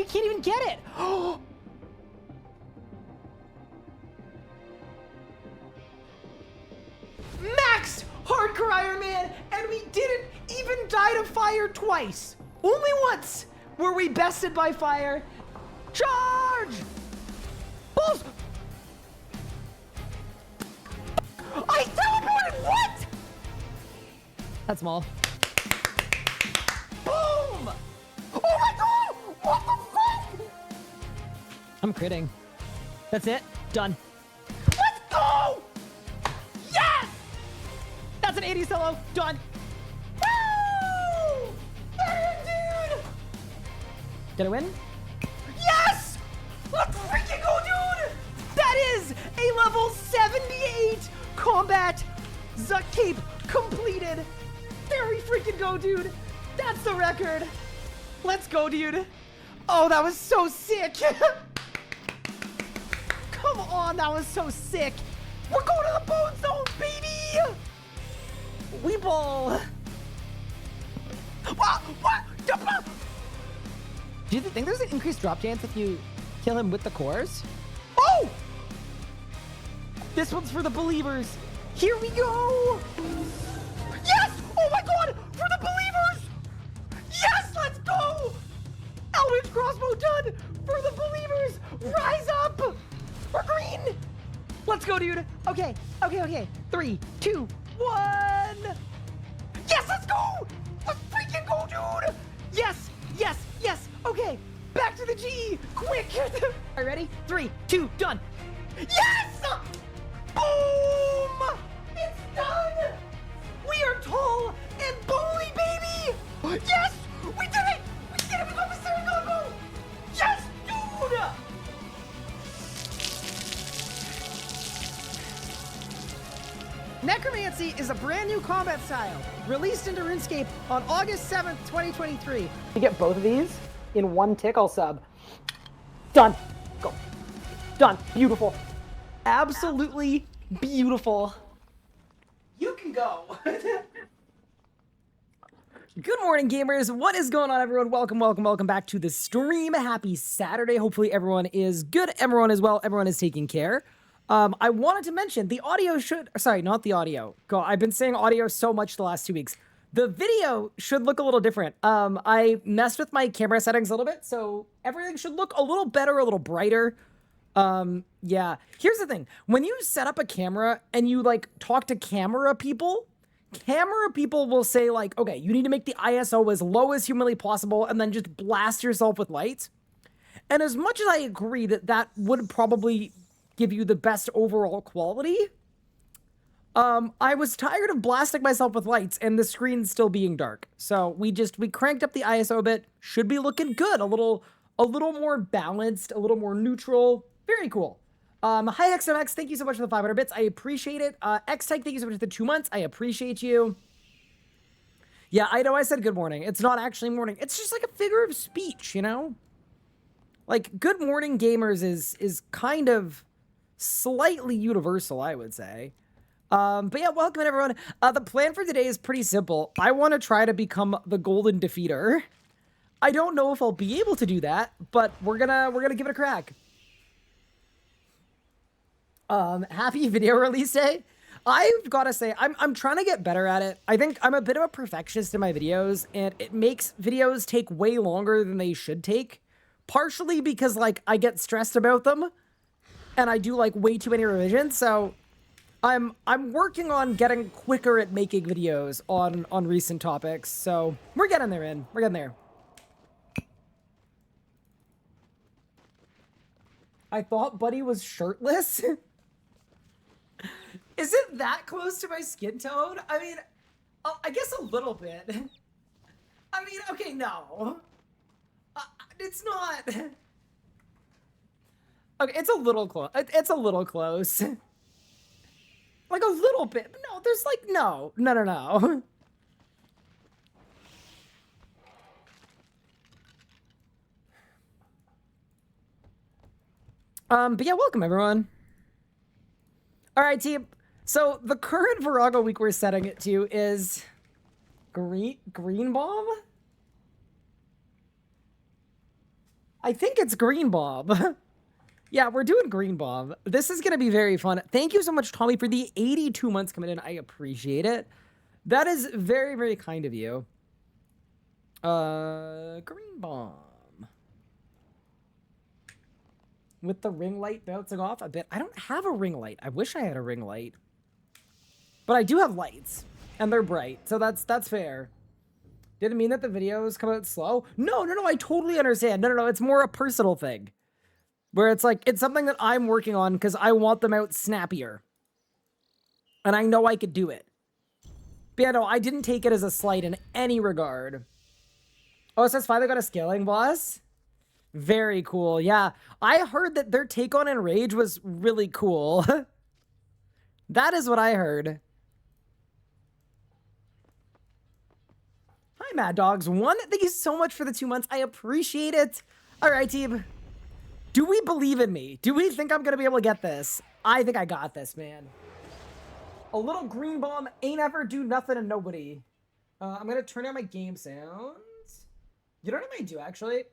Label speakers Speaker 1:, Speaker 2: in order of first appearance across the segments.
Speaker 1: can't even get it. Maxed Hardcore Iron Man, and we didn't even die to fire twice. Only once were we bested by fire. Charge! Balls! I teleported! What? That's small. Boom! Oh my god! What the fuck? I'm critting. That's it. Done. Let's go! Yes! That's an 80 solo. Done. Woo! Dude! Did I win? Yes! Let's freaking go, dude! That is a level 78 combat Zuck Cape completed. There we freaking go, dude. That's the record. Let's go, dude. Oh, that was so sick. Come on, that was so sick. We're going to the bone zone, baby. We ball. What? Do you think there's an increased drop chance if you kill him with the cores? Oh! This one's for the believers. Here we go. Yes! Oh my god! For the believers! Yes! Let's go! Eldritch crossbow done! For the believers! Rise up! We're green! Let's go, dude. Okay. 3, 2, 1. Yes, let's go! Let's freaking go, dude! Yes! Okay, back to the G! Quick! All right, ready? 3, 2, done! Yes! Boom! It's done! We are tall and bony, baby! Yes! We did it! We did it! We got the Siri combo! Yes, dude! Necromancy is a brand new combat style, released into RuneScape on August 7th, 2023. You get both of these in one tickle sub. Done. Go. Done. Beautiful. Absolutely beautiful. You can go. Good morning, gamers. What is going on, everyone? Welcome back to the stream. Happy Saturday. Hopefully everyone is good. Everyone is well. Everyone is taking care. I wanted to mention the audio should, sorry, not the audio. God, I've been saying audio so much the last 2 weeks. The video should look a little different. I messed with my camera settings a little bit, so everything should look a little better, a little brighter. Yeah. Here's the thing. When you set up a camera and you like talk to camera people will say like, okay, you need to make the ISO as low as humanly possible and then just blast yourself with lights. And as much as I agree that that would probably give you the best overall quality, I was tired of blasting myself with lights and the screen still being dark. So we cranked up the ISO a bit. Should be looking good. A little more balanced, a little more neutral. Very cool. Hi XMX, thank you so much for the 500 bits. I appreciate it. X-Type, thank you so much for the 2 months. I appreciate you. Yeah, I know I said good morning. It's not actually morning. It's just like a figure of speech, you know? Like, good morning gamers is kind of slightly universal, I would say. But yeah, welcome everyone. The plan for today is pretty simple. I want to try to become the golden defeater. I don't know if I'll be able to do that, but we're gonna give it a crack. Happy video release day. I've got to say, I'm trying to get better at it. I think I'm a bit of a perfectionist in my videos, and it makes videos take way longer than they should take. Partially because like I get stressed about them, and I do like way too many revisions. So I'm working on getting quicker at making videos on recent topics. So we're getting there, we're getting there. I thought Buddy was shirtless. Is it that close to my skin tone? I mean, I guess a little bit. I mean, okay, no. It's not. Okay, it's a little close. It's a little close. Like a little bit. No, there's like, no. But yeah, welcome everyone. All right, team. So the current Vorago week we're setting it to is green bomb. I think it's Green Bomb. Yeah, we're doing Green Bomb. This is going to be very fun. Thank you so much, Tommy, for the 82 months coming in. I appreciate it. That is very, very kind of you. Green Bomb. With the ring light bouncing off a bit. I don't have a ring light. I wish I had a ring light. But I do have lights. And they're bright. So that's fair. Didn't mean that the videos come out slow. No. I totally understand. No. It's more a personal thing. Where it's like, it's something that I'm working on because I want them out snappier. And I know I could do it. But yeah, no, I didn't take it as a slight in any regard. Oh, it says finally got a scaling boss? Very cool. Yeah, I heard that their take on Enrage was really cool. That is what I heard. Hi, Mad Dogs 1. Thank you so much for the 2 months. I appreciate it. All right, team. Do we believe in me? Do we think I'm going to be able to get this? I think I got this, man. A little Green Bomb ain't ever do nothing to nobody. I'm going to turn on my game sounds. You know what I might do, actually?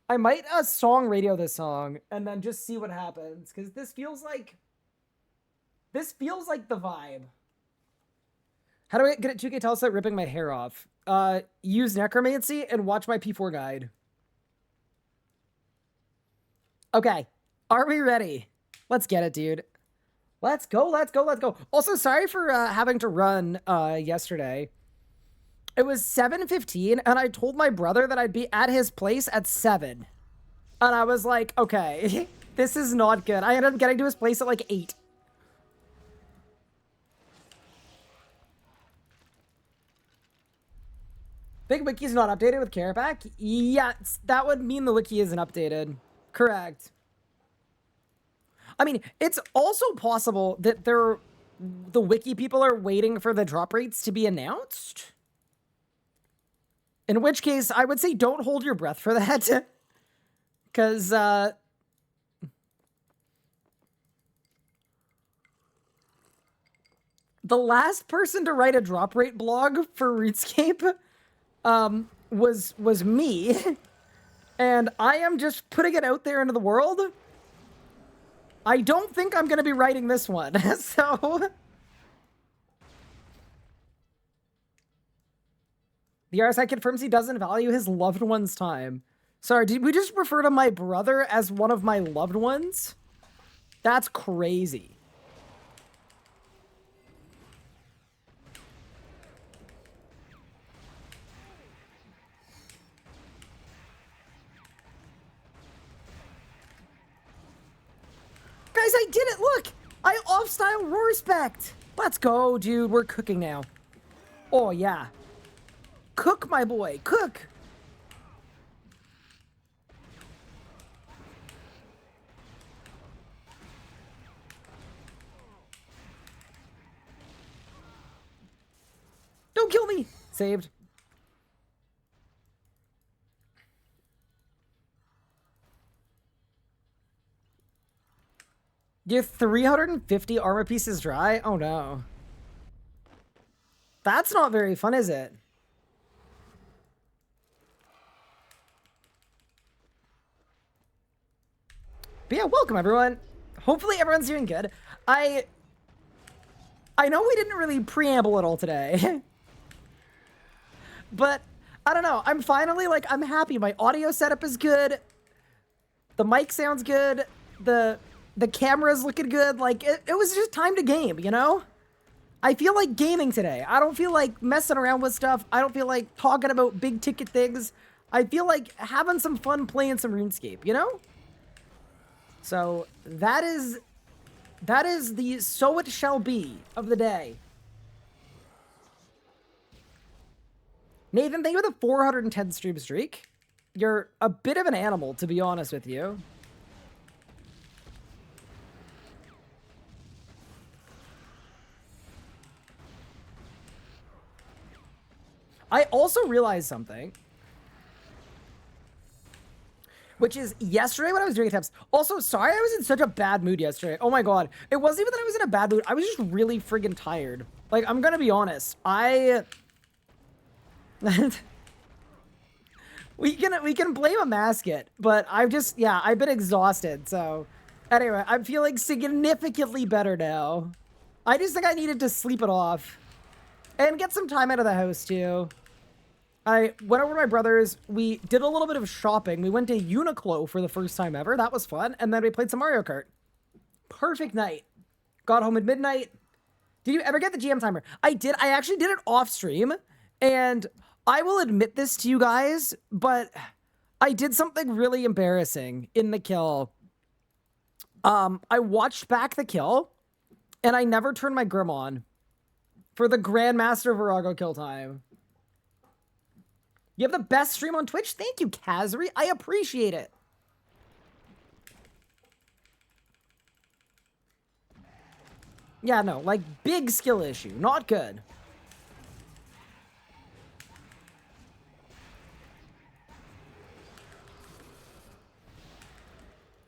Speaker 1: I might song radio this song and then just see what happens. Because this feels like the vibe. How do I get it 2K tell us that ripping my hair off? Use necromancy and watch my P4 guide. Okay, are we ready? Let's get it, dude. Let's go. Also, sorry for having to run yesterday. It was 7:15, and I told my brother that I'd be at his place at 7. And I was like, okay, this is not good. I ended up getting to his place at like 8. Big Wiki's not updated with Carapac? Yeah, that would mean the wiki isn't updated. Correct. I mean, it's also possible that the wiki people are waiting for the drop rates to be announced. In which case, I would say don't hold your breath for that. Because, the last person to write a drop rate blog for RuneScape was me. And I am just putting it out there into the world. I don't think I'm going to be writing this one, so... The RSI confirms he doesn't value his loved one's time. Sorry, did we just refer to my brother as one of my loved ones? That's crazy. Guys, I did it! Look! I off-style roar respect! Let's go, dude. We're cooking now. Oh, yeah. Cook, my boy. Cook! Don't kill me! Saved. You have 350 armor pieces dry? Oh no. That's not very fun, is it? But yeah, welcome everyone. Hopefully everyone's doing good. I know we didn't really preamble at all today. But I don't know. I'm finally like, I'm happy. My audio setup is good. The mic sounds good. The camera's looking good. Like, it was just time to game, you know? I feel like gaming today. I don't feel like messing around with stuff. I don't feel like talking about big ticket things. I feel like having some fun playing some RuneScape, you know? So, that is the so it shall be of the day. Nathan, thank you for the 410 stream streak. You're a bit of an animal, to be honest with you. I also realized something. Which is, yesterday when I was doing attempts... Also, sorry I was in such a bad mood yesterday. Oh my god. It wasn't even that I was in a bad mood. I was just really friggin' tired. Like, I'm gonna be honest. We can blame a mascot, but I've just, yeah, I've been exhausted. So anyway, I'm feeling significantly better now. I just think I needed to sleep it off and get some time out of the house too. I went over to my brother's. We did a little bit of shopping. We went to Uniqlo for the first time ever. That was fun. And then we played some Mario Kart. Perfect night. Got home at midnight. Did you ever get the GM timer? I did. I actually did it off stream. And I will admit this to you guys, but I did something really embarrassing in the kill. I watched back the kill, and I never turned my Grim on for the Grandmaster Vorago kill time. You have the best stream on Twitch? Thank you, Kazri. I appreciate it. Yeah, no, like, big skill issue. Not good.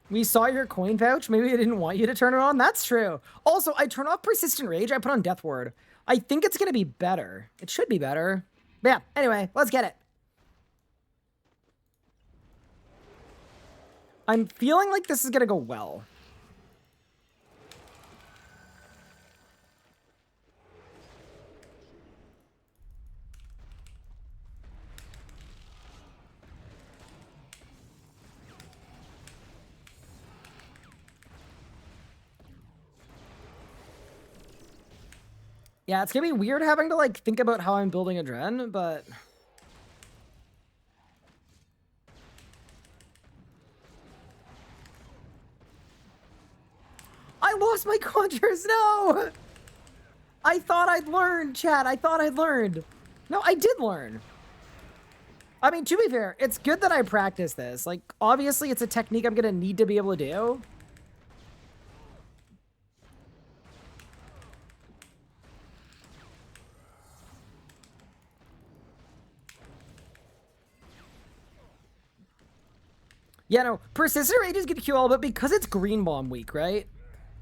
Speaker 1: We saw your coin pouch. Maybe I didn't want you to turn it on. That's true. Also, I turn off Persistent Rage. I put on Death Ward. I think it's going to be better. It should be better. But yeah, anyway, let's get it. I'm feeling like this is going to go well. Yeah, it's gonna be weird having to, like, think about how I'm building a Dren, but... I lost my conjures, no! I thought I'd learned, chat, I thought I'd learned. No, I did learn. I mean, to be fair, it's good that I practice this. Like, obviously, it's a technique I'm gonna need to be able to do. Yeah, no, Persistent Rage is gonna kill all, but because it's Green Bomb week, right?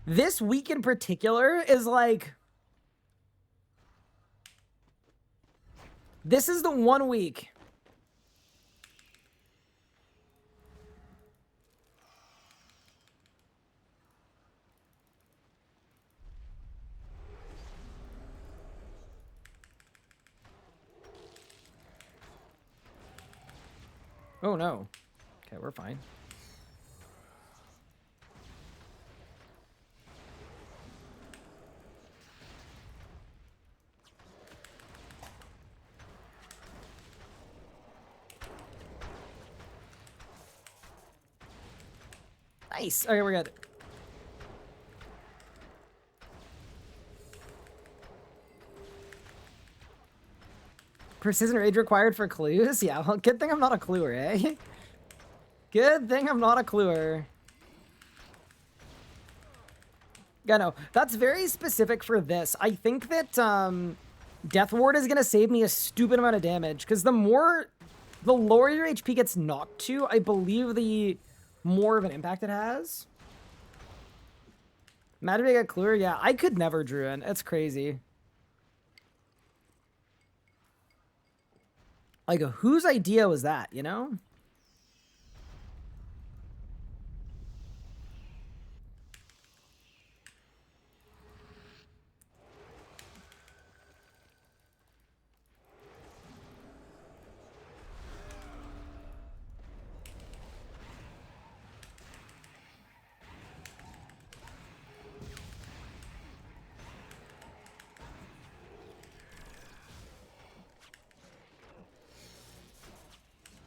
Speaker 1: This week in particular is like... This is the one week. Oh no. Okay, we're fine. Nice. Okay, we're good. Persistent Rage required for clues? Yeah, well, good thing I'm not a cluer, eh? Good thing I'm not a cluer. Yeah, no, that's very specific for this. I think that Death Ward is going to save me a stupid amount of damage, because the lower your HP gets knocked to, I believe the more of an impact it has. Imagine if I get cluer? Yeah, I could never Druid. It's crazy. Like, whose idea was that, you know?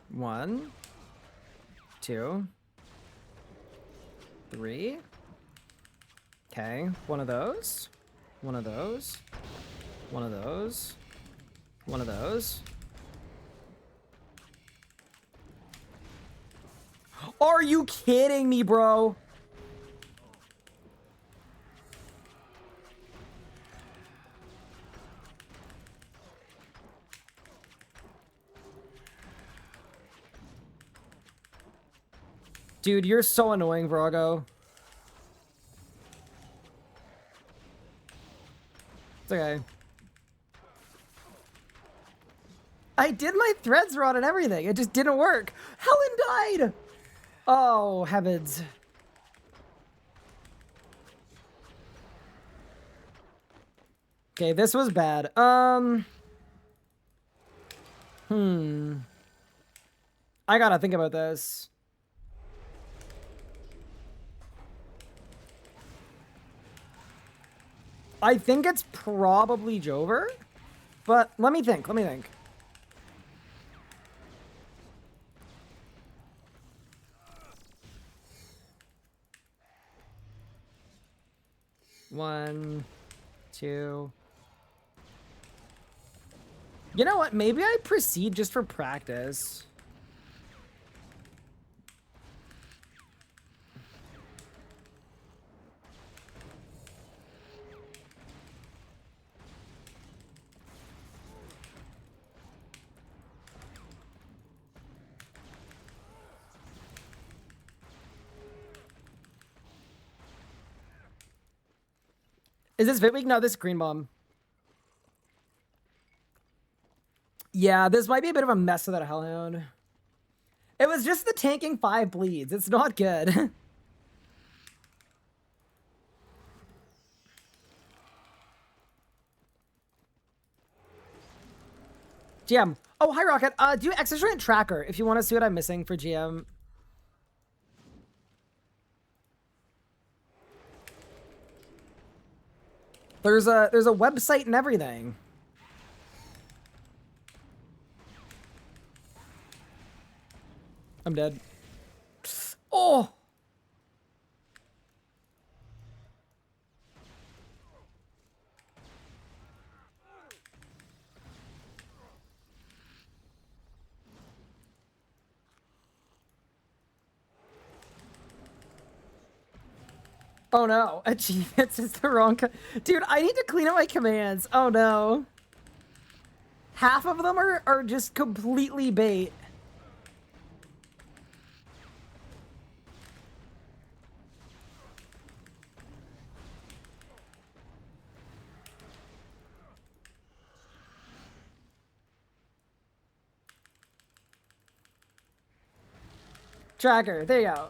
Speaker 1: One, two, three. Okay, one of those, one of those, one of those, one of those. Are you kidding me, bro? Dude, you're so annoying, Vorago. It's okay. I did my threads rod and everything. It just didn't work. Helen died. Oh, heavens. Okay, this was bad. I gotta think about this. I think it's probably Jover, but let me think. One, two. You know what? Maybe I proceed just for practice. Is this Vit Week? No, this is Green Bomb. Yeah, this might be a bit of a mess without a Hellhound. It was just the tanking 5 bleeds. It's not good. GM. Oh, hi, Rocket. Do Exostrant Tracker if you want to see what I'm missing for GM. There's a website and everything. I'm dead. Oh! Oh no, achievements is the wrong... Dude, I need to clean up my commands. Oh no. Half of them are just completely bait. Tracker, there you go.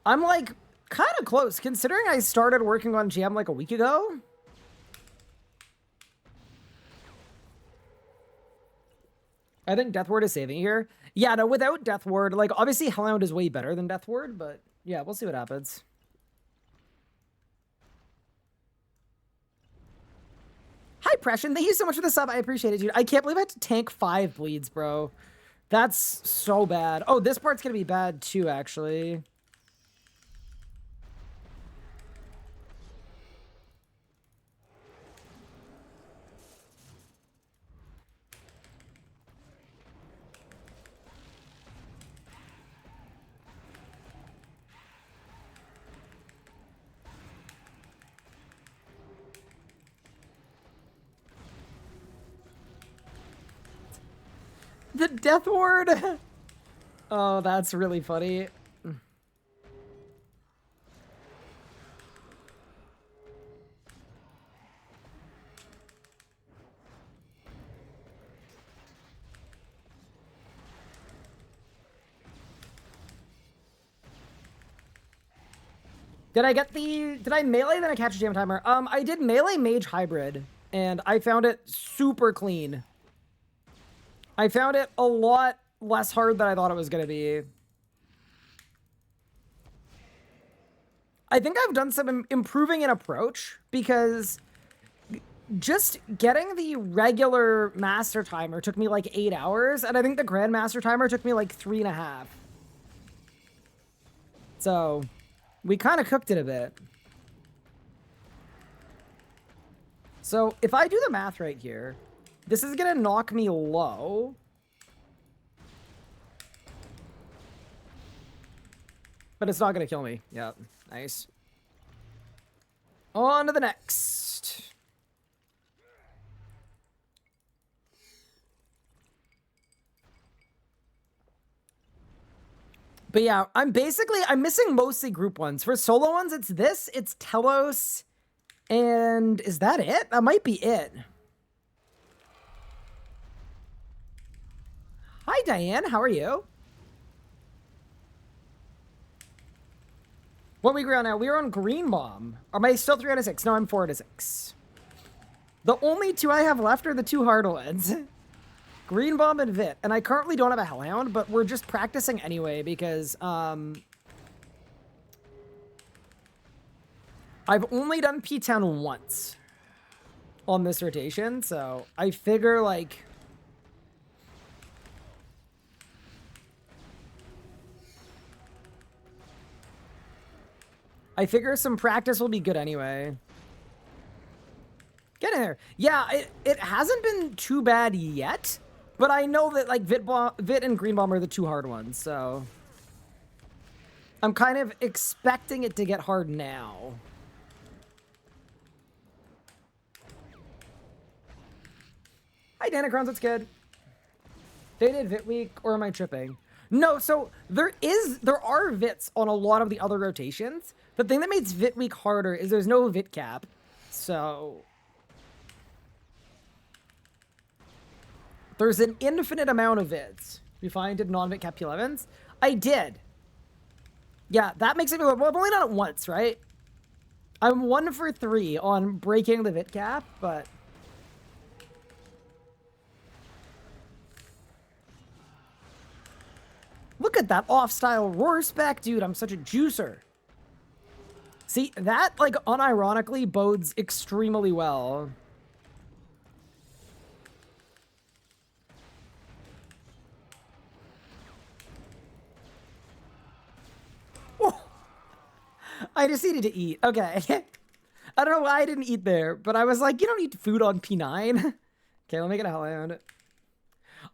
Speaker 1: I'm like kind of close considering I started working on GM like a week ago. I think Death Ward is saving here. Yeah, no, without Death Ward, like obviously Hellhound is way better than Death Ward, but yeah, we'll see what happens. Hi, Pression. Thank you so much for the sub. I appreciate it, dude. I can't believe I had to tank 5 bleeds, bro. That's so bad. Oh, this part's gonna be bad too, actually. The Death Ward! Oh, that's really funny. Did I melee then I catch a jam timer? I did melee mage hybrid, and I found it super clean. I found it a lot less hard than I thought it was gonna be. I think I've done some improving in approach, because just getting the regular master timer took me like 8 hours, and I think the Grandmaster timer took me like 3.5. So, we kind of cooked it a bit. So, if I do the math right here, this is gonna knock me low. But it's not gonna kill me. Yep, nice. On to the next. But yeah, I'm missing mostly group ones. For solo ones, it's Telos, and is that it? That might be it. Hi, Diane. How are you? What we on now? We're on Green Bomb. Am I still 3 out of 6? No, I'm 4 out of 6. The only 2 I have left are the 2 hard ones. Green Bomb and Vit. And I currently don't have a Hellhound, but we're just practicing anyway because, I've only done P10 once on this rotation, so I figure, like... I figure some practice will be good anyway. Get in there. Yeah, it hasn't been too bad yet, but I know that, like, Vit and Green Bomb are the 2 hard ones, so... I'm kind of expecting it to get hard now. Hi, Danacrons, what's good? They did Vit Week, or am I tripping? No, so there are Vits on a lot of the other rotations. The thing that makes Vit Week harder is there's no Vit cap, so... There's an infinite amount of Vits. You find did non-Vit cap P11s? I did. Yeah, that makes it... Well, I've only done it once, right? I'm 1 for 3 on breaking the Vit cap, but... Look at that off-style roar spec, dude. I'm such a juicer. See, that, like, unironically bodes extremely well. Oh. I just needed to eat. Okay. I don't know why I didn't eat there, but I was like, you don't eat food on P9. Okay, let me get a Hellhound.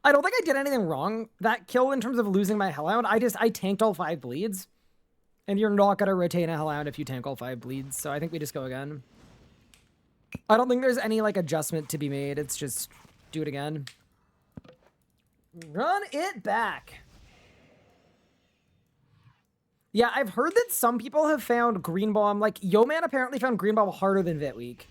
Speaker 1: I don't think I did anything wrong that kill in terms of losing my Hellhound. I tanked all 5 bleeds. And you're not going to retain a Hellhound if you tank all 5 bleeds. So I think we just go again. I don't think there's any, like, adjustment to be made. It's just do it again. Run it back. Yeah, I've heard that some people have found Green Bomb, like, Yo-Man apparently found Green Bomb harder than Vit Week.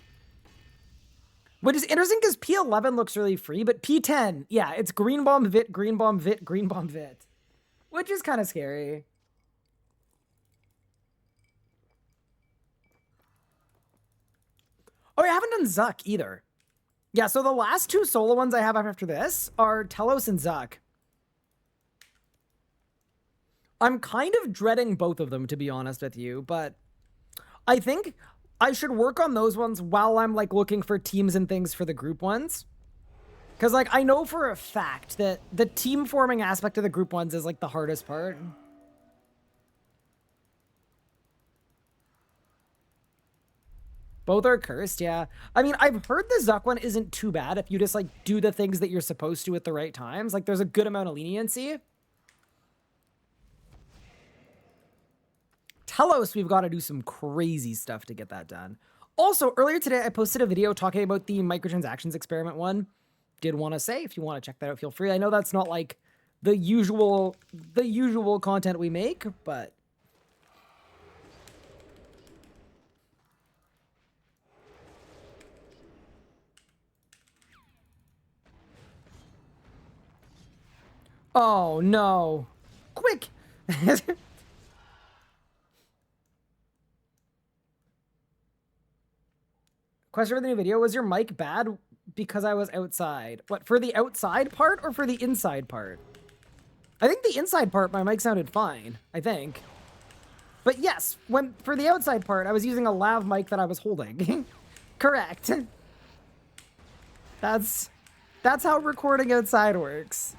Speaker 1: Which is interesting because P11 looks really free, but P10, yeah, it's Green Bomb, Vit, Green Bomb, Vit, Green Bomb, Vit. Which is kind of scary. Oh, I haven't done Zuck either. Yeah, so the last 2 solo ones I have after this are Telos and Zuck. I'm kind of dreading both of them, to be honest with you, but I think I should work on those ones while I'm, like, looking for teams and things for the group ones. Because, like, I know for a fact that the team forming aspect of the group ones is, like, the hardest part. Both are cursed, yeah. I mean, I've heard the Zuck one isn't too bad if you just, like, do the things that you're supposed to at the right times. Like, there's a good amount of leniency. Telos, we've got to do some crazy stuff to get that done. Also, earlier today, I posted a video talking about the microtransactions experiment one. Did want to say, if you want to check that out, feel free. I know that's not, like, the usual content we make, but... Oh, no. Quick! Question for the new video, was your mic bad because I was outside? What, for the outside part or for the inside part? I think the inside part, my mic sounded fine, I think. But yes, for the outside part, I was using a lav mic that I was holding. Correct. That's how recording outside works.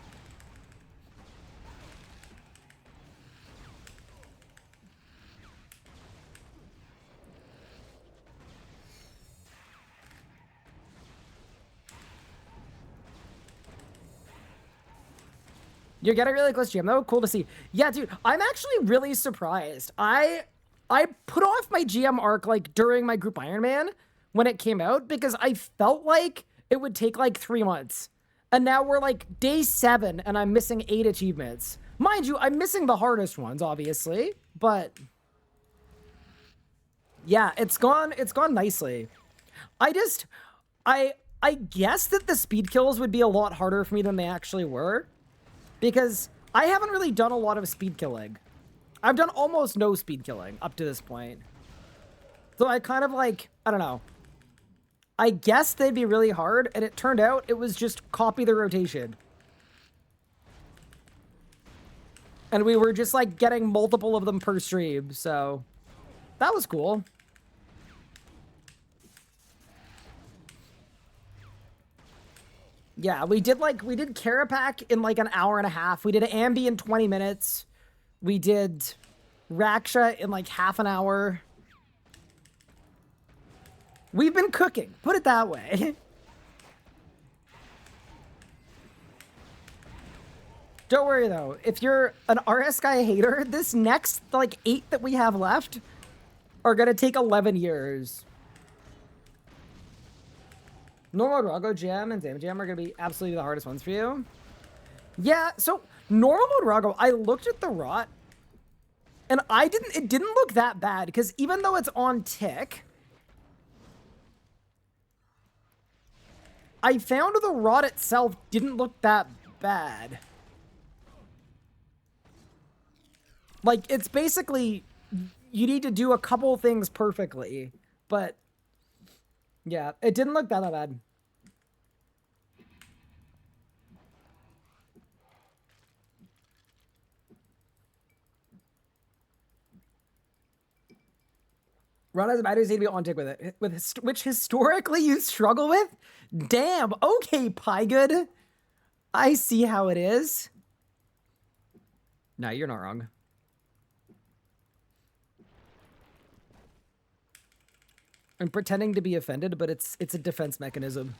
Speaker 1: You're getting really close, GM. Though, cool to see. Yeah, dude, I'm actually really surprised. I put off my GM arc, like, during my group Ironman when it came out because I felt like it would take, like, 3 months. And now we're, like, day 7 and I'm missing 8 achievements. Mind you, I'm missing the hardest ones, obviously, but yeah, it's gone nicely. I guess that the speed kills would be a lot harder for me than they actually were, because I haven't really done a lot of speed killing. I've done almost no speed killing up to this point. So I kind of like, I don't know. I guess they'd be really hard, and it turned out it was just copy the rotation. And we were just like getting multiple of them per stream, so that was cool. Yeah, we did Carapac in like an hour and a half. We did Ambi in 20 minutes. We did Raksha in like half an hour. We've been cooking, put it that way. Don't worry though, if you're an RS Guy hater, this next like 8 that we have left are gonna take 11 years. Normal mode Rago Jam and Zam Jam are gonna be absolutely the hardest ones for you. Yeah, so normal mode Rago, I looked at the rot and it didn't look that bad, because even though it's on tick, I found the rot itself didn't look that bad. Like, it's basically, you need to do a couple things perfectly, but yeah, it didn't look that bad. Run as a battery need to be on tick with it, which historically you struggle with? Damn, okay, Pygood. I see how it is. No, you're not wrong. I'm pretending to be offended, but it's a defense mechanism.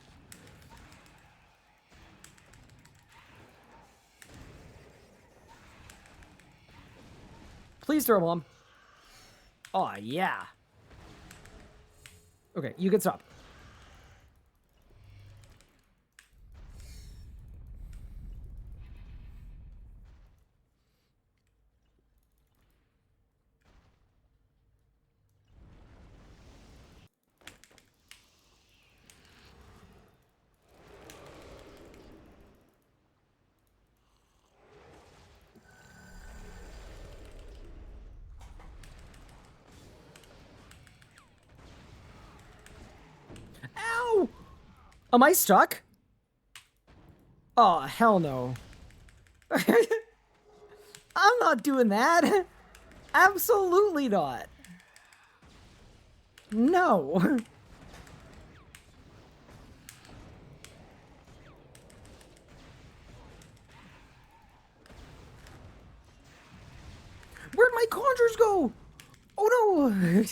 Speaker 1: Please throw, Mom. Oh, yeah. Okay, you can stop. Ow! Am I stuck? Oh, hell no. I'm not doing that. Absolutely not. No. Where'd my conjures go? Oh no.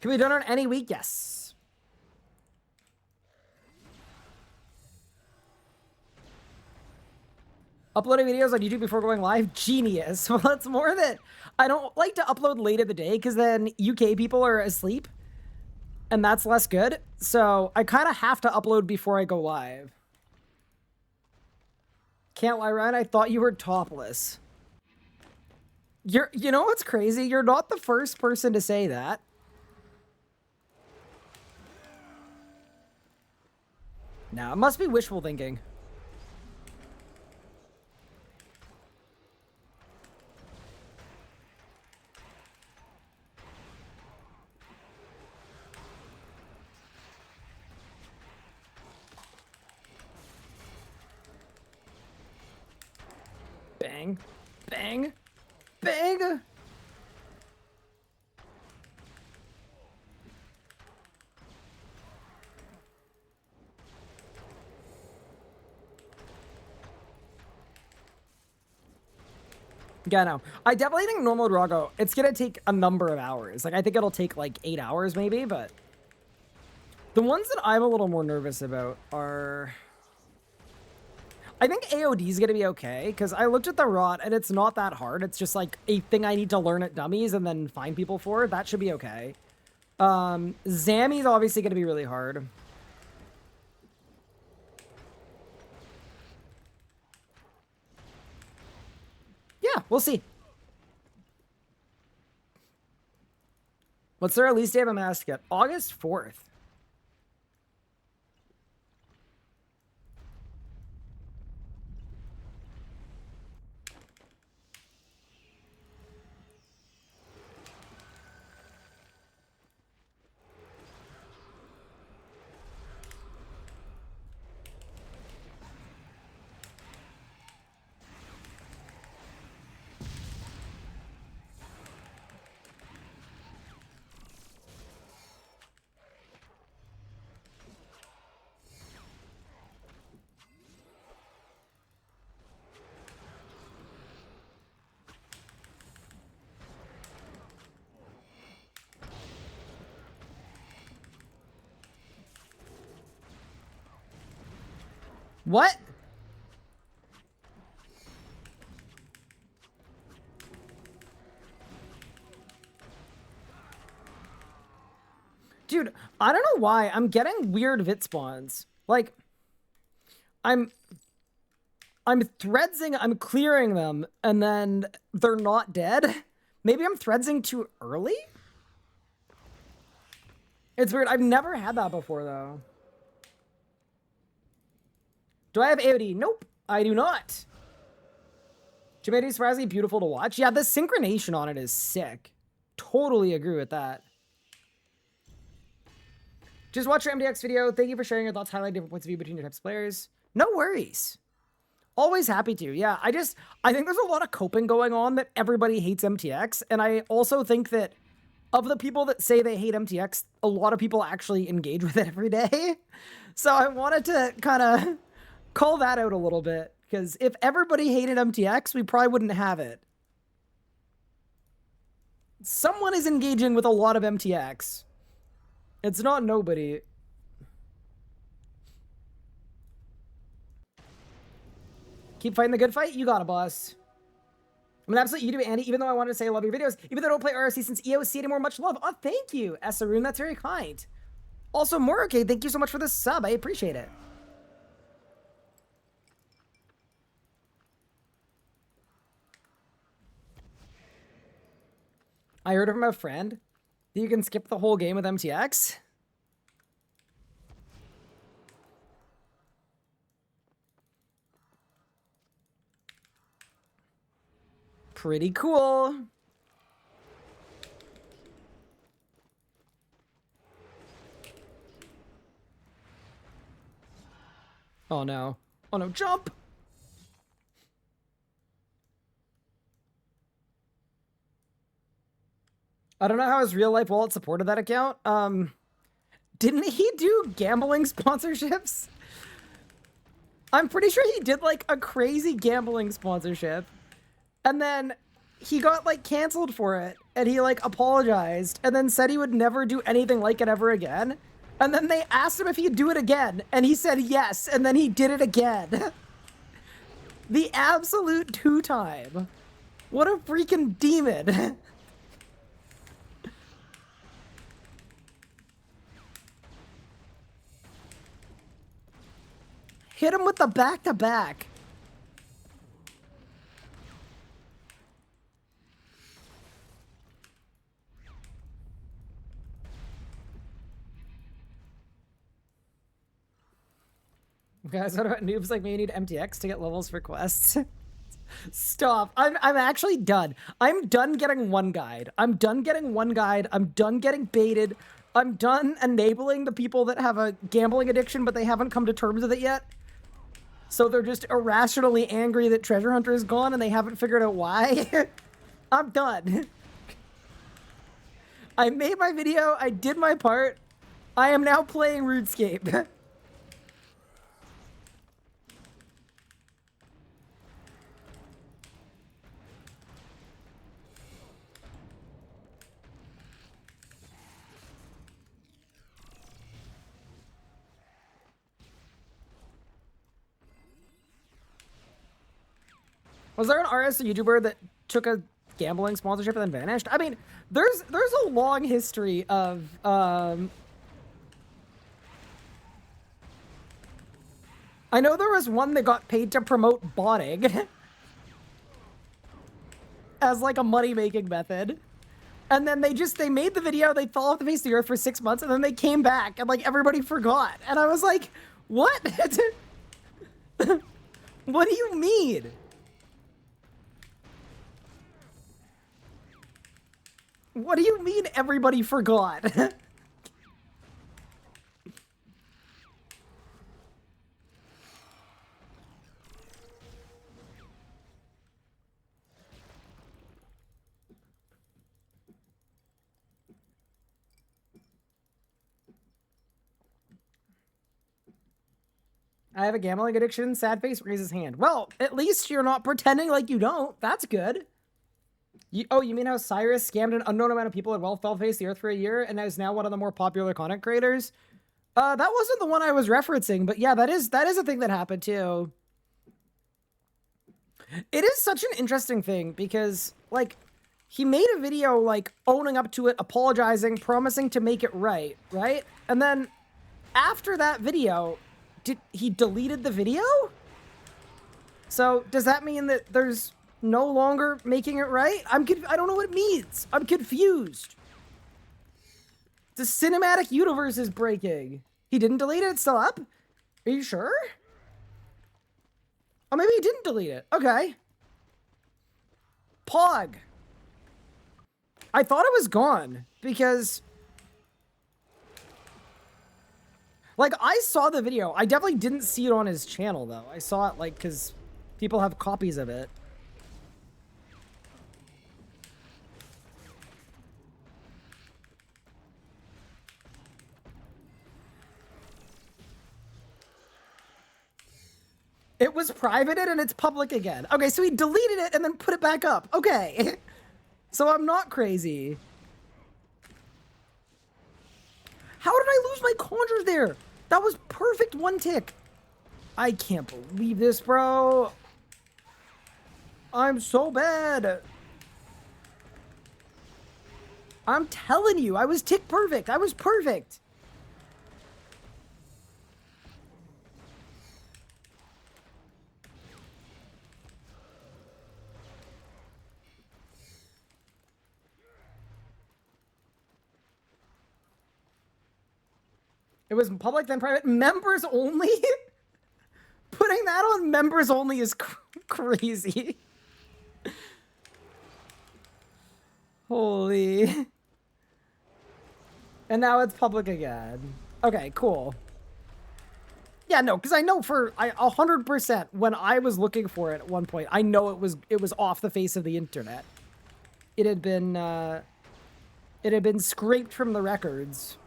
Speaker 1: Can we be done on any week? Yes. Uploading videos on YouTube before going live? Genius. Well, it's more that I don't like to upload late in the day, because then UK people are asleep, and that's less good. So I kind of have to upload before I go live. Can't lie, Ryan, I thought you were topless. You know what's crazy? You're not the first person to say that. Now, it must be wishful thinking. Bang. Bang. Bang. Yeah, no. I definitely think normal Drago, it's gonna take a number of hours. Like, I think it'll take like 8 hours maybe, but The ones that I'm a little more nervous about are... I think AOD is going to be okay, because I looked at the rot, and it's not that hard. It's just, like, a thing I need to learn at dummies and then find people for. That should be okay. Zammy's obviously going to be really hard. Yeah, we'll see. What's the release date of a mask yet? August 4th. What? Dude, I don't know why. I'm getting weird vit spawns. Like, I'm threadsing, I'm clearing them, and then they're not dead. Maybe I'm threadsing too early? It's weird. I've never had that before, though. Do I have AOD? Nope, I do not. Jimmy is surprisingly beautiful to watch. Yeah, the synchronization on it is sick. Totally agree with that. Just watch your MDX video. Thank you for sharing your thoughts, highlight different points of view between your types of players. No worries. Always happy to. Yeah, I think there's a lot of coping going on that everybody hates MTX. And I also think that of the people that say they hate MTX, a lot of people actually engage with it every day. So I wanted to kind of call that out a little bit, because if everybody hated MTX, we probably wouldn't have it. Someone is engaging with a lot of MTX. It's not nobody. Keep fighting the good fight. You got it, boss. I'm an absolute YouTube Andy, even though I wanted to say I love your videos. Even though I don't play RSC since EOC anymore, much love. Oh, thank you, Esaroon. That's very kind. Also, Moroke, thank you so much for the sub. I appreciate it. I heard from a friend that you can skip the whole game with MTX. Pretty cool. Oh no. Oh no, jump! I don't know how his real life wallet supported that account. Didn't he do gambling sponsorships? I'm pretty sure he did like a crazy gambling sponsorship. And then he got like canceled for it. And he like apologized and then said he would never do anything like it ever again. And then they asked him if he'd do it again. And he said yes. And then he did it again. The absolute two-time. What a freaking demon. Hit him with the back-to-back. Guys, what about noobs like me who need MTX to get levels for quests? Stop. I'm actually done. I'm done getting one guide. I'm done getting one guide. I'm done getting baited. I'm done enabling the people that have a gambling addiction, but they haven't come to terms with it yet. So they're just irrationally angry that Treasure Hunter is gone and they haven't figured out why. I'm done. I made my video. I did my part. I am now playing RuneScape. Was there an RS YouTuber that took a gambling sponsorship and then vanished? I mean, there's a long history of I know there was one that got paid to promote botting as like a money-making method. And then they made the video, they fell off the face of the earth for 6 months, and then they came back and like everybody forgot. And I was like, what? What do you mean? What do you mean everybody forgot? I have a gambling addiction. Sad face raises hand. Well, at least you're not pretending like you don't. That's good. You mean how Cyrus scammed an unknown amount of people and fell face the earth for a year and is now one of the more popular content creators? That wasn't the one I was referencing, but yeah, that is a thing that happened too. It is such an interesting thing because, like, he made a video, like, owning up to it, apologizing, promising to make it right? And then after that video, he deleted the video? So does that mean that there's no longer making it right? I don't know what it means. I'm confused. The cinematic universe is breaking. He didn't delete it? It's still up? Are you sure? Oh, maybe he didn't delete it. Okay. Pog. I thought it was gone because, like, I saw the video. I definitely didn't see it on his channel, though. I saw it, like, because people have copies of it. It was privated and it's public again. Okay, so he deleted it and then put it back up. Okay. So I'm not crazy. How did I lose my conjure there? That was perfect one tick. I can't believe this, bro. I'm so bad. I'm telling you, I was tick perfect. I was perfect. It was public, then private. Members only? Putting that on members only is crazy. Holy. And now it's public again. Okay, cool. Yeah, no, because I know 100% when I was looking for it at one point, I know it was off the face of the internet. It had been scraped from the records.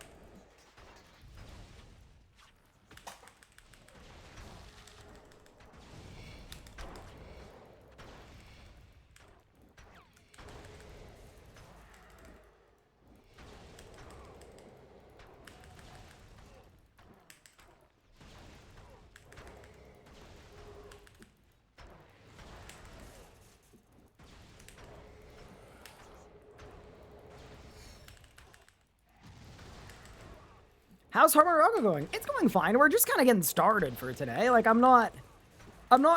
Speaker 1: How's Vorago going? It's going fine. We're just kind of getting started for today. Like, I'm not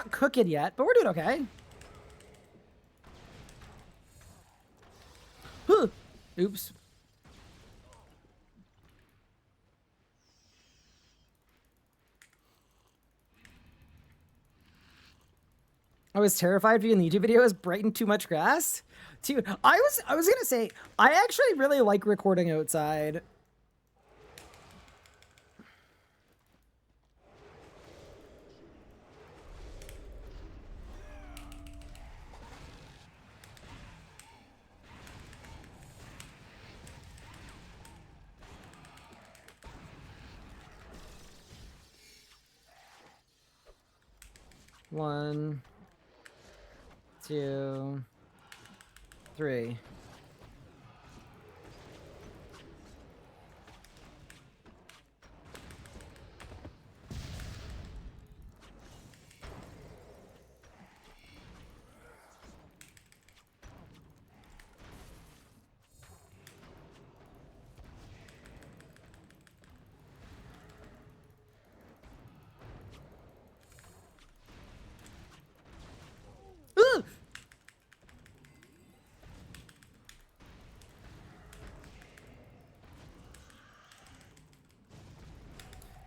Speaker 1: cooking yet, but we're doing okay. Huh. Oops. I was terrified viewing the YouTube video as bright and too much grass. Dude, I was gonna say, I actually really like recording outside. One, 2, 3.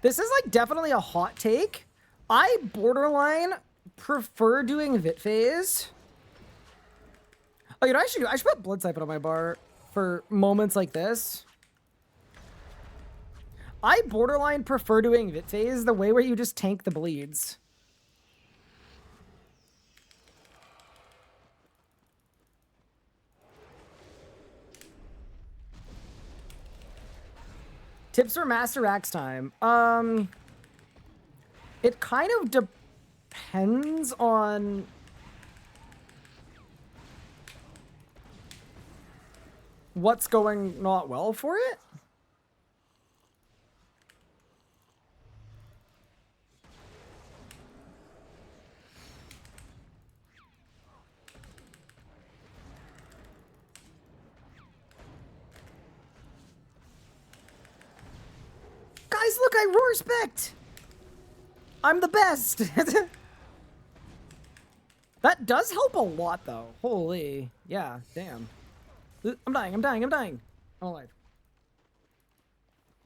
Speaker 1: This is like definitely a hot take. I borderline prefer doing Vit Phase. Oh, you know what I should put Blood Siphon on my bar for moments like this. I borderline prefer doing Vit Phase the way where you just tank the bleeds. Tips for Master Axe time. It kind of depends on what's going not well for it. Guys, look, I roar respect. I'm the best. That does help a lot, though. Holy. Yeah, damn. I'm dying, I'm dying, I'm dying. I'm alive.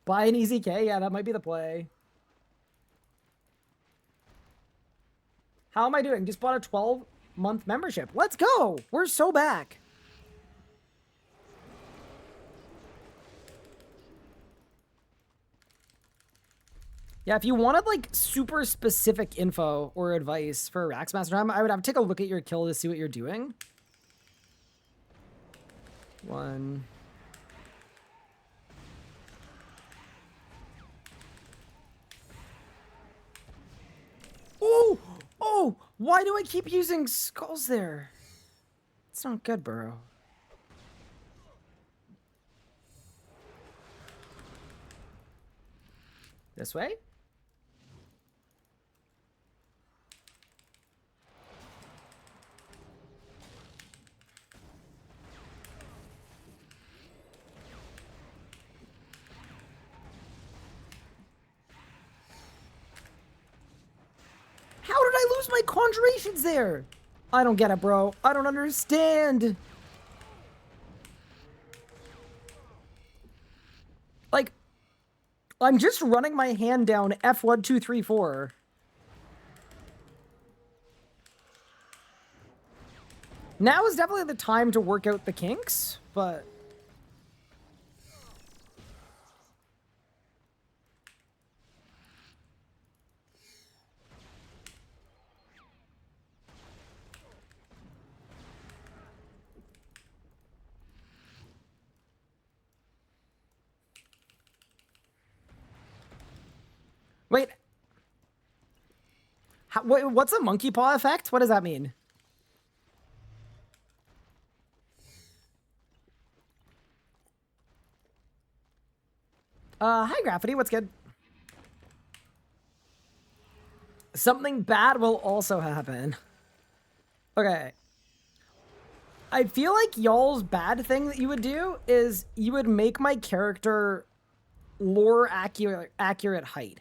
Speaker 1: Buy an easy K? Yeah, that might be the play. How am I doing? Just bought a 12-month membership. Let's go. We're so back. Yeah, if you wanted, like, super specific info or advice for Raxmaster time, I would have to take a look at your kill to see what you're doing. One. Oh! Oh! Why do I keep using skulls there? It's not good, bro. This way? How did I lose my conjurations there? I don't get it, bro. I don't understand. Like, I'm just running my hand down F1, 2, 3, 4. Now is definitely the time to work out the kinks, but... Wait. What's a monkey paw effect? What does that mean? Hi, Graffiti. What's good? Something bad will also happen. Okay. I feel like y'all's bad thing that you would do is you would make my character lore accurate height.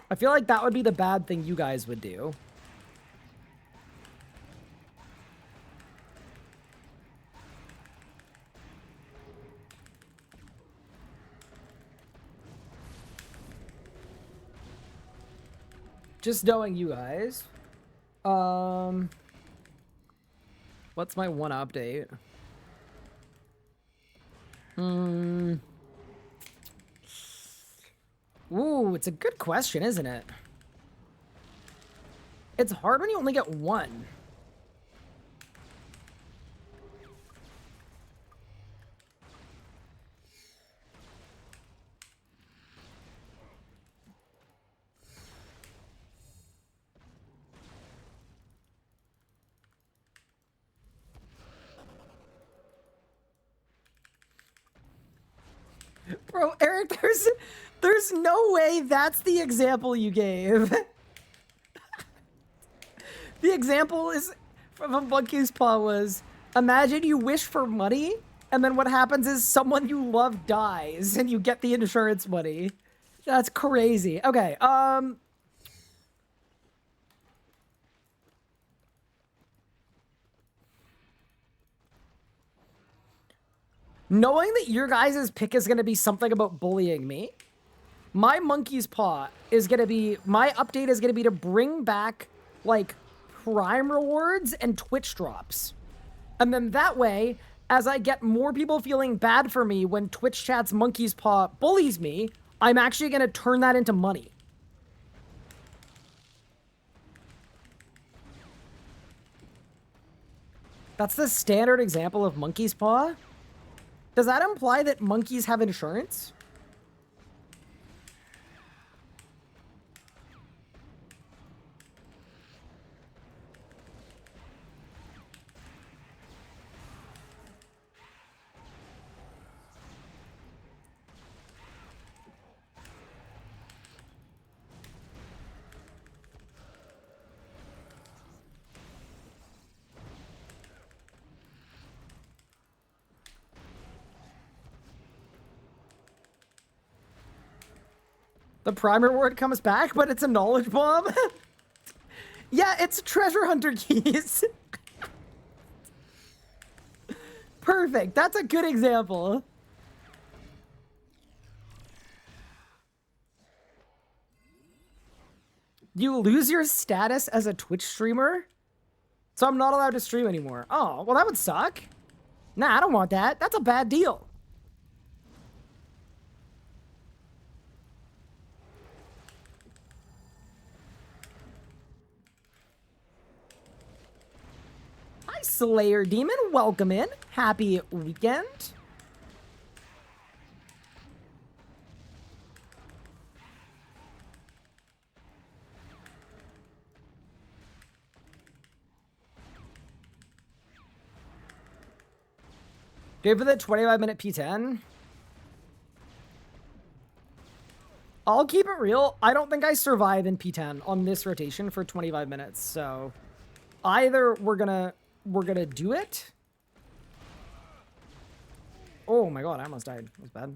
Speaker 1: I feel like that would be the bad thing you guys would do. Just knowing you guys. What's my one update? Ooh, it's a good question, isn't it? It's hard when you only get one. Bro, Eric, there's no way that's the example you gave. The example is from a monkey's paw was, imagine you wish for money, and then what happens is someone you love dies, and you get the insurance money. That's crazy. Okay, knowing that your guys' pick is going to be something about bullying me, my monkey's paw is going to be, my update is going to be to bring back, like, Prime rewards and Twitch drops. And then that way, as I get more people feeling bad for me when Twitch chat's monkey's paw bullies me, I'm actually going to turn that into money. That's the standard example of monkey's paw? Does that imply that monkeys have insurance? The prime reward comes back, but it's a knowledge bomb? Yeah, it's treasure hunter keys. Perfect. That's a good example. You lose your status as a Twitch streamer? So I'm not allowed to stream anymore. Oh, well, that would suck. Nah, I don't want that. That's a bad deal. Hi, Slayer Demon. Welcome in. Happy weekend. Go for the 25-minute P10. I'll keep it real. I don't think I survive in P10 on this rotation for 25 minutes. So either we're gonna do it. Oh my god, I almost died. That was bad.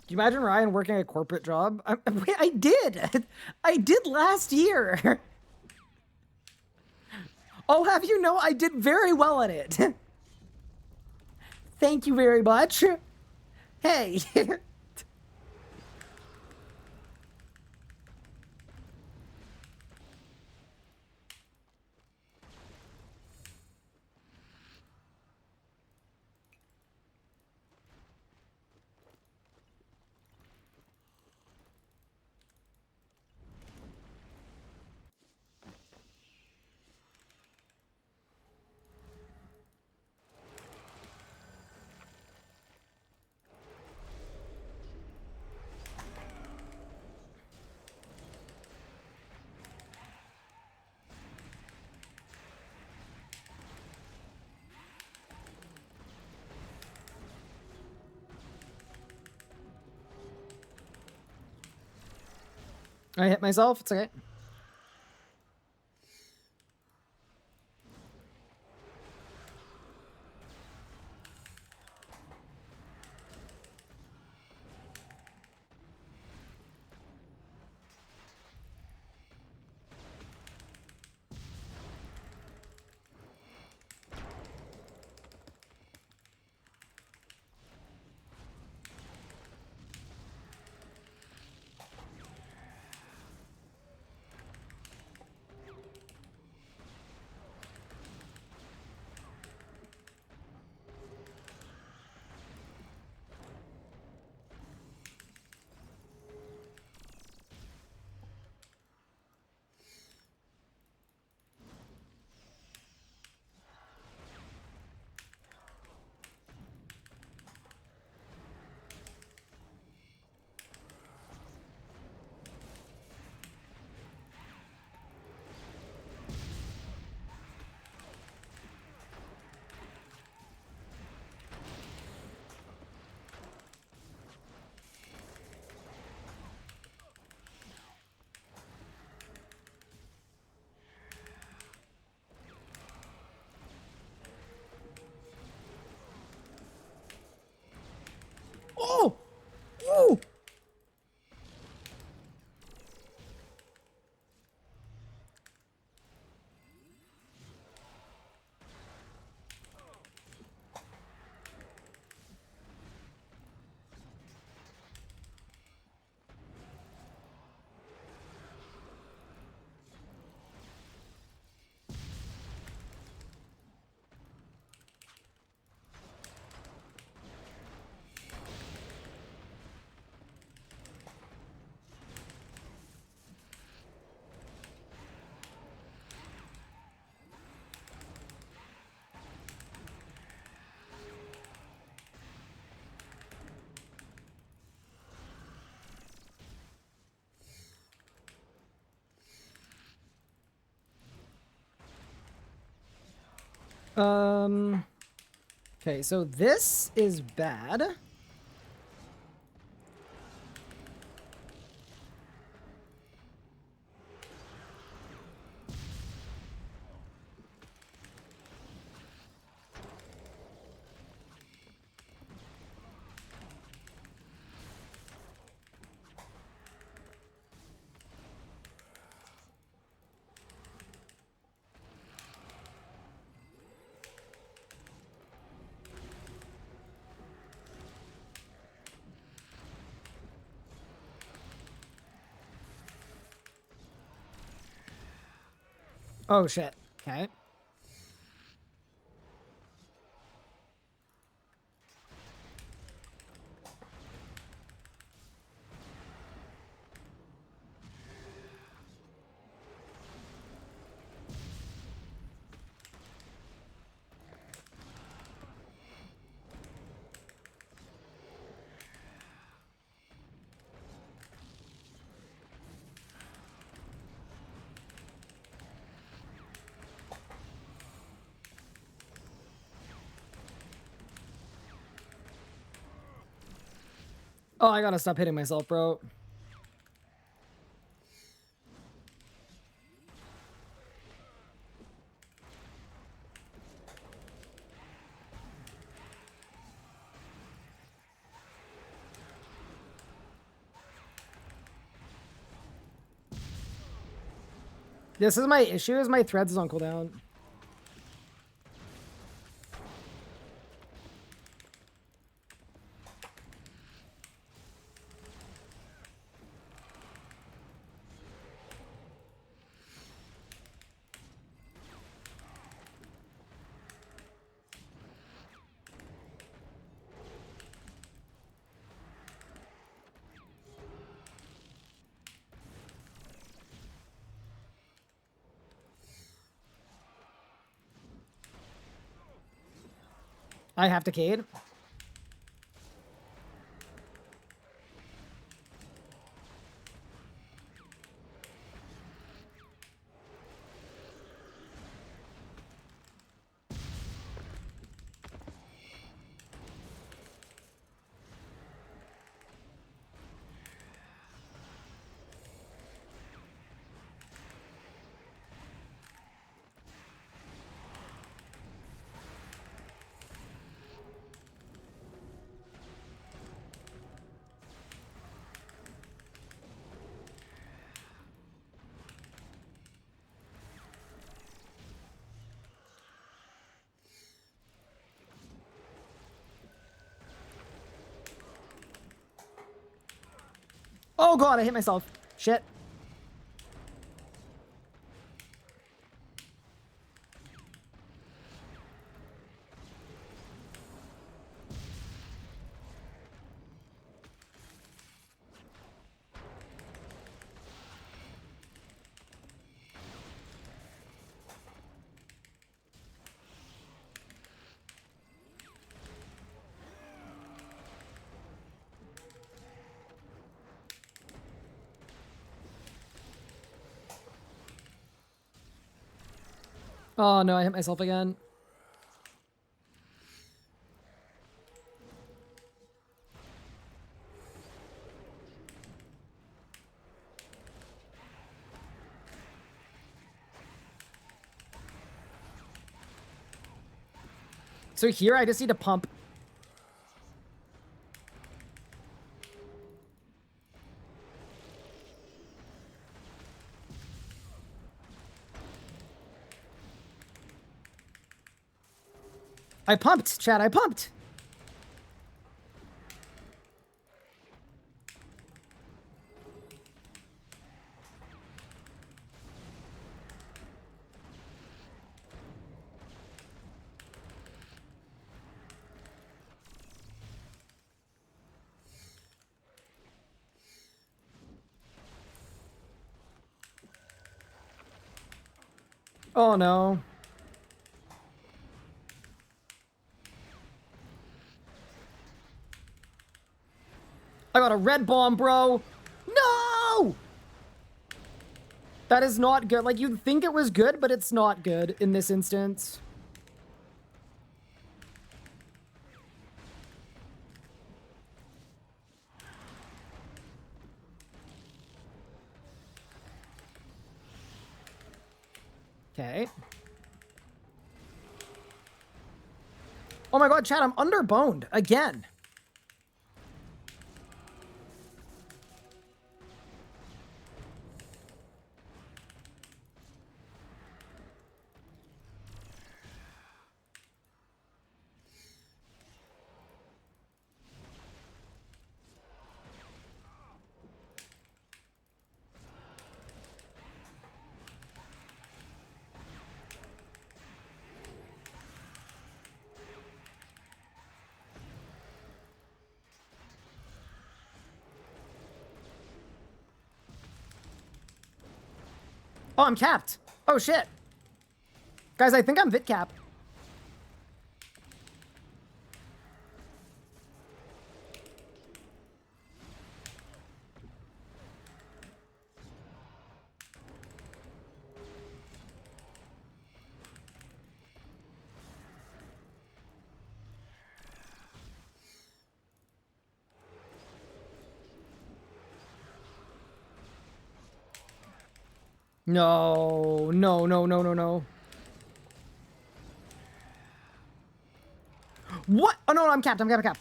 Speaker 1: Do you imagine Ryan working a corporate job? I did. I did last year. I'll have you know I did very well at it. Thank you very much. Hey. I hit myself. It's okay. Ooh! Okay, so this is bad. Oh, shit. Okay. Oh, I gotta stop hitting myself, bro. This is my issue, is my threads is on cooldown. I have to Cade. Oh god, I hit myself. Shit. Oh no, I hit myself again. So here I just need to pump. I pumped, chat. I pumped. Oh no. I got a red bomb, bro. No! That is not good. Like, you'd think it was good, but it's not good in this instance. Okay. Oh my god, chat, I'm underboned again. Oh, I'm capped. Oh, shit. Guys, I think I'm vit cap. No, no, no, no, no, no. What? Oh, no, no, I'm capped. I'm capped. I'm capped.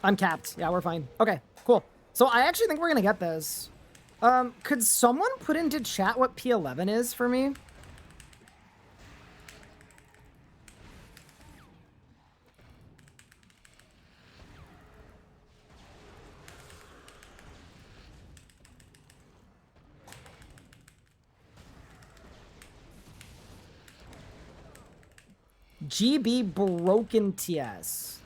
Speaker 1: I'm capped. Yeah, we're fine. Okay, cool. So I actually think we're gonna get this. Could someone put into chat what P11 is for me? GB broken TS.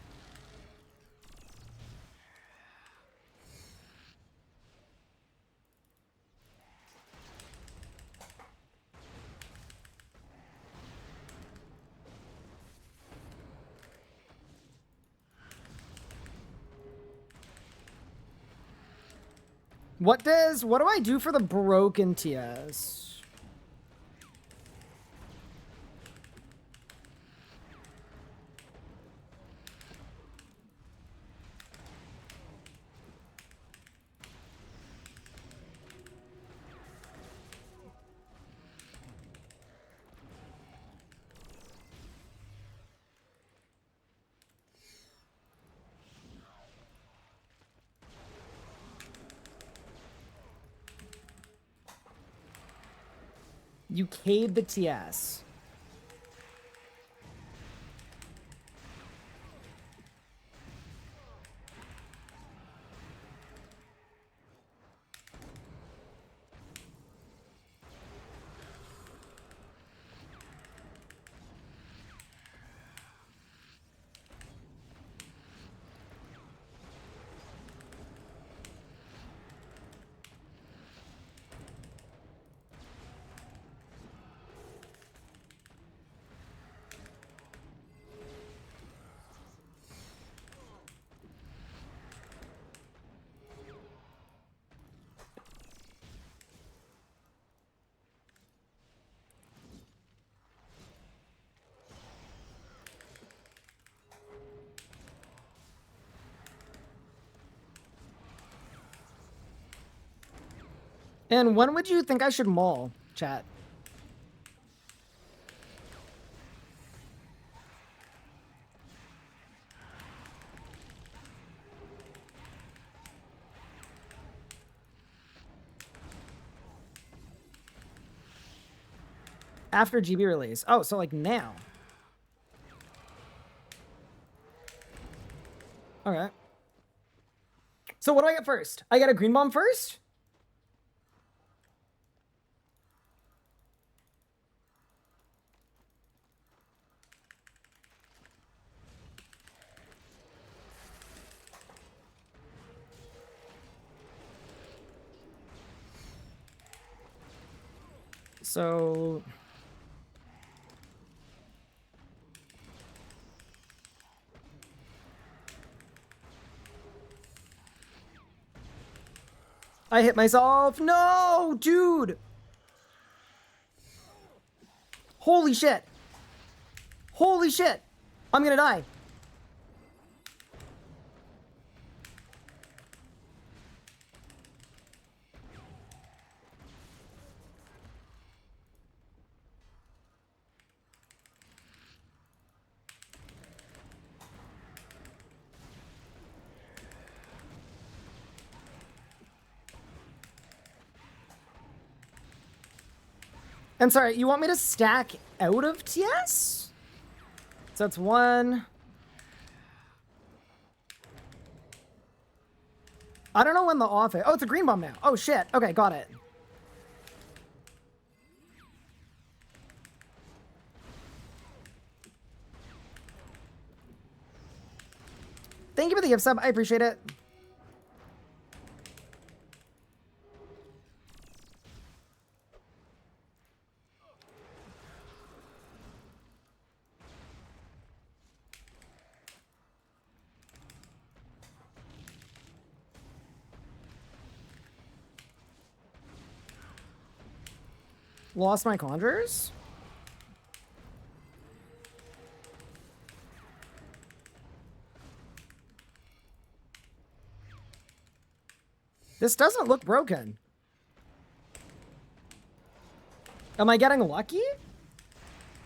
Speaker 1: What do I do for the broken TS? You K'd the TS. And when would you think I should maul, chat? After GB release. Oh, so like now. Okay. So what do I get first? I get a green bomb first? So... I hit myself. No, dude. Holy shit. Holy shit. I'm gonna die. I'm sorry, you want me to stack out of TS? So that's one. I don't know when the off is. Oh, it's a green bomb now. Oh, shit. Okay, got it. Thank you for the gift sub. I appreciate it. Lost my conjures? This doesn't look broken. Am I getting lucky?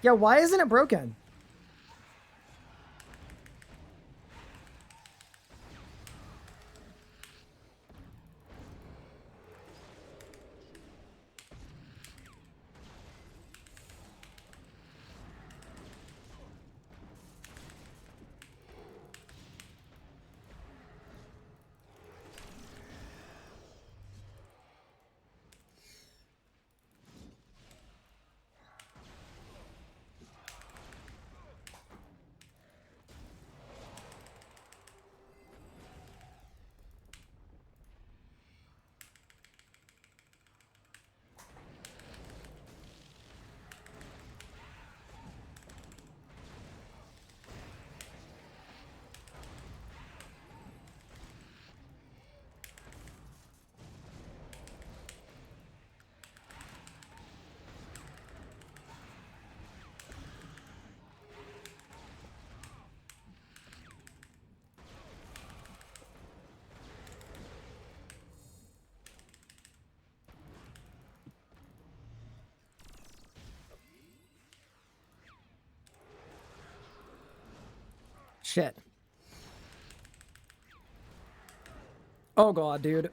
Speaker 1: Yeah, why isn't it broken? Shit. Oh god, dude.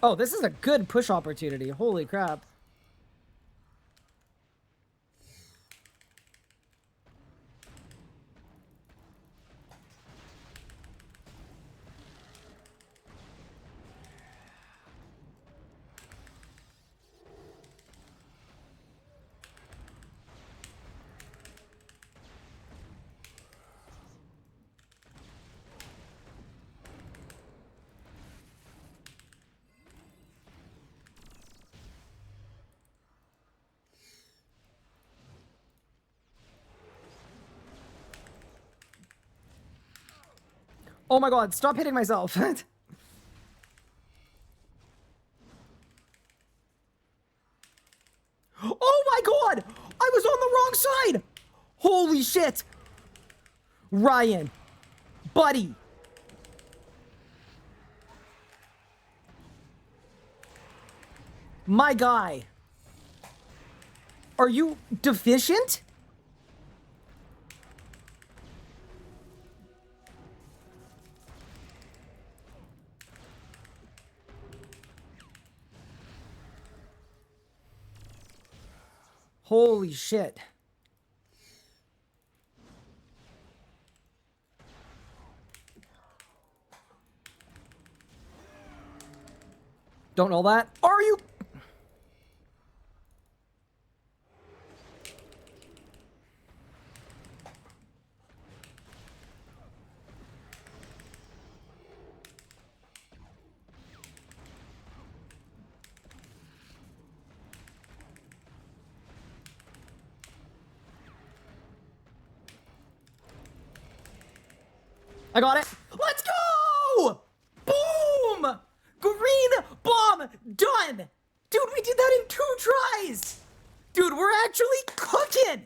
Speaker 1: Oh, this is a good push opportunity. Holy crap. Oh my god, stop hitting myself. Oh my god! I was on the wrong side! Holy shit! Ryan. Buddy. My guy. Are you deficient? Holy shit. Don't know that. Are you? I got it. Let's go! Boom! Green bomb done! Dude, we did that in 2 tries! Dude, we're actually cooking!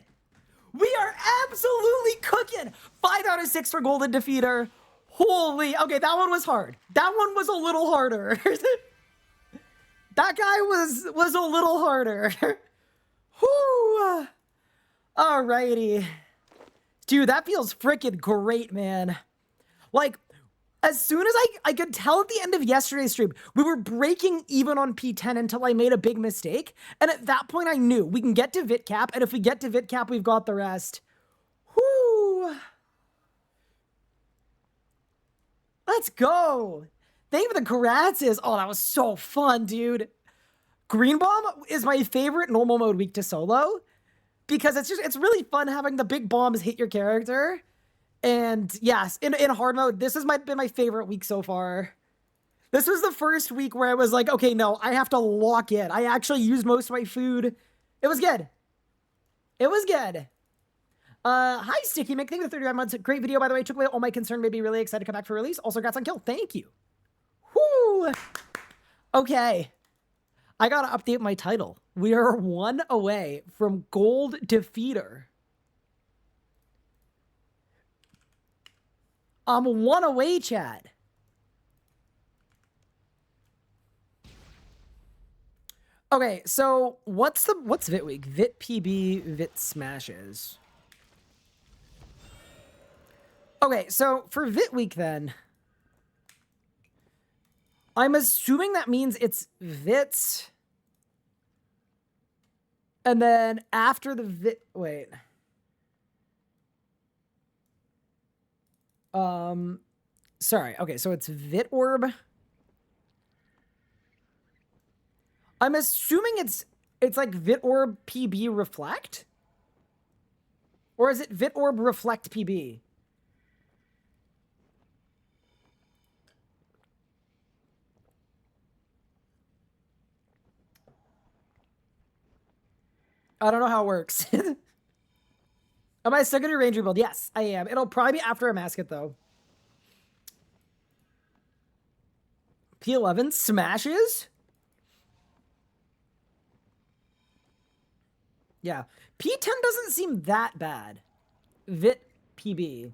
Speaker 1: We are absolutely cooking! 5 out of 6 for Golden Defeater. Holy, okay, that one was hard. That one was a little harder. That guy was a little harder. Whoo! Alrighty. Dude, that feels freaking great, man. Like, as soon as I could tell at the end of yesterday's stream, we were breaking even on P10 until I made a big mistake. And at that point, I knew we can get to VIT cap. And if we get to VIT cap, we've got the rest. Whoo! Let's go. Thank you for the congrats. Oh, that was so fun, dude. Green Bomb is my favorite normal mode week to solo because it's really fun having the big bombs hit your character. And yes, in hard mode, this has been my favorite week so far. This was the first week where I was like, okay, no, I have to lock in. I actually used most of my food. It was good. It was good. Hi, Sticky Mick. Thank you for 35 months. Great video, by the way. Took away all my concern. Made me really excited to come back for release. Also, congrats on kill. Thank you. Whoo! Okay. I gotta update my title. We are 1 away from Gold Defeater. I'm 1 away, chat. Okay, so what's VIT week? VIT PB, VIT smashes. Okay, so for VIT week then, I'm assuming that means it's VITs. And then after the VIT, wait. Sorry. Okay, so it's VIT orb. I'm assuming it's like VIT orb PB reflect? Or is it VIT orb reflect PB? I don't know how it works. Am I still gonna do Ranger build? Yes, I am. It'll probably be after I mask it, though. P11 smashes? Yeah. P10 doesn't seem that bad. VIT PB.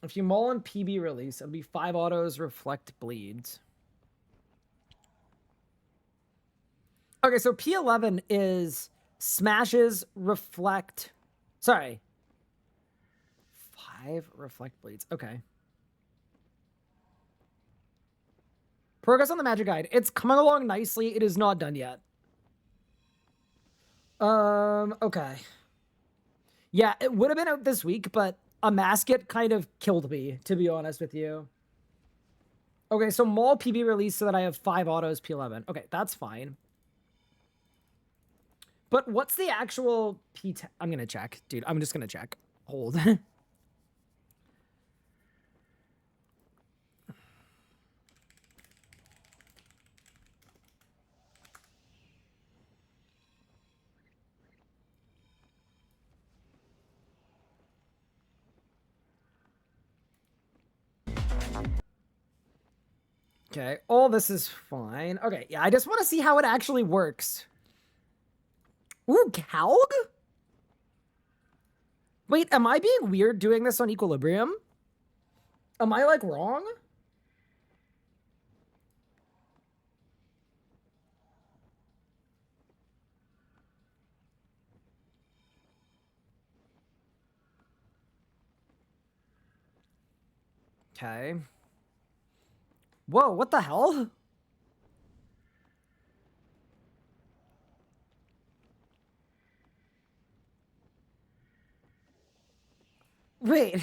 Speaker 1: If you maul in PB release, it'll be 5 autos, reflect bleeds. Okay, so P11 is smashes, reflect. Sorry. 5 reflect bleeds. Okay. Progress on the magic guide. It's coming along nicely. It is not done yet. Okay. Yeah, it would have been out this week, but a masket kind of killed me, to be honest with you. Okay, so maul PB release so that I have 5 autos P11. Okay, that's fine. But what's the actual P10? I'm going to check. Dude, I'm just going to check. Hold. Okay, all this is fine. Okay, yeah, I just want to see how it actually works. Ooh, Calg? Wait, am I being weird doing this on Equilibrium? Am I, like, wrong? Okay. Whoa, what the hell? Wait,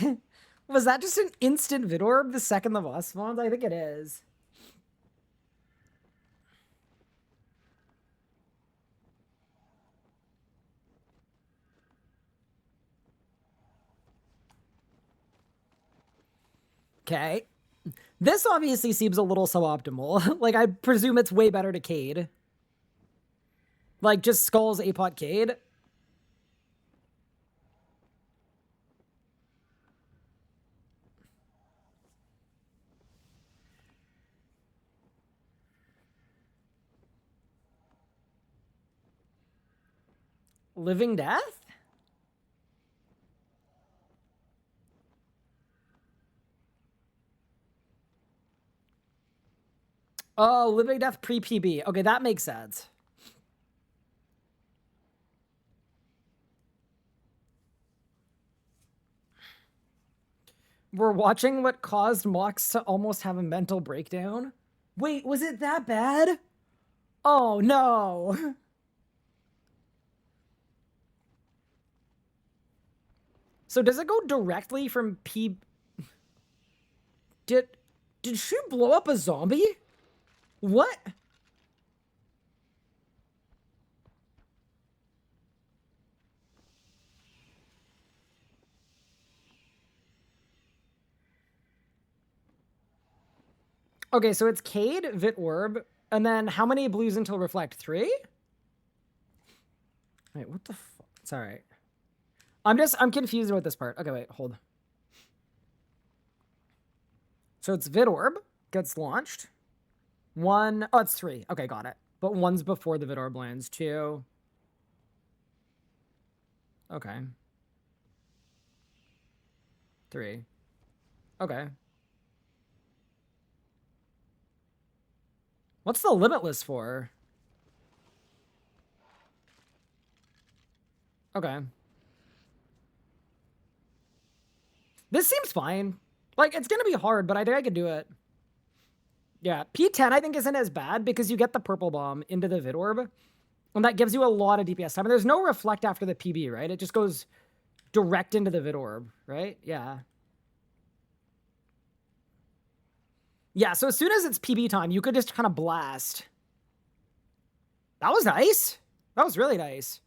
Speaker 1: was that just an instant vid orb the second the boss spawns? I think it is. Okay. This obviously seems a little suboptimal. Like, I presume it's way better to Cade. Like, just Skull's A-Pot Cade. Living Death? Oh, Living Death pre-PB. Okay, that makes sense. We're watching what caused Mox to almost have a mental breakdown. Wait, was it that bad? Oh, no. So does it go directly from P... Did she blow up a zombie? What? Okay, so it's Cade, Vit Orb, and then how many blues until Reflect? 3? Wait, what the fuck? It's alright. I'm confused about this part. Okay, wait, hold. So it's Vid Orb, gets launched. 1, oh, it's 3. Okay, got it. But 1's before the Vid Orb lands. 2. Okay. 3. Okay. What's the Limitless for? Okay. This seems fine. Like, it's gonna be hard, but I think I can do it. Yeah, P10 I think isn't as bad because you get the Purple Bomb into the Vid Orb, and that gives you a lot of DPS time. And there's no Reflect after the PB, right? It just goes direct into the Vid Orb, right? Yeah. Yeah, so as soon as it's PB time, you could just kind of blast. That was nice. That was really nice.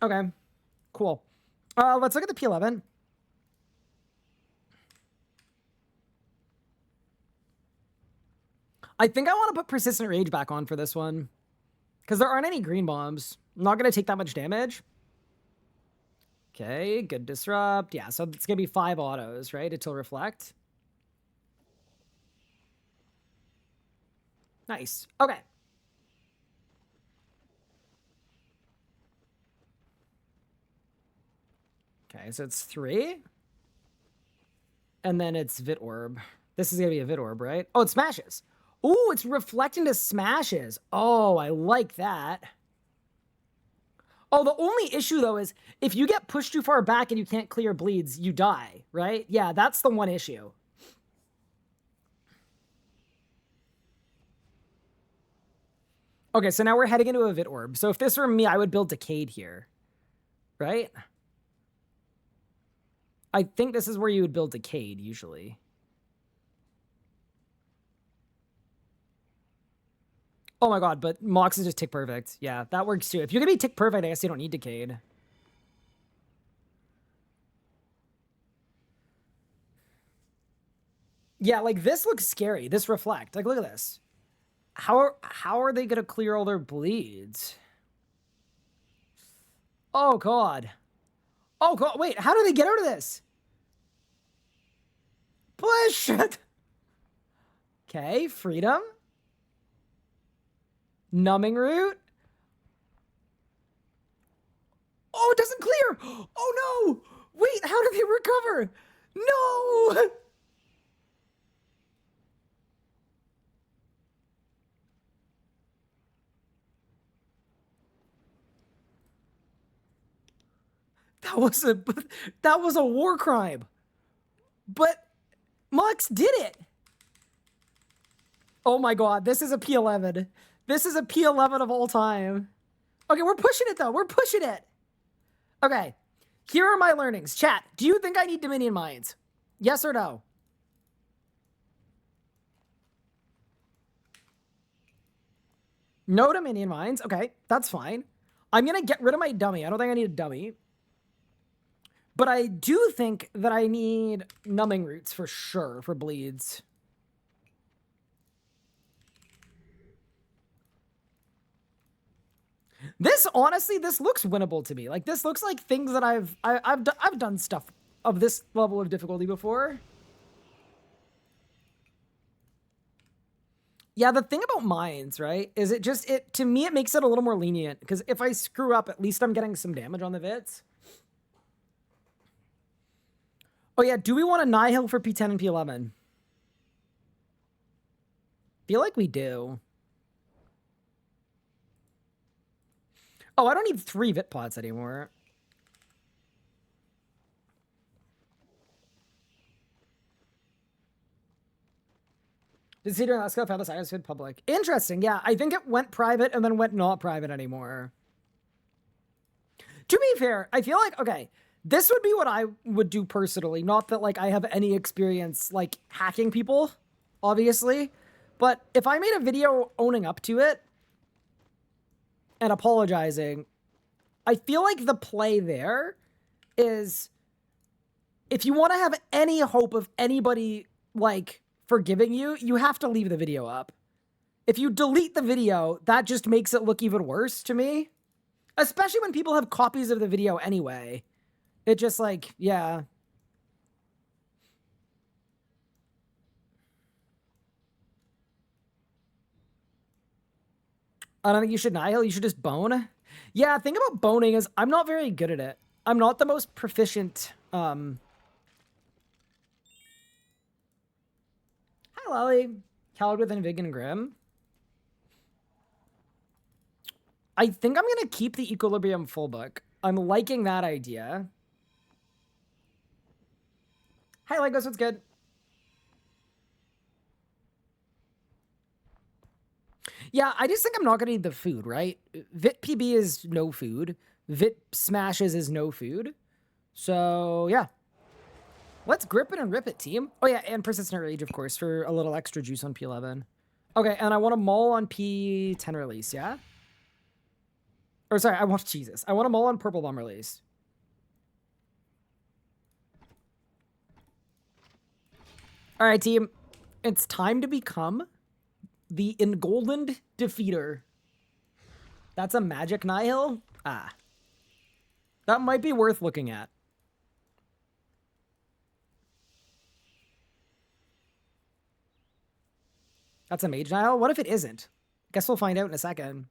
Speaker 1: Okay, cool. Let's look at the P11. I think I want to put Persistent Rage back on for this one, because there aren't any green bombs. I'm not going to take that much damage. Okay, good Disrupt. Yeah, so it's going to be 5 autos, right, until Reflect. Nice. Okay. Okay, so it's 3. And then it's Vit Orb. This is going to be a Vit Orb, right? Oh, it smashes. Ooh, it's reflecting to smashes. Oh, I like that. Oh, the only issue, though, is if you get pushed too far back and you can't clear bleeds, you die, right? Yeah, that's the one issue. Okay, so now we're heading into a Vit Orb. So if this were me, I would build Decade here, right? I think this is where you would build Decade, usually. Oh my god, but Mox is just Tick Perfect. Yeah, that works too. If you're gonna be Tick Perfect, I guess you don't need Decade. Yeah, like this looks scary. This Reflect. Like, look at this. How are they gonna clear all their bleeds? Oh god. Oh god, wait, how do they get out of this? Push! Okay, Freedom. Numbing Root. Oh, it doesn't clear! Oh no! Wait, how did they recover? No! That was a war crime. But Mux did it! Oh my god, this is a P11. This is a P11 of all time. Okay, we're pushing it though. We're pushing it. Okay, here are my learnings. Chat, do you think I need Dominion Mines? Yes or no? No Dominion Mines. Okay, that's fine. I'm going to get rid of my dummy. I don't think I need a dummy. But I do think that I need numbing roots for sure for bleeds. This, honestly, this looks winnable to me. Like, this looks like things that I've done stuff of this level of difficulty before. Yeah, the thing about mines, right, is to me, it makes it a little more lenient. Because if I screw up, at least I'm getting some damage on the Vits. Oh yeah, do we want a Nihil for P10 and P11? Feel like we do. Oh, I don't need 3 Vit pots anymore. Did Cedar and Alaska found the science vid public? Interesting, yeah. I think it went private and then went not private anymore. To be fair, I feel like, okay, this would be what I would do personally. Not that, like, I have any experience, like, hacking people, obviously. But if I made a video owning up to it and apologizing, I feel like the play there is if you want to have any hope of anybody, like, forgiving you, you have to leave the video up. If you delete the video, that just makes it look even worse to me. Especially when people have copies of the video anyway. It just, like, yeah. I don't think you should Nihil, you should just bone. Yeah, the thing about boning is I'm not very good at it. I'm not the most proficient, Hi, Lolly. Coward with Invig and Grim. I think I'm going to keep the Equilibrium full book. I'm liking that idea. Hi, Legos, what's good? Yeah, I just think I'm not going to need the food, right? Vit PB is no food. Vit Smashes is no food. So, yeah. Let's grip it and rip it, team. Oh, yeah, and Persistent Rage, of course, for a little extra juice on P11. Okay, and I want a Maul on P10 release, yeah? Or, sorry, I want a Maul on Purple Bomb release. All right, team. It's time to become the Engoldened Defeater. That's a Magic Nihil? Ah. That might be worth looking at. That's a Mage Nihil? What if it isn't? Guess we'll find out in a second.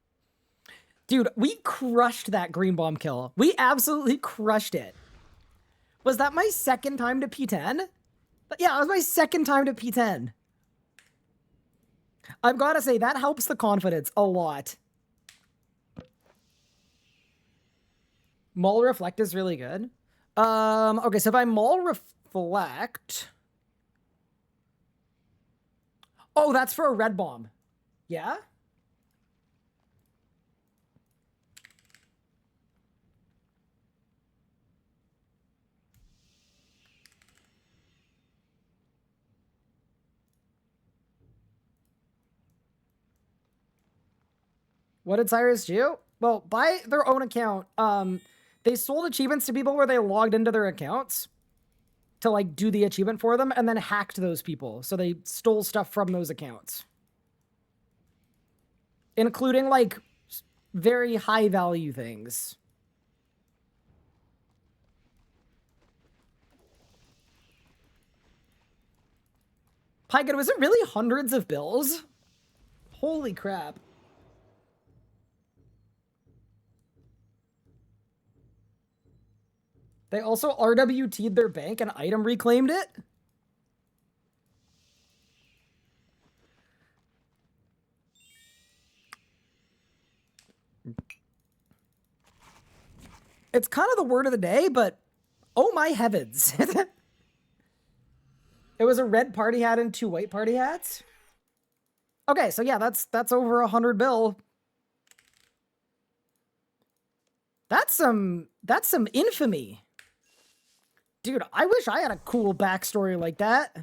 Speaker 1: Dude, we crushed that green bomb kill. We absolutely crushed it. Was that my second time to P10? Yeah, it was my second time to P10. I've got to say, that helps the confidence a lot. Maul Reflect is really good. Okay, so if I Maul Reflect... Oh, that's for a red bomb. Yeah? What did Cyrus do? Well, by their own account, they sold achievements to people where they logged into their accounts to, like, do the achievement for them and then hacked those people. So they stole stuff from those accounts. Including, like, very high value things. Pygon, was it really hundreds of bills? Holy crap. They also RWT'd their bank and item reclaimed it? It's kind of the word of the day, but oh my heavens. It was a red party hat and 2 white party hats. Okay, so yeah, that's over 100 bill. That's some infamy. Dude, I wish I had a cool backstory like that.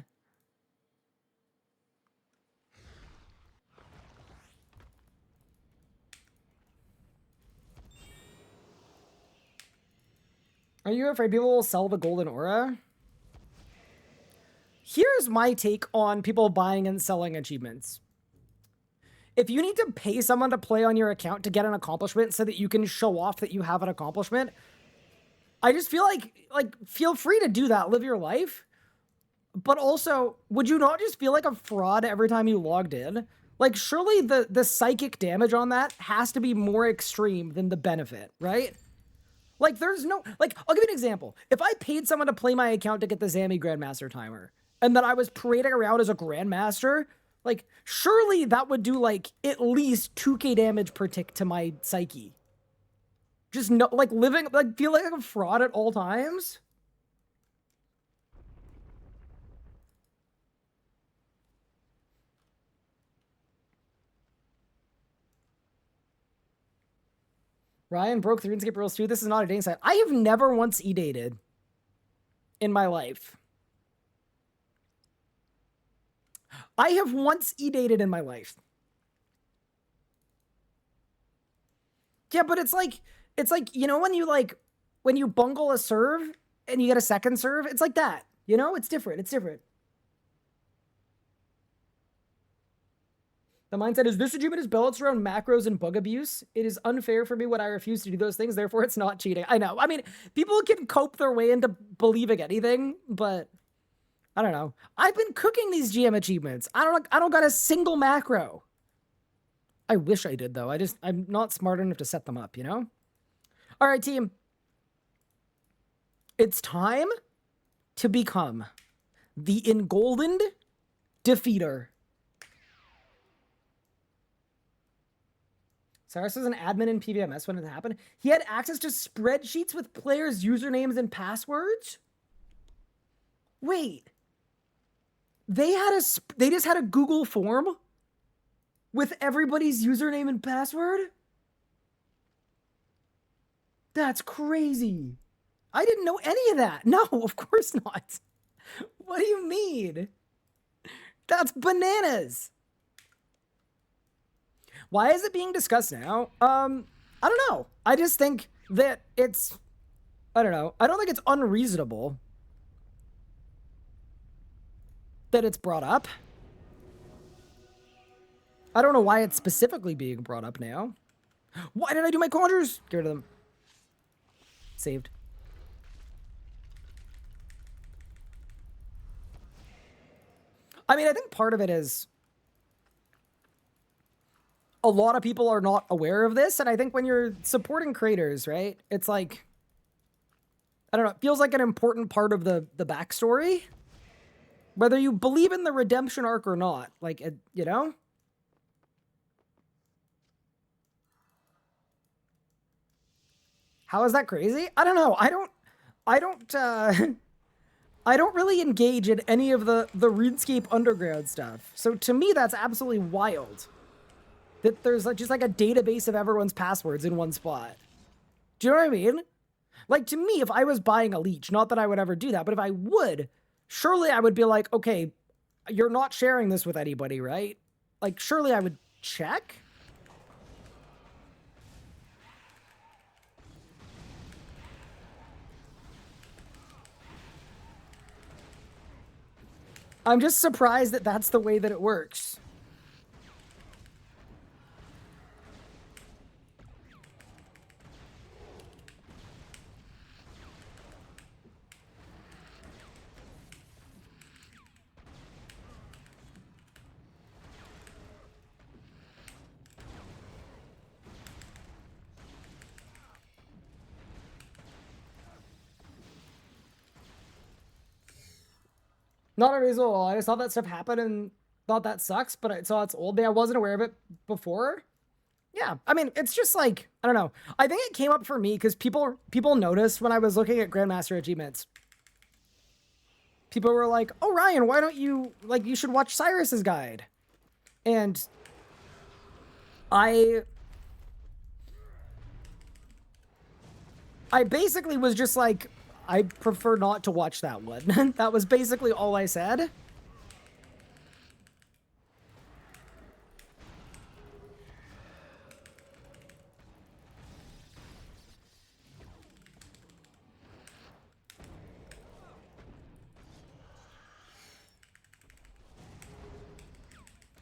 Speaker 1: Are you afraid people will sell the golden aura? Here's my take on people buying and selling achievements. If you need to pay someone to play on your account to get an accomplishment so that you can show off that you have an accomplishment, I just feel like feel free to do that, live your life. But also, would you not just feel like a fraud every time you logged in? Like, surely the psychic damage on that has to be more extreme than the benefit, right? Like, there's no... Like, I'll give you an example. If I paid someone to play my account to get the Zammy Grandmaster timer, and then I was parading around as a Grandmaster, like, surely that would do, like, at least 2k damage per tick to my psyche. Just, no, like, living... Like, feel like a fraud at all times? Ryan broke the RuneScape rules too. This is not a dating site. I have never once e-dated in my life. I have once e-dated in my life. Yeah, but it's like, you know, when you bungle a serve and you get a second serve, it's like that. You know, it's different. It's different. The mindset is, this achievement is balanced around macros and bug abuse. It is unfair for me when I refuse to do those things, therefore it's not cheating. I know. I mean, people can cope their way into believing anything, but I don't know. I've been cooking these GM achievements. I don't got a single macro. I wish I did, though. I'm not smart enough to set them up, you know? All right, team. It's time to become the engoldened defeater. Cyrus was an admin in PvMS when it happened. He had access to spreadsheets with players' usernames and passwords? Wait. They just had a Google form with everybody's username and password? That's crazy. I didn't know any of that. No, of course not. What do you mean? That's bananas. Why is it being discussed now? I don't know. I just think that it's... I don't know. I don't think it's unreasonable that it's brought up. I don't know why it's specifically being brought up now. Why did I do my conjures? Get rid of them. Saved. I mean, I think part of it is... a lot of people are not aware of this, and I think when you're supporting creators, right, it's like, I don't know, it feels like an important part of the backstory, whether you believe in the redemption arc or not, like, you know? How is that crazy? I don't know. I don't really engage in any of the RuneScape Underground stuff, so to me that's absolutely wild. That there's just like a database of everyone's passwords in one spot. Do you know what I mean? Like, to me, if I was buying a leech, not that I would ever do that, but if I would, surely I would be like, okay, you're not sharing this with anybody, right? Like, surely I would check. I'm just surprised that that's the way that it works. Not unreasonable. I just saw that stuff happen and thought that sucks, but I saw it's old. I wasn't aware of it before. Yeah, I mean, it's just like, I don't know. I think it came up for me because people noticed when I was looking at Grandmaster achievements. people were like, oh, Ryan, why don't you, like, you should watch Cyrus's guide. And I basically was just like, I prefer not to watch that one. That was basically all I said.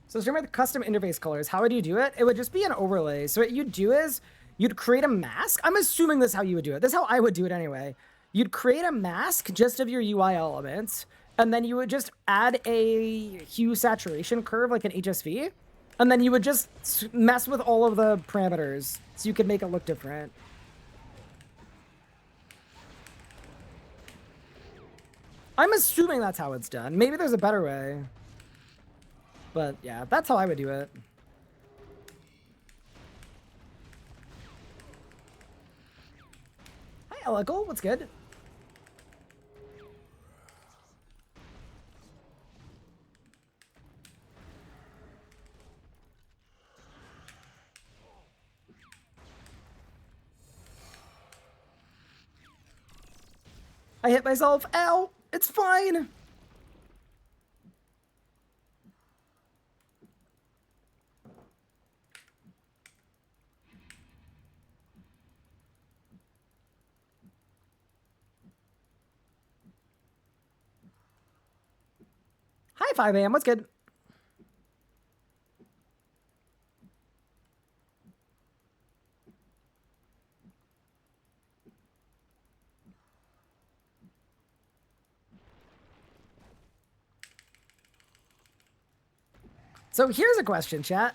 Speaker 1: So stream with custom interface colors, how would you do it? It would just be an overlay. So what you'd do is, you'd create a mask. I'm assuming this is how you would do it. This is how I would do it anyway. You'd create a mask just of your UI elements, and then you would just add a hue saturation curve like an HSV, and then you would just mess with all of the parameters so you could make it look different. I'm assuming that's how it's done. Maybe there's a better way. But yeah, that's how I would do it. Hi, Elical. What's good? I hit myself. Ow! It's fine! Hi, 5 a.m. What's good? So here's a question, chat.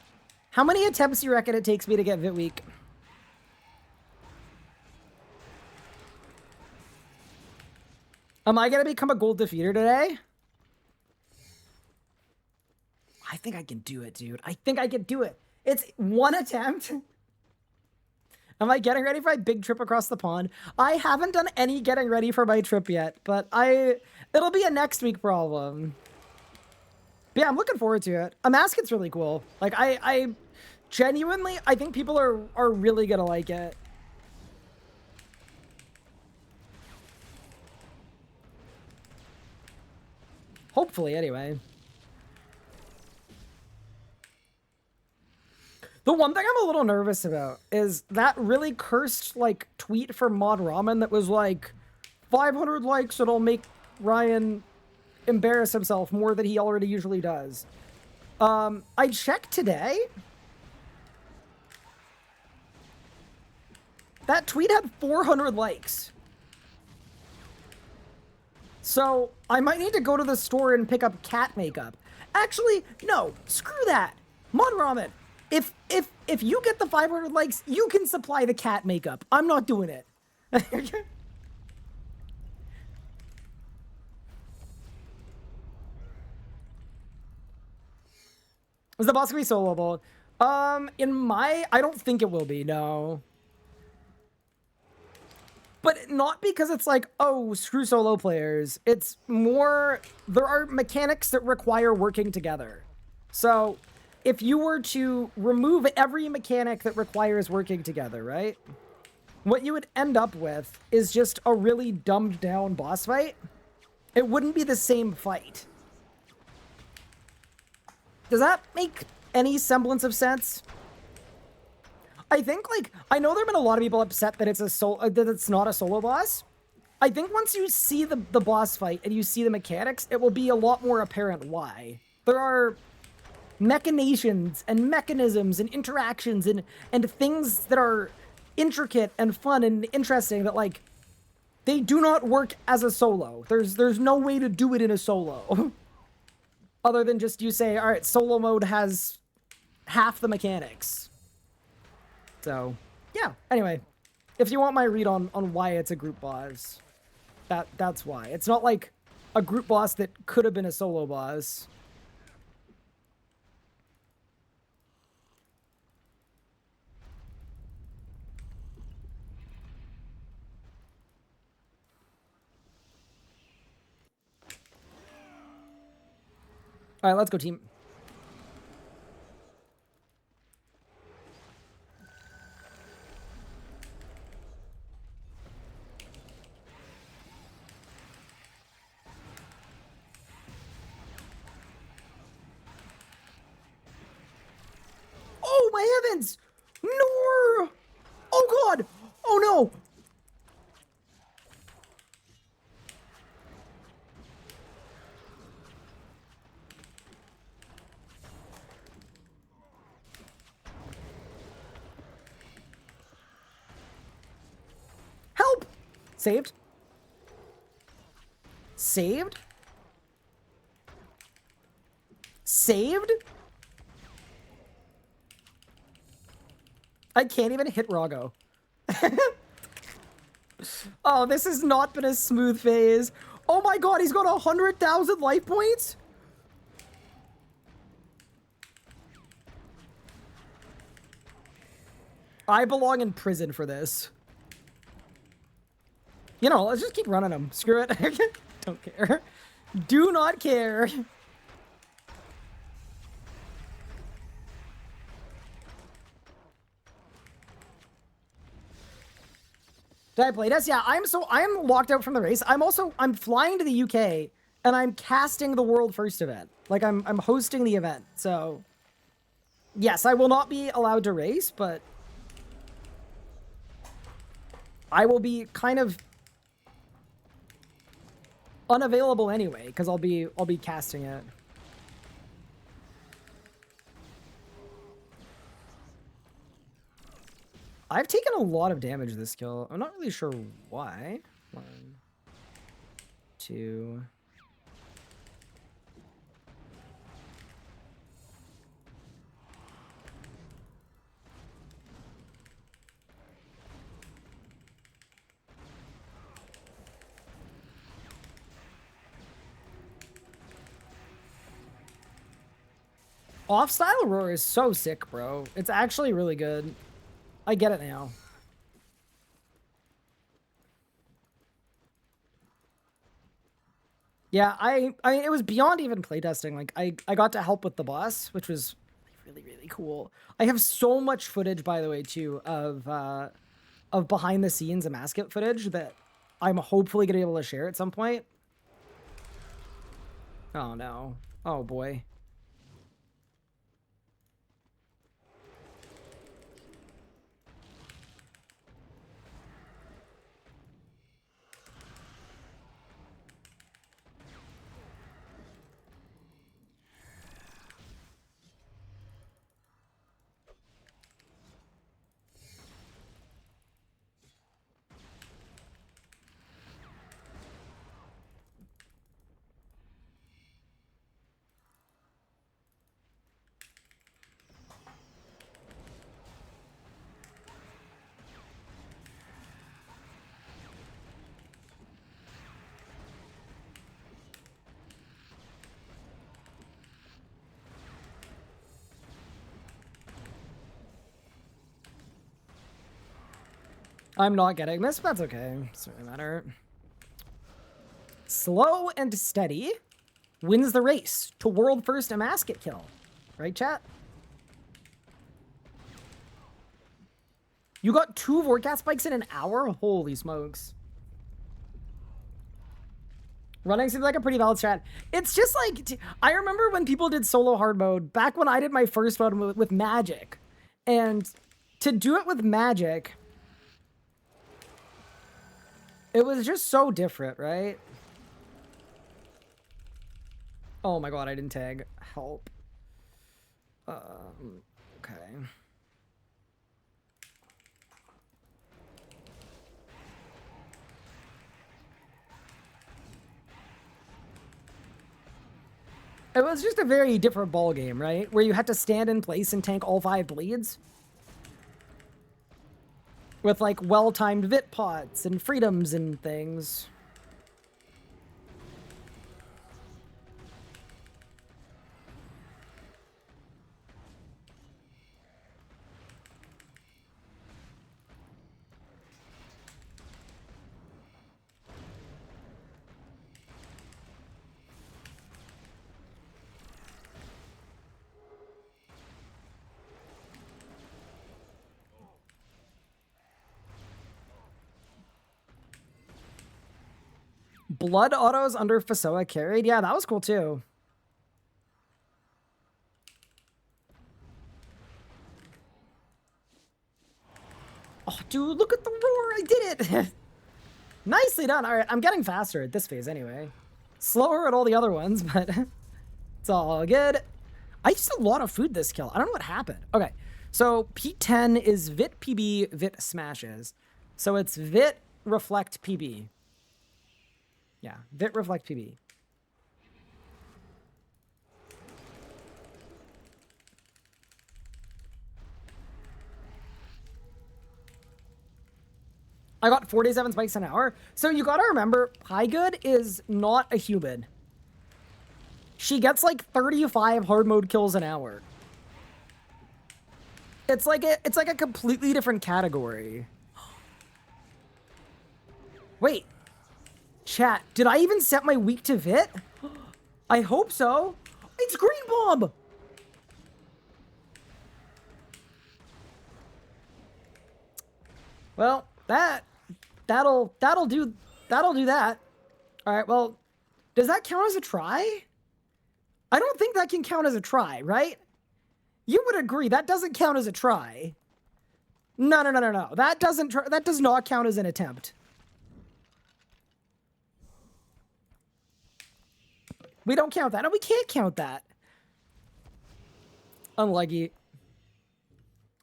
Speaker 1: How many attempts do you reckon it takes me to get Vit Week? Am I gonna become a gold defeater today? I think I can do it, dude. I think I can do it. It's one attempt. Am I getting ready for my big trip across the pond? I haven't done any getting ready for my trip yet, but it'll be a next week problem. But yeah, I'm looking forward to it. A mask, it's really cool. Like, I genuinely, I think people are really gonna like it. Hopefully, anyway. The one thing I'm a little nervous about is that really cursed, like, tweet from Mod Ramen that was like, 500 likes, it'll make Ryan embarrass himself more than he already usually does. I checked today. That tweet had 400 likes. So I might need to go to the store and pick up cat makeup. Actually, no, screw that. Mod Ramen, if you get the 500 likes, you can supply the cat makeup. I'm not doing it. Is the boss gonna be soloable? I don't think it will be, no. But not because it's like, oh, screw solo players. It's more, there are mechanics that require working together. So, if you were to remove every mechanic that requires working together, right? What you would end up with is just a really dumbed down boss fight. It wouldn't be the same fight. Does that make any semblance of sense? I think, like, I know there have been a lot of people upset that it's that it's not a solo boss. I think once you see the boss fight and you see the mechanics, it will be a lot more apparent why. There are machinations and mechanisms and interactions and things that are intricate and fun and interesting that, like, they do not work as a solo. There's no way to do it in a solo. Other than just you say, all right, solo mode has half the mechanics. So, yeah. Anyway, if you want my read on why it's a group boss, that's why. It's not like a group boss that could have been a solo boss. All right, let's go, team. Oh, my heavens! No! Oh, God! Oh, no! Help! Saved. Saved? Saved? I can't even hit Vorago. Oh, this has not been a smooth phase. Oh my god, he's got 100,000 life points? I belong in prison for this. You know, let's just keep running him. Screw it. Don't care. Do not care. Did I play this? Yeah, I'm locked out from the race. I'm flying to the UK and I'm casting the world first event. Like I'm hosting the event. So yes, I will not be allowed to race, but I will be kind of unavailable anyway because I'll be casting it. I've taken a lot of damage this kill. I'm not really sure why. 1, 2. Off-style roar is so sick, bro. It's actually really good. I get it now. Yeah, I mean, it was beyond even playtesting. Like, I got to help with the boss, which was really, really cool. I have so much footage, by the way, too, of behind-the-scenes Amaskit footage that I'm hopefully going to be able to share at some point. Oh, no. Oh, boy. I'm not getting this, but that's okay. Doesn't really matter. Slow and steady wins the race to world first Amaskit kill. Right, chat? You got 2 Vortex spikes in an hour? Holy smokes. Running seems like a pretty valid strat. It's just like, I remember when people did solo hard mode, back when I did my first one with Magic. And to do it with Magic, it was just so different, right? Oh my god, I didn't tag. Help. Okay. It was just a very different ball game, right? Where you had to stand in place and tank all 5 bleeds. With like well-timed vit pots and freedoms and things. Blood autos under Fasoa carried. Yeah, that was cool too. Oh, dude, look at the roar. I did it. Nicely done. All right, I'm getting faster at this phase anyway. Slower at all the other ones, but it's all good. I used a lot of food this kill. I don't know what happened. Okay, so P10 is Vit PB, Vit smashes. So it's Vit Reflect PB. Yeah, Vit Reflect PB. I got 47 spikes an hour. So you gotta remember, Pygood is not a human. She gets like 35 hard mode kills an hour. It's like a completely different category. Wait. Chat, did I even set my weak to Vit? I hope so. It's Green Bomb! Well, that'll do that. All right, well, does that count as a try? I don't think that can count as a try, right? You would agree that doesn't count as a try. No. That does not count as an attempt. We don't count that. No, we can't count that. Unlucky.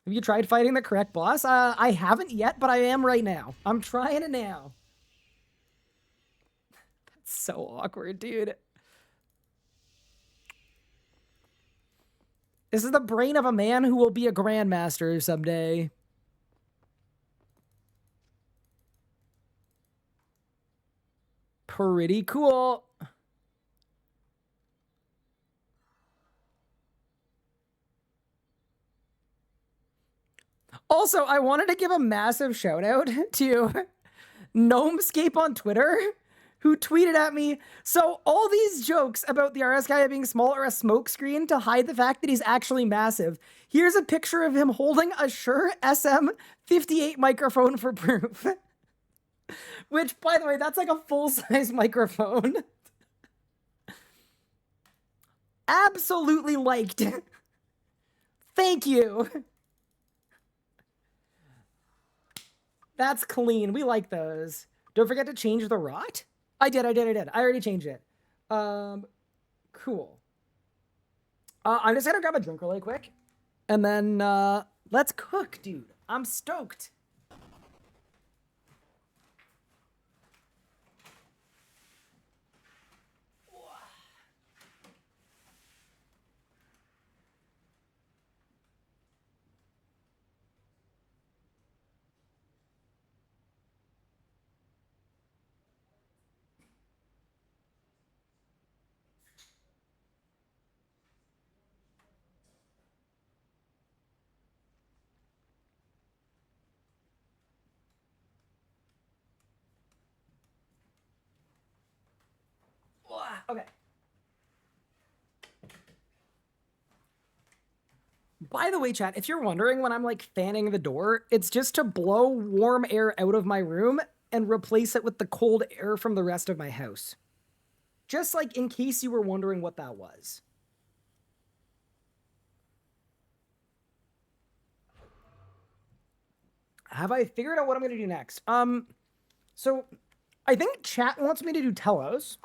Speaker 1: Have you tried fighting the correct boss? I haven't yet, but I am right now. I'm trying it now. That's so awkward, dude. This is the brain of a man who will be a Grandmaster someday. Pretty cool. Also, I wanted to give a massive shout out to Gnomescape on Twitter, who tweeted at me, so all these jokes about the RS guy being small are a smokescreen to hide the fact that he's actually massive. Here's a picture of him holding a Shure SM58 microphone for proof. Which, by the way, that's like a full-size microphone. Absolutely liked. Thank you. That's clean. We like those. Don't forget to change the rot. I did. I already changed it. Cool. I'm just gonna grab a drink really quick. And then, let's cook, dude. I'm stoked. Okay. By the way, chat, if you're wondering when I'm like fanning the door, it's just to blow warm air out of my room and replace it with the cold air from the rest of my house. Just like in case you were wondering what that was. Have I figured out what I'm going to do next? So I think chat wants me to do Telos.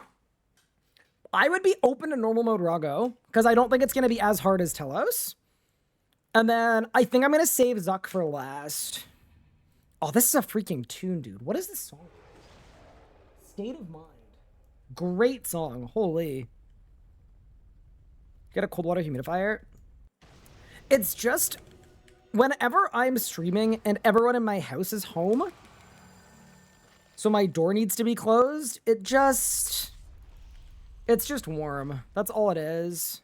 Speaker 1: I would be open to normal mode Rago, because I don't think it's going to be as hard as Telos. And then I think I'm going to save Zuck for last. Oh, this is a freaking tune, dude. What is this song? State of Mind. Great song. Holy. Get a cold water humidifier. It's just, whenever I'm streaming and everyone in my house is home, so my door needs to be closed, it's just warm. That's all it is.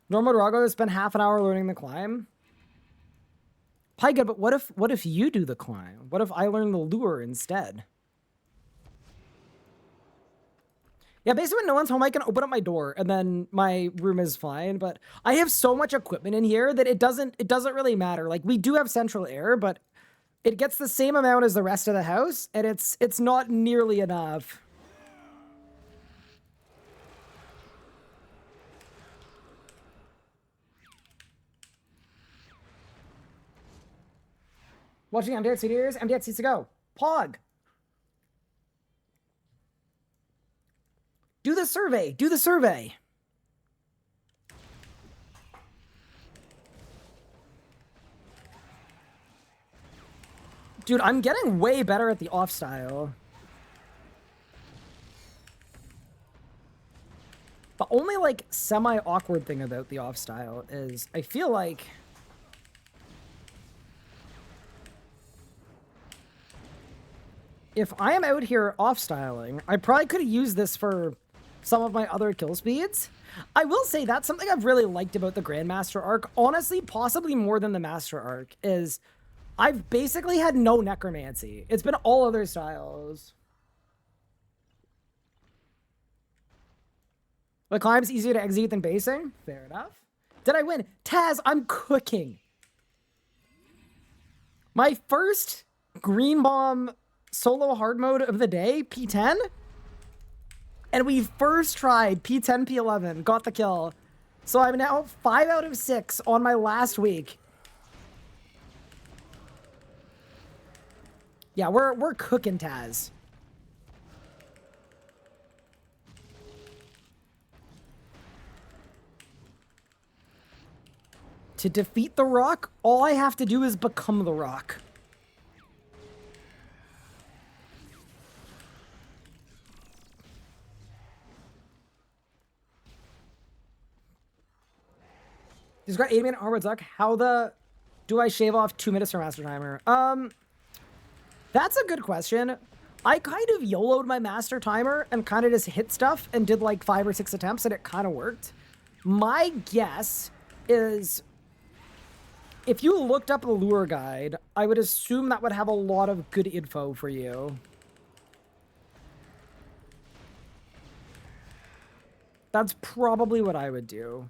Speaker 1: Normal Rago has spent half an hour learning the climb. Pyga, but what if you do the climb? What if I learn the lure instead? Yeah, basically when no one's home, I can open up my door and then my room is fine. But I have so much equipment in here that it doesn't really matter. Like, we do have central air, but It gets the same amount as the rest of the house, and it's not nearly enough. Watching MDX videos, MDX needs to go. Pog. Do the survey. Do the survey. Dude, I'm getting way better at the off style. The only, like, semi-awkward thing about the off style is I feel like if I am out here off styling, I probably could have used this for some of my other kill speeds. I will say that's something I've really liked about the Grandmaster arc. Honestly, possibly more than the Master arc, is I've basically had no necromancy. It's been all other styles. The climb's easier to execute than basing. Fair enough. Did I win? Taz, I'm cooking. My first green bomb solo hard mode of the day, P10. And we first tried P10, P11, got the kill. So I'm now 5 out of 6 on my last week. Yeah, we're cooking, Taz. To defeat the Rock, all I have to do is become the Rock. He's got 8-minute Hardmode Zuck. How the do I shave off 2 minutes from Master Timer? That's a good question. I kind of YOLO'd my Master Timer and kind of just hit stuff and did like 5 or 6 attempts and it kind of worked. My guess is if you looked up a lure guide, I would assume that would have a lot of good info for you. That's probably what I would do.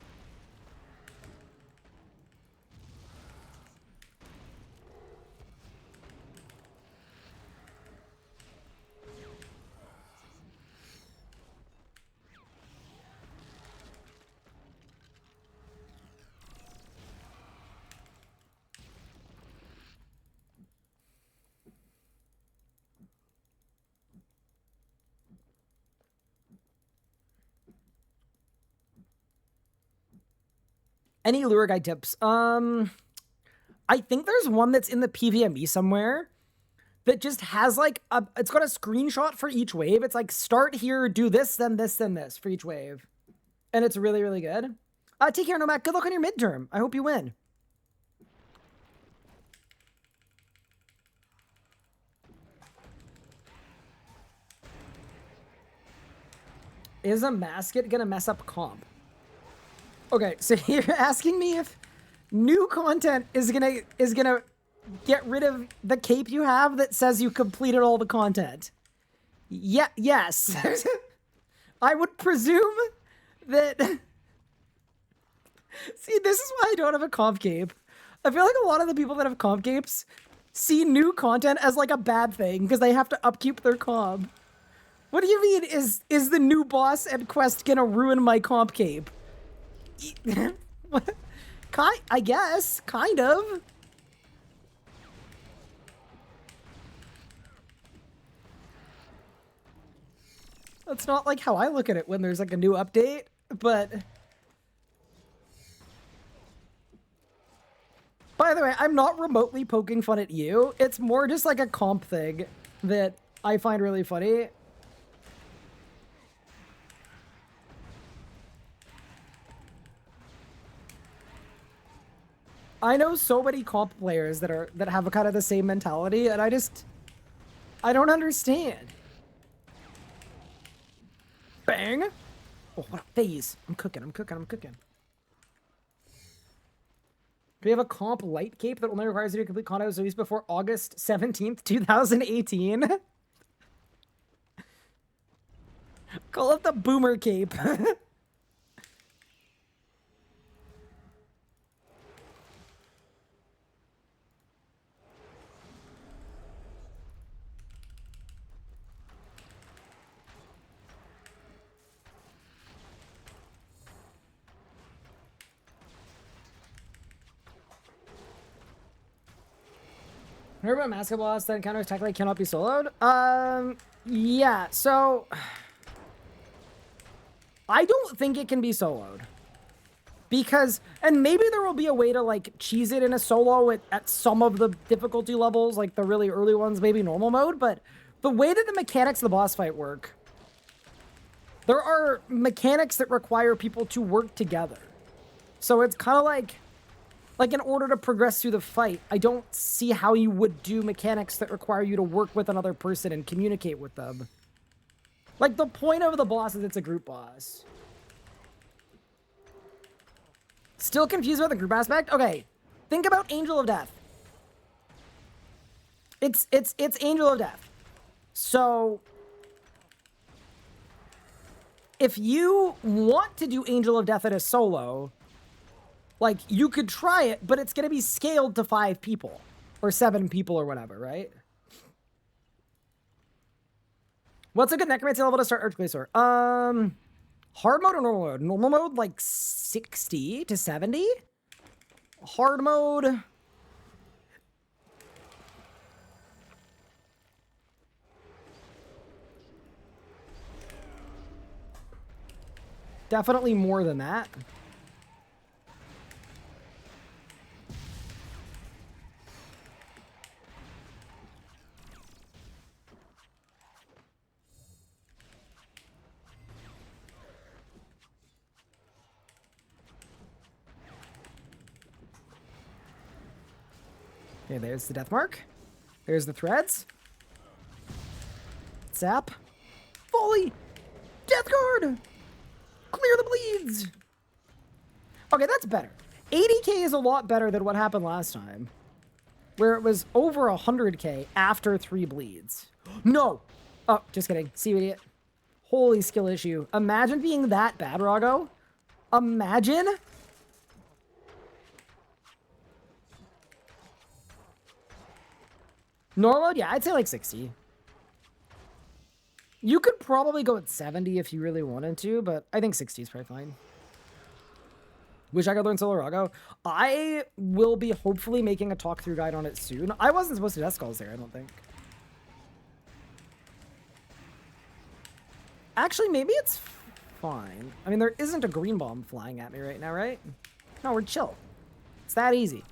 Speaker 1: Any lure guide tips? I think there's one that's in the PvMe somewhere that just has like it's got a screenshot for each wave. It's like start here, do this, then this, then this for each wave. And it's really, really good. Take care, Nomad. Good luck on your midterm. I hope you win. Is a masket gonna mess up comp? Okay, so you're asking me if new content is gonna get rid of the cape you have that says you completed all the content. Yeah, yes. I would presume that. See, this is why I don't have a comp cape. I feel like a lot of the people that have comp capes see new content as like a bad thing because they have to upkeep their comp. What do you mean? Is the new boss and quest gonna ruin my comp cape? What? I guess, kind of. That's not like how I look at it when there's like a new update, but... By the way, I'm not remotely poking fun at you. It's more just like a comp thing that I find really funny. I know so many comp players that have a kind of the same mentality, and I don't understand. Bang! Oh, what a phase! I'm cooking. I'm cooking. I'm cooking. Do we have a comp light cape that only requires you to complete content release before August 17th, 2018? Call it the boomer cape. Heard about Master Boss that encounters technically cannot be soloed? Yeah, so... I don't think it can be soloed. Because, and maybe there will be a way to, like, cheese it in a solo at some of the difficulty levels, like the really early ones, maybe normal mode, but the way that the mechanics of the boss fight work, there are mechanics that require people to work together. So it's kind of like in order to progress through the fight, I don't see how you would do mechanics that require you to work with another person and communicate with them. Like, the point of the boss is it's a group boss. Still confused about the group aspect? Okay, think about Angel of Death. It's Angel of Death. So, if you want to do Angel of Death at a solo, like, you could try it, but it's going to be scaled to 5 people. Or 7 people or whatever, right? What's a good necromancy level to start Archglacior? Hard mode or normal mode? Normal mode, like 60 to 70? Hard mode... definitely more than that. Okay, there's the death mark. There's the threads. Zap. Volley! Death guard! Clear the bleeds! Okay, that's better. 80k is a lot better than what happened last time, where it was over 100k after 3 bleeds. No! Oh, just kidding. See, idiot. Holy skill issue. Imagine being that bad, Rago. Imagine... normal? Yeah, I'd say like 60. You could probably go at 70 if you really wanted to, but I think 60 is probably fine. Wish I could learn Solo Rago. I will be hopefully making a talk-through guide on it soon. I wasn't supposed to death skulls there, I don't think. Actually, maybe it's fine. I mean, there isn't a green bomb flying at me right now, right? No, we're chill. It's that easy.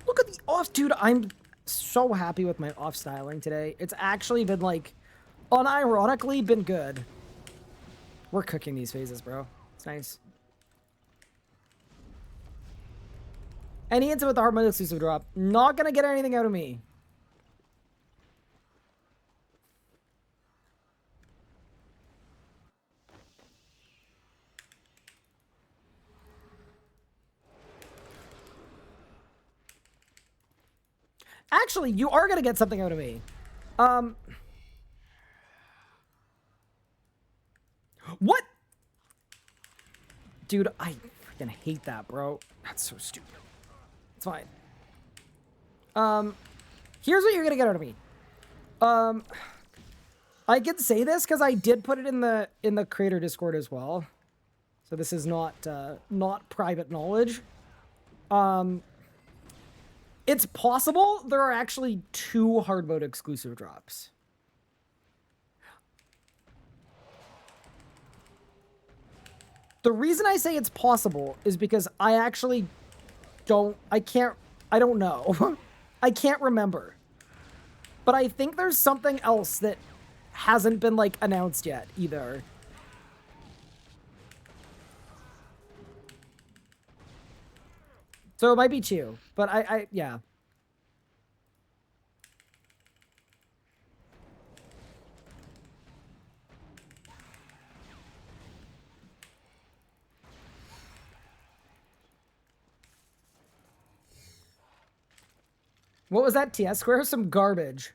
Speaker 1: Look at the off, dude. I'm so happy with my off styling today. It's actually been like, unironically been good. We're cooking these phases, bro. It's nice. Any incident with the Hardmode exclusive drop? Not gonna get anything out of me. Actually, you are gonna get something out of me. What? Dude, I freaking hate that, bro. That's so stupid. It's fine. Here's what you're gonna get out of me. I can say this because I did put it in the creator Discord as well. So this is not private knowledge. It's possible there are actually 2 hard mode exclusive drops. The reason I say it's possible is because I actually don't know. I can't remember. But I think there's something else that hasn't been, like, announced yet, either. So it might be 2, but yeah. What was that, TS Square? Some garbage.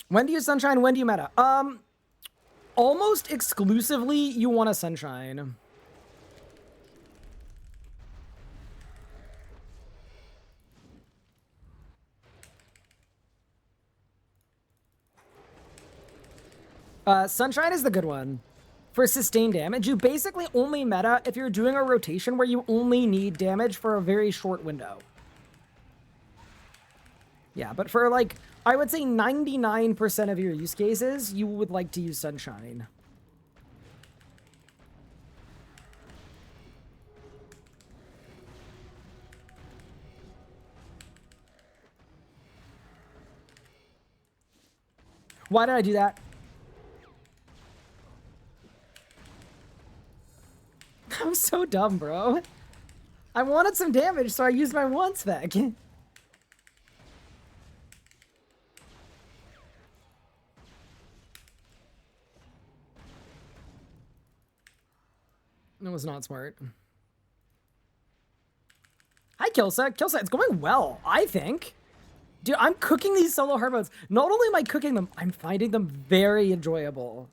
Speaker 1: When do you sunshine? When do you meta? Almost exclusively, you want a sunshine. Sunshine is the good one. For sustained damage, you basically only meta if you're doing a rotation where you only need damage for a very short window. Yeah, but for like, I would say 99% of your use cases, you would like to use Sunshine. Why did I do that? I'm so dumb, bro. I wanted some damage, so I used my one spec. It was not smart. Hi, Kilsa. Kilsa, it's going well, I think. Dude, I'm cooking these solo hard modes. Not only am I cooking them, I'm finding them very enjoyable.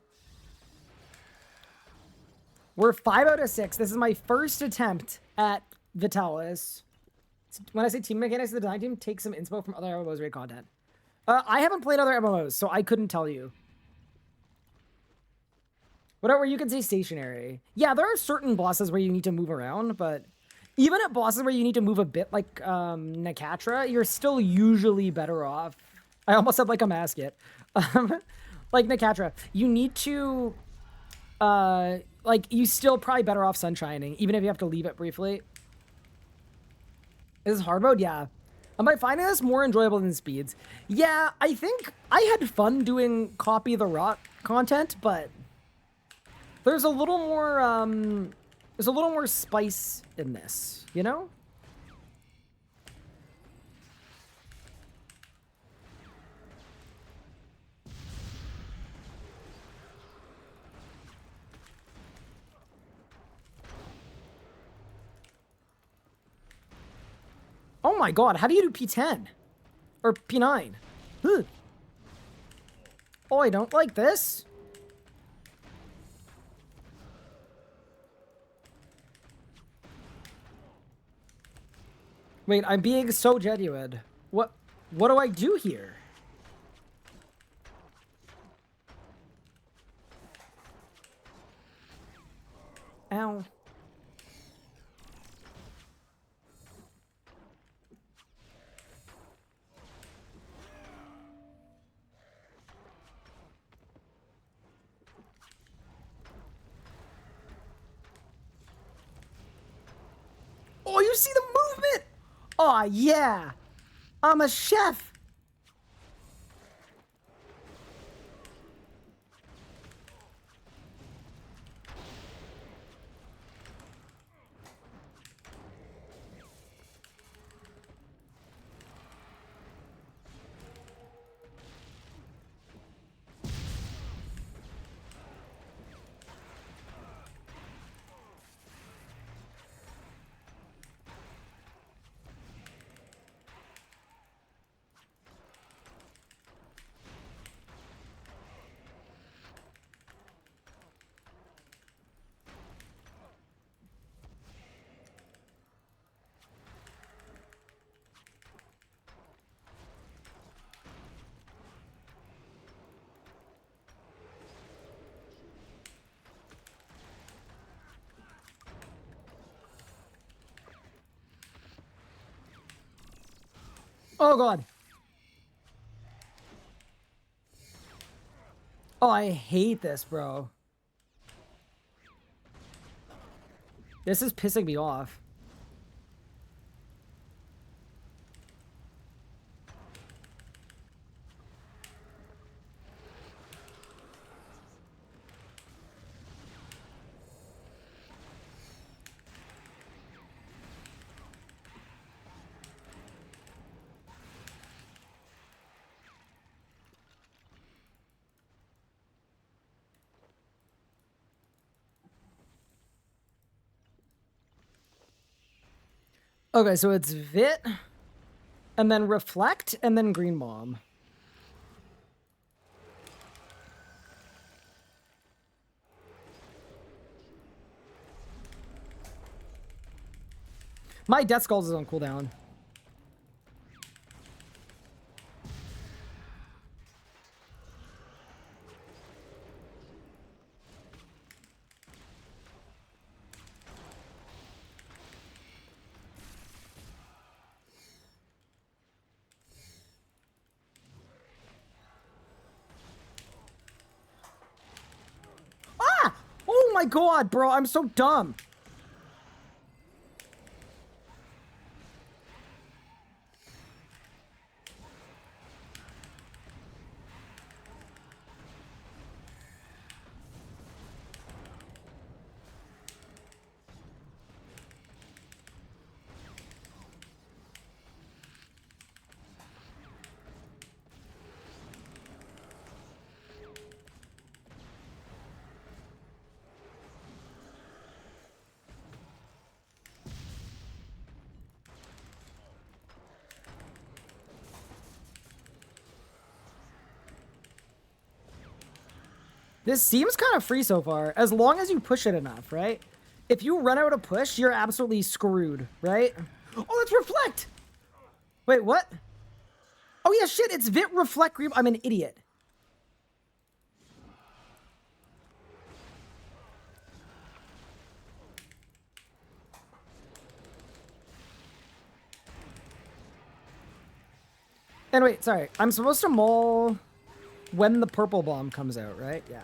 Speaker 1: We're 5 out of 6. This is my first attempt at Vitalis. When I say team mechanics, the design team takes some inspo from other MMOs raid content. I haven't played other MMOs, so I couldn't tell you. Whatever, you can say stationary. Yeah, there are certain bosses where you need to move around, but even at bosses where you need to move a bit, like Nakatra, you're still usually better off. I almost said like a Masket. Like Nakatra, you need to... like, you still probably better off sunshining, even if you have to leave it briefly. Is this hard mode? Yeah. Am I finding this more enjoyable than speeds? Yeah, I think I had fun doing copy the rock content, but there's a little more spice in this, you know? Oh my god, how do you do P10? Or P9? Ugh. Oh, I don't like this. Wait, I'm being so genuine. What do I do here? Ow. Oh, you see the movement? Oh, yeah. I'm a chef. Oh, God. Oh, I hate this, bro. This is pissing me off. Okay, so it's Vit, and then Reflect, and then Green Bomb. My Death Skulls is on cooldown. my god, bro, I'm so dumb. This seems kind of free so far, as long as you push it enough, right? If you run out of push, you're absolutely screwed, right? Oh, let's reflect! Wait, what? Oh yeah, shit, it's Vit Reflect Green. I'm an idiot. And wait, sorry. I'm supposed to maul when the purple bomb comes out, right? Yeah.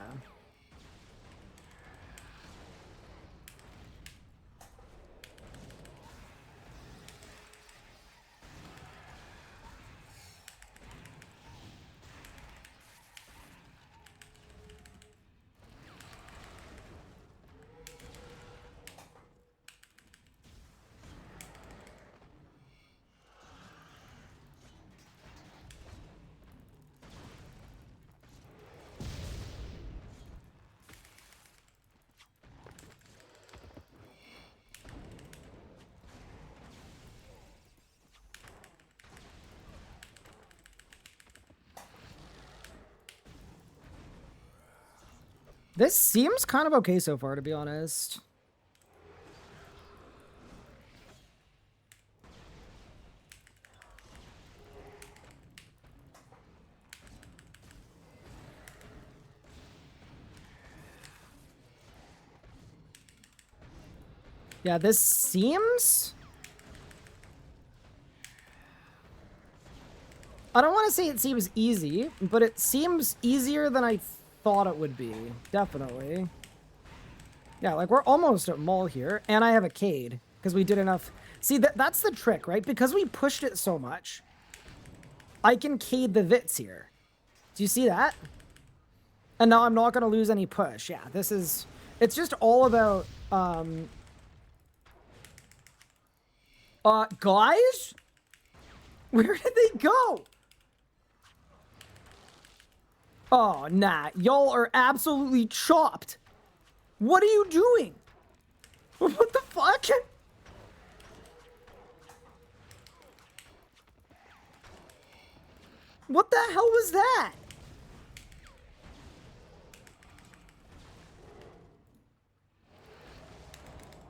Speaker 1: This seems kind of okay so far, to be honest. Yeah, this seems... I don't want to say it seems easy, but it seems easier than I thought it would be. Definitely. Yeah, like we're almost at Maul here, and I have a Cade, because we did enough. See, that's the trick, right? Because we pushed it so much, I can Cade the Vits here. Do you see that? And now I'm not going to lose any push. Yeah, this is... It's just all about... Guys? Where did they go? Oh, nah. Y'all are absolutely chopped. What are you doing? What the fuck? What the hell was that?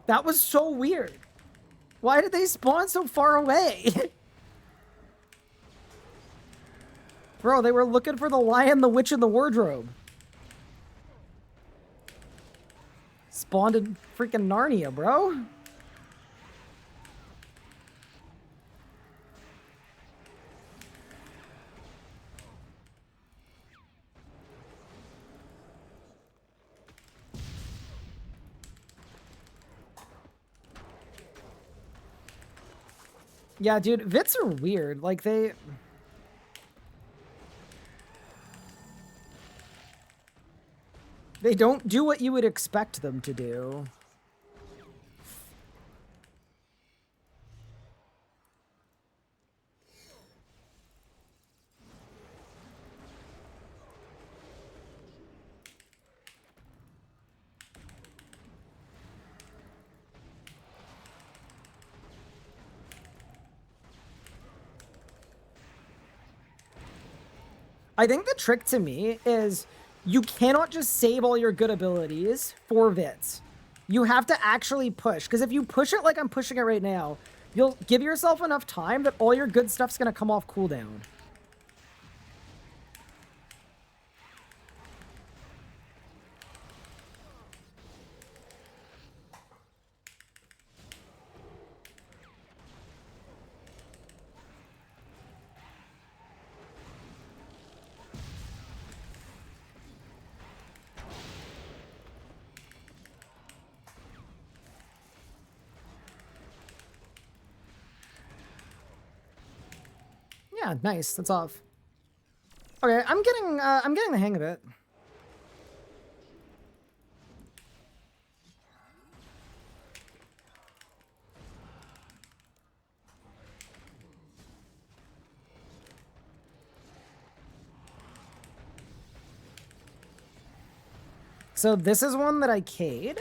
Speaker 1: That was so weird. Why did they spawn so far away? Bro, they were looking for the Lion, the Witch, and the Wardrobe. Spawned in freaking Narnia, bro. Yeah, dude, Vits are weird. Like, they don't do what you would expect them to do. I think the trick to me is you cannot just save all your good abilities for Vits. You have to actually push, because if you push it like I'm pushing it right now, you'll give yourself enough time that all your good stuff's going to come off cooldown. Yeah, nice. That's off. Okay, I'm getting the hang of it. So this is one that I K'd.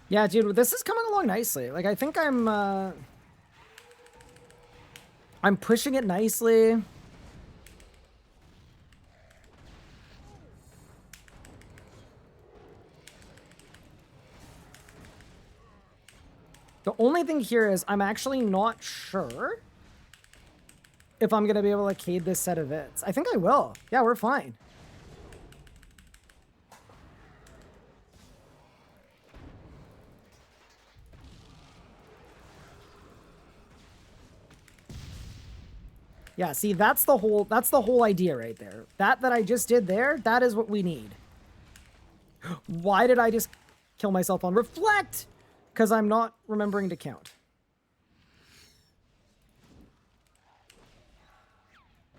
Speaker 1: Yeah, dude, this is coming along nicely. Like, I think I'm pushing it nicely. The only thing here is I'm actually not sure if I'm going to be able to Cade this set of VODS. I think I will. Yeah, we're fine. Yeah, see, that's the whole idea right there. That I just did there, that is what we need. Why did I just kill myself on reflect? Because I'm not remembering to count.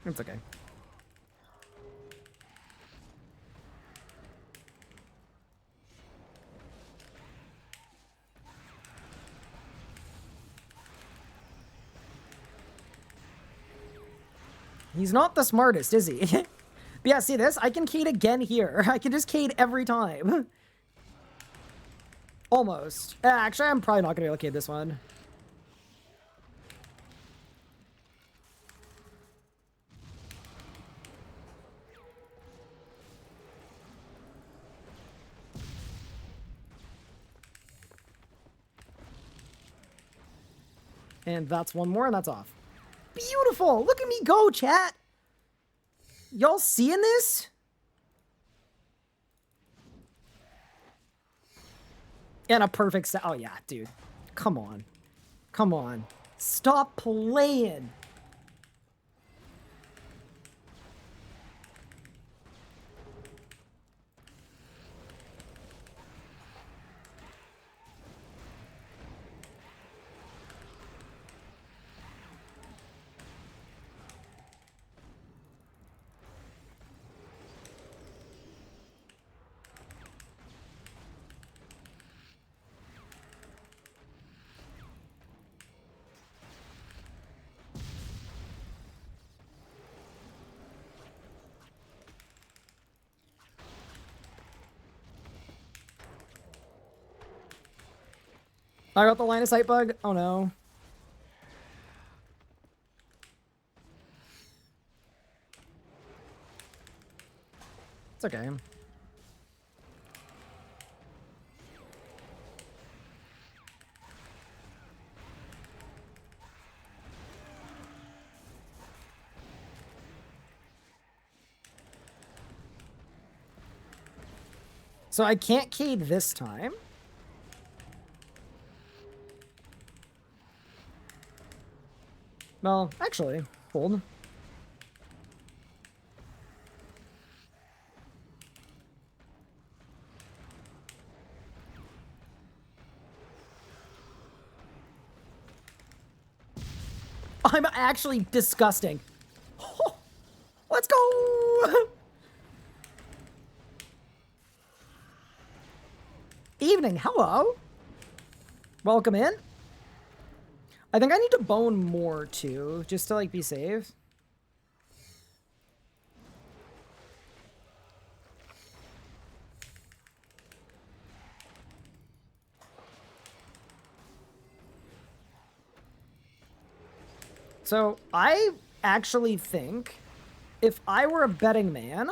Speaker 1: It's okay. He's not the smartest, is he? But yeah, see this? I can Cade again here. I can just Cade every time. Almost. Actually, I'm probably not going to be able to Cade this one. And that's one more, and that's off. Beautiful! Look at me go, chat! Y'all seeing this? And a perfect set. Oh, yeah, dude. Come on. Come on. Stop playing. I got the line of sight bug. Oh no. It's okay. So I can't Cade this time. Well, actually, hold. I'm actually disgusting. Oh, let's go! Evening, hello. Welcome in. I think I need to bone more too, just to like be safe. So I actually think if I were a betting man,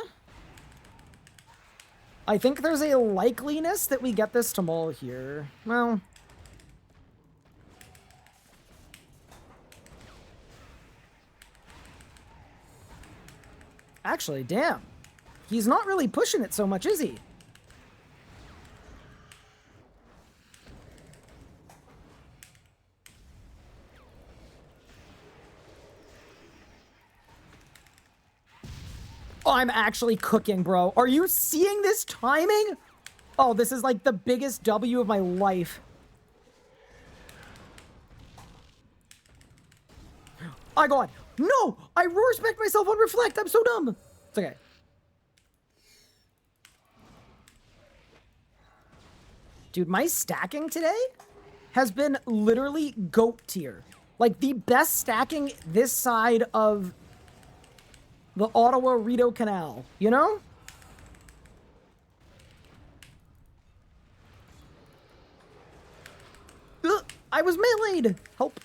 Speaker 1: I think there's a likeliness that we get this to maul here. Well, actually, damn. He's not really pushing it so much, is he? Oh, I'm actually cooking, bro. Are you seeing this timing? Oh, this is like the biggest W of my life. I got. No! I respect myself on Reflect. I'm so dumb. It's okay. Dude, my stacking today has been literally GOAT tier. Like, the best stacking this side of the Ottawa-Rideau Canal, you know? Ugh, I was meleeed. Help.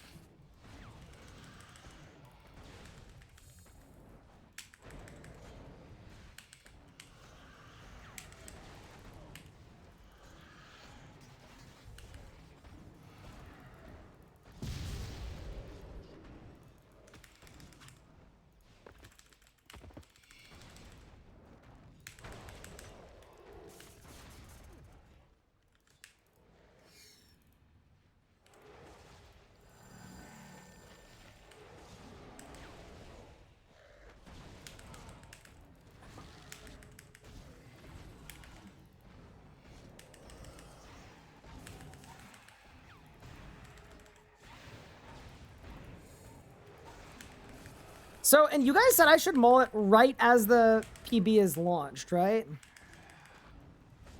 Speaker 1: So, and you guys said I should maul it right as the PB is launched, right?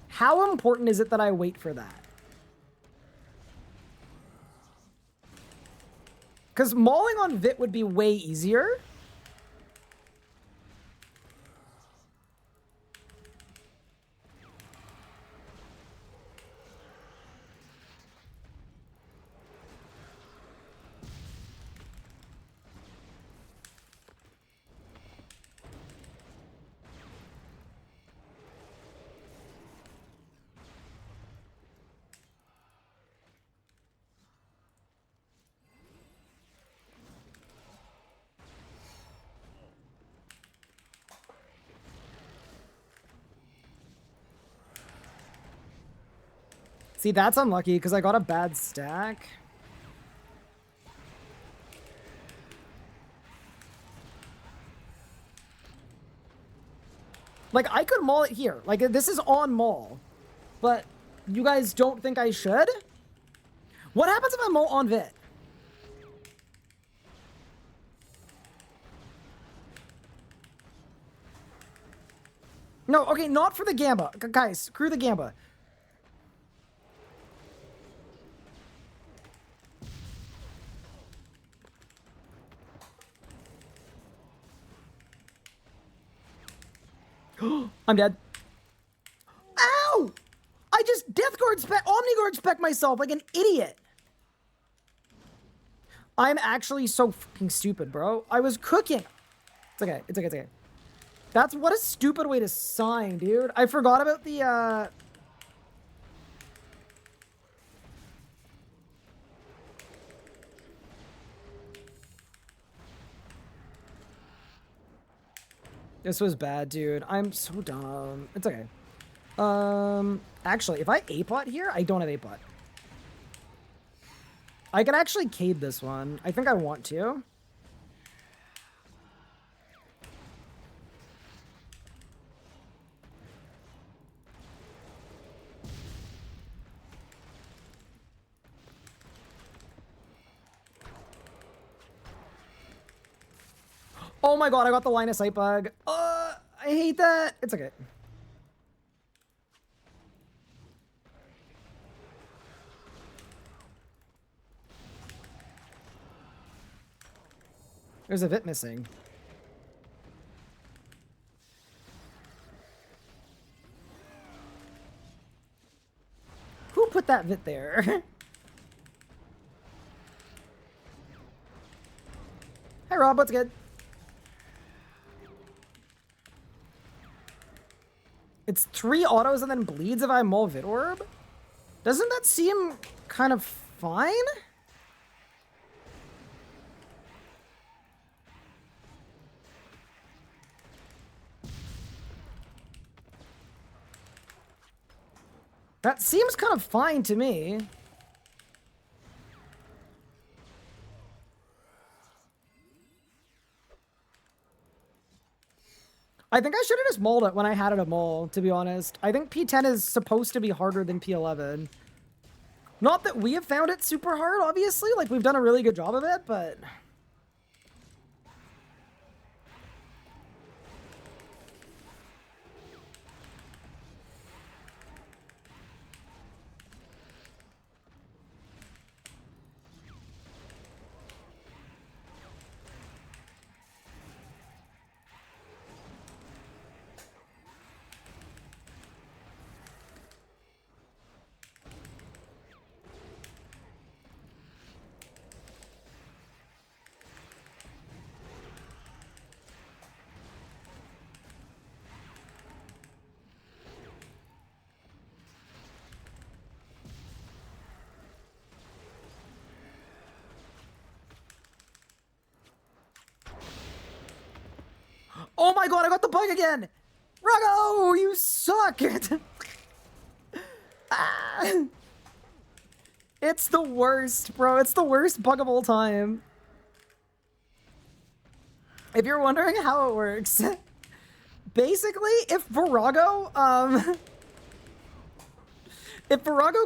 Speaker 1: How important is it that I wait for that? Because mauling on Vit would be way easier. See, that's unlucky because I got a bad stack. Like, I could maul it here. Like, this is on maul. But you guys don't think I should? What happens if I maul on Vit? No, okay, not for the Gamba. Guys, screw the Gamba. I'm dead. Ow! I just Death Guard spec, Omni Guard spec myself like an idiot. I'm actually so fucking stupid, bro. I was cooking. It's okay. It's okay. It's okay. That's what a stupid way to sign, dude. I forgot about the This was bad, dude. I'm so dumb. It's okay. Actually, if I A-pot here, I don't have A-pot. I can actually cade this one. I think I want to. Oh my god, I got the line of sight bug. I hate that. It's okay. There's a Vit missing. Who put that Vit there? Rob, what's good? It's 3 autos and then bleeds if I mull Vid Orb? Doesn't that seem kind of fine? That seems kind of fine to me. I think I should have just mulled it when I had it a mull, to be honest. I think P10 is supposed to be harder than P11. Not that we have found it super hard, obviously. Like, we've done a really good job of it, but... Oh my god, I got the bug again! Vorago, you suck! Ah. It's the worst, bro. It's the worst bug of all time. If you're wondering how it works, basically, if Vorago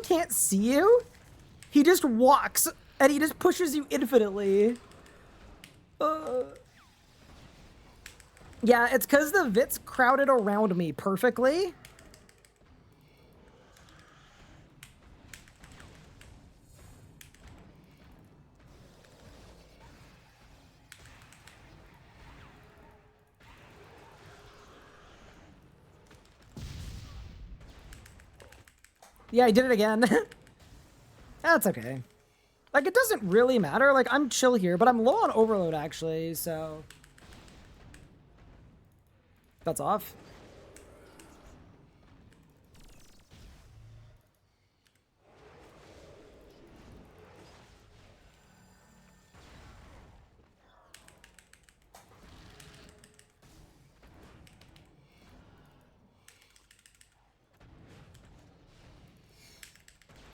Speaker 1: can't see you, he just walks and he just pushes you infinitely. Yeah, it's because the Vits crowded around me perfectly. Yeah, I did it again. That's okay. Like, it doesn't really matter. Like, I'm chill here, but I'm low on overload, actually, so... That's off.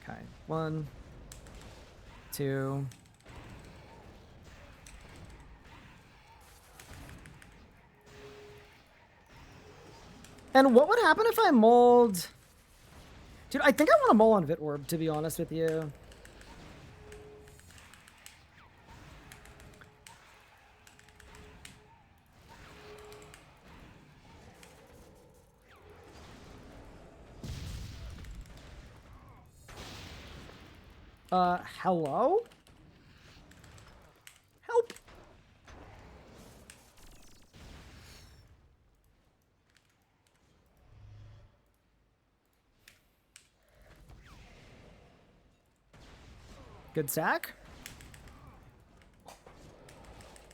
Speaker 1: Okay, 1, 2... And what would happen if I mulled... Dude, I think I want to mull on Vit Orb, to be honest with you. Hello? Help! Good stack.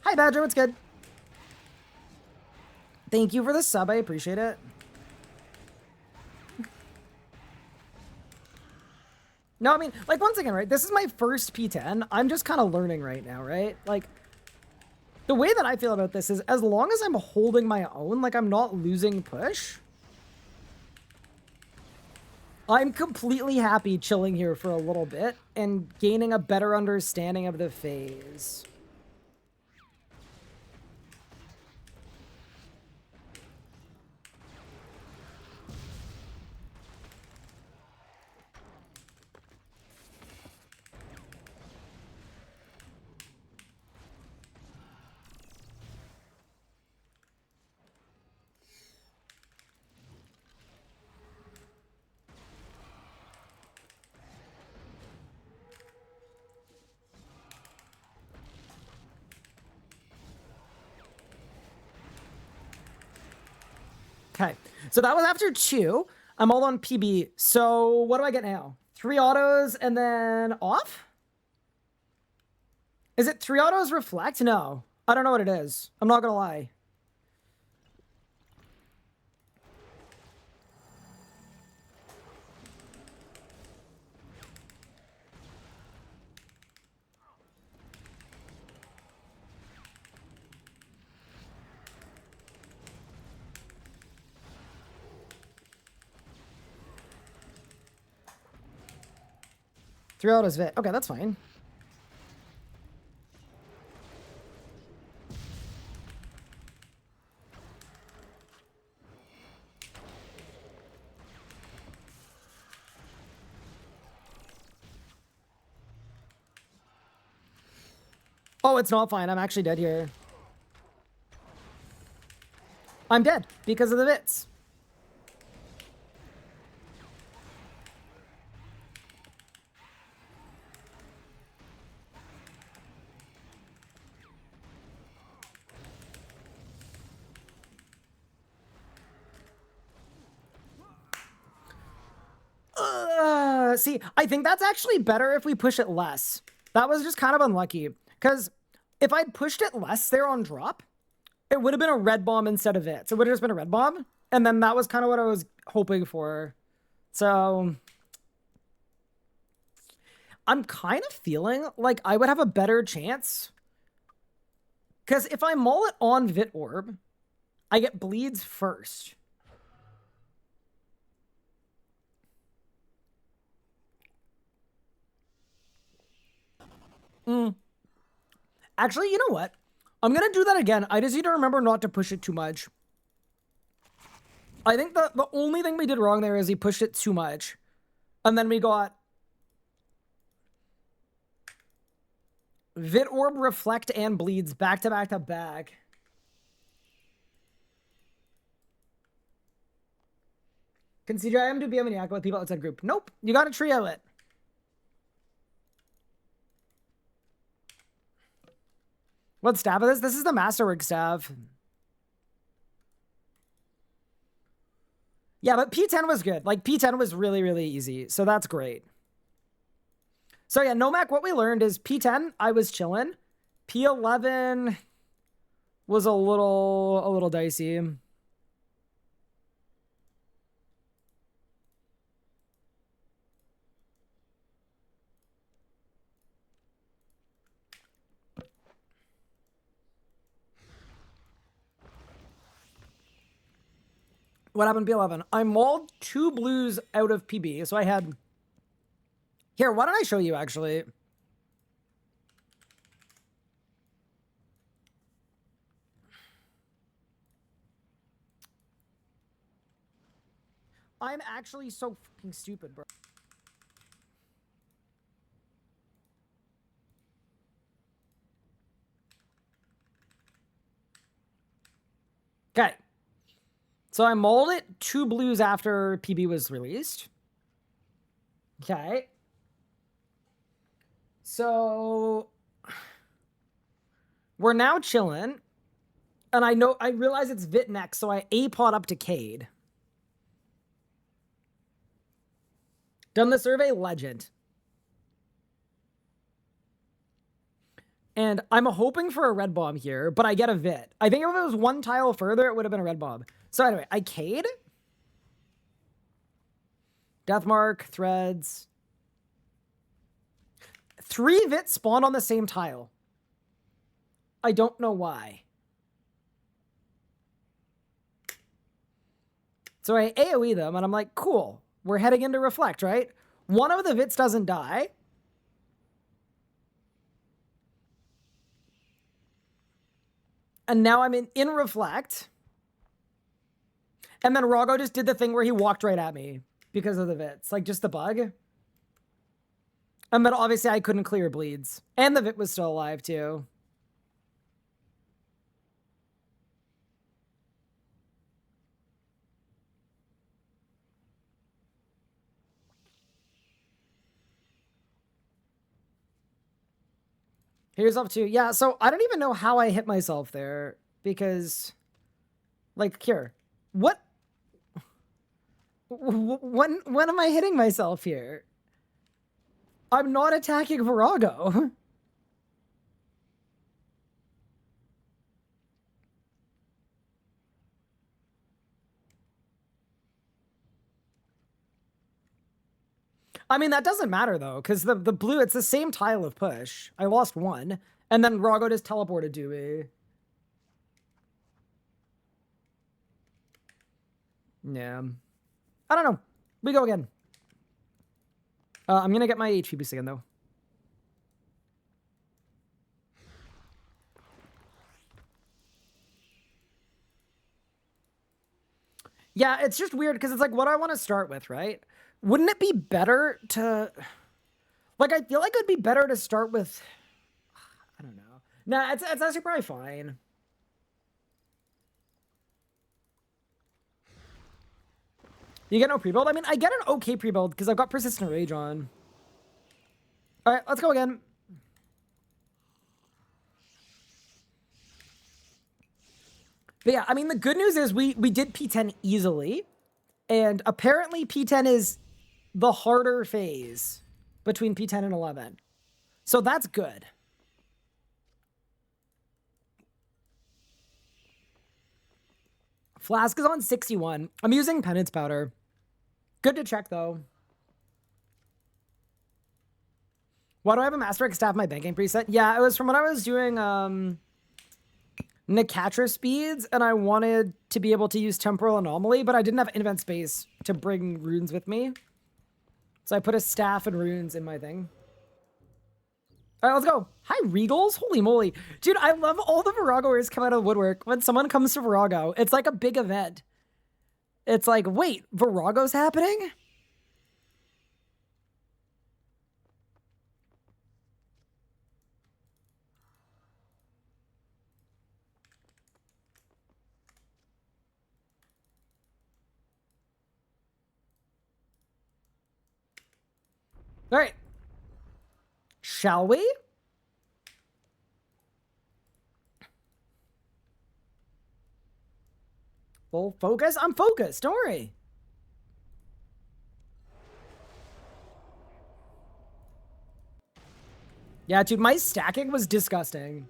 Speaker 1: Hi, Badger. What's good? Thank you for the sub. I appreciate it. No, I mean, like, once again, right? This is my first P10. I'm just kind of learning right now, right? Like, the way that I feel about this is as long as I'm holding my own, like, I'm not losing push, I'm completely happy chilling here for a little bit and gaining a better understanding of the phase. Okay, so that was after 2. I'm all on PB. So what do I get now? 3 autos and then off? Is it 3 autos reflect? No. I don't know what it is. I'm not gonna lie. Threw out his Vit. Okay, that's fine. Oh, it's not fine. I'm actually dead here. I'm dead because of the Vits. See, I think that's actually better if we push it less. That was just kind of unlucky. Because if I'd pushed it less there on drop, it would have been a red bomb instead of it. So it would have just been a red bomb. And then that was kind of what I was hoping for. So I'm kind of feeling like I would have a better chance. Because if I maul it on Vit Orb, I get bleeds first. Actually, you know what? I'm going to do that again. I just need to remember not to push it too much. I think the only thing we did wrong there is he pushed it too much. And then we got Vit Orb, Reflect, and Bleeds back to back to back. Can CGIM do BM and Yakko with people outside group? Nope. You got to trio it. What staff is this? This is the Masterwork staff. Yeah, but P10 was good. Like, P10 was really, really easy. So that's great. So yeah, Nomac, what we learned is P10, I was chilling. P11 was a little dicey. What happened to P11? I mauled 2 blues out of PB. So I had... Here, why don't I show you, actually? I'm actually so fucking stupid, bro. Okay. So I mauled it 2 blues after PB was released. Okay. So we're now chilling. And I realize it's Vit next, so I A-pot up to Cade. Done the survey, legend. And I'm hoping for a red bomb here, but I get a Vit. I think if it was 1 tile further, it would have been a red bomb. So anyway, I Cade. Deathmark, Threads. 3 Vits spawned on the same tile. I don't know why. So I AoE them, and I'm like, cool. We're heading into Reflect, right? One of the Vits doesn't die. And now I'm in Reflect. And then Vorago just did the thing where he walked right at me because of the Vits. Like, just the bug. And then obviously I couldn't clear bleeds. And the Vit was still alive, too. Here's up to, yeah, so I don't even know how I hit myself there. Because, like, here. What? When am I hitting myself here? I'm not attacking Vorago. I mean, that doesn't matter, though, because the blue, it's the same tile of push. I lost one, and then Vorago just teleported to me. Yeah. I don't know. We go again. I'm going to get my HP boost again, though. Yeah, it's just weird because it's like what I want to start with, right? Wouldn't it be better to... Like, I feel like it would be better to start with... I don't know. Nah, it's actually probably fine. You get no pre-build? I mean, I get an okay pre-build because I've got Persistent Rage on. All right, let's go again. But yeah, I mean, the good news is we did P10 easily. And apparently P10 is the harder phase between P10 and 11. So that's good. Flask is on 61. I'm using Penance Powder. Good to check, though. Why do I have a Master X staff my banking preset? Yeah, it was from when I was doing Nicatra speeds, and I wanted to be able to use Temporal Anomaly, but I didn't have invent space to bring runes with me. So I put a staff and runes in my thing. All right, let's go. Hi, Regals. Holy moly. Dude, I love all the Voragoers come out of the woodwork. When someone comes to Vorago, it's like a big event. It's like, wait, Vorago's happening? All right. Shall we? Full focus? I'm focused. Don't worry. Yeah, dude, my stacking was disgusting.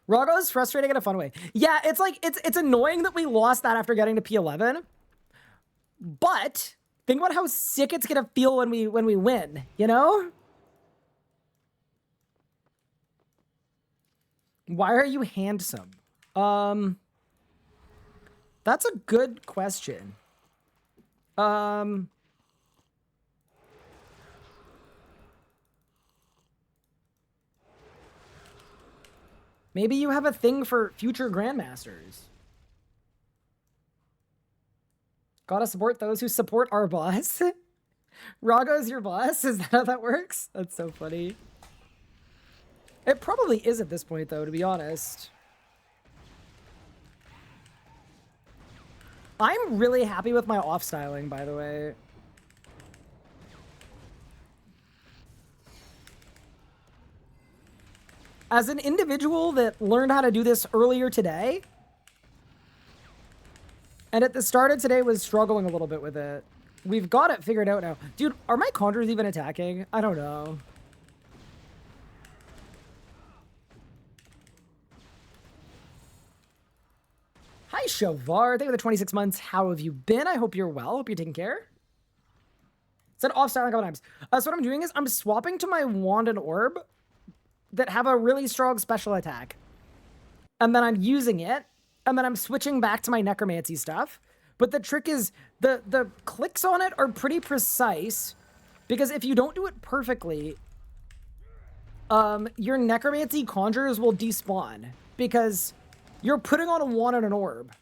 Speaker 1: Vorago is frustrating in a fun way. Yeah, it's like, it's annoying that we lost that after getting to P11. But think about how sick it's gonna feel when we win, you know? Why are you handsome? That's a good question. Maybe you have a thing for future Grandmasters. Gotta support those who support our boss. Rago's your boss? Is that how that works? That's so funny. It probably is at this point, though, to be honest. I'm really happy with my off-styling, by the way. As an individual that learned how to do this earlier today, and at the start of today was struggling a little bit with it, we've got it figured out now. Dude, are my Conjurers even attacking? I don't know. Hi, Shavar. Thank you for the 26 months. How have you been? I hope you're well. Hope you're taking care. Said off-styling a couple times. So what I'm doing is I'm swapping to my Wand and Orb that have a really strong special attack. And then I'm using it. And then I'm switching back to my Necromancy stuff. But the trick is the clicks on it are pretty precise. Because if you don't do it perfectly, your Necromancy Conjurers will despawn. Because you're putting on a Wand and an Orb.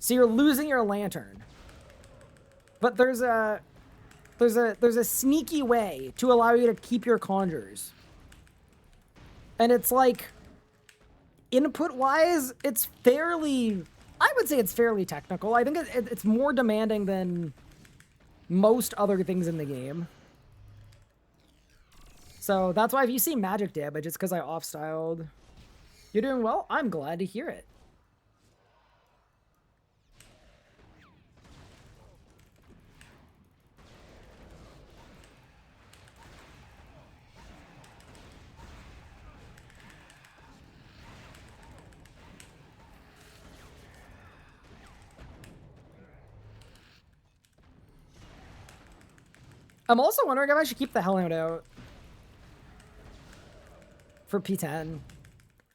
Speaker 1: So you're losing your Lantern. But there's a sneaky way to allow you to keep your Conjurers. And it's like, input-wise, it's fairly... I would say it's fairly technical. I think it's more demanding than most other things in the game. So that's why if you see magic damage, it's because I off-styled. You're doing well? I'm glad to hear it. I'm also wondering if I should keep the Hellhound out for P10.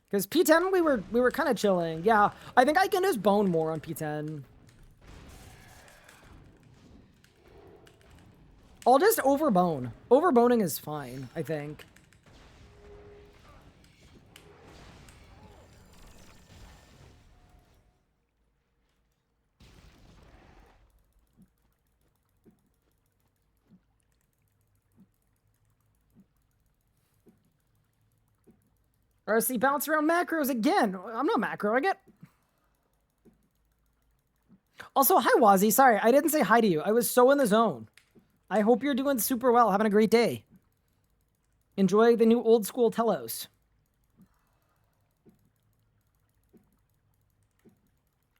Speaker 1: Because P10 we were kind of chilling. Yeah, I think I can just bone more on P10. I'll just overbone. Overboning is fine, I think. RC bounce around macros again. I'm not macro, I get... Also, hi Wazzy. Sorry, I didn't say hi to you. I was so in the zone. I hope you're doing super well, having a great day. Enjoy the new old school Telos.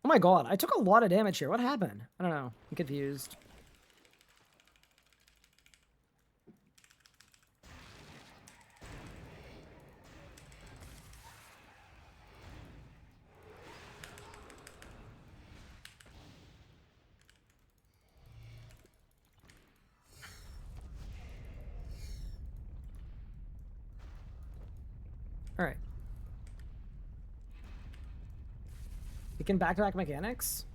Speaker 1: Oh my god, I took a lot of damage here. What happened? I don't know. I'm confused. All right. We can back-to-back mechanics?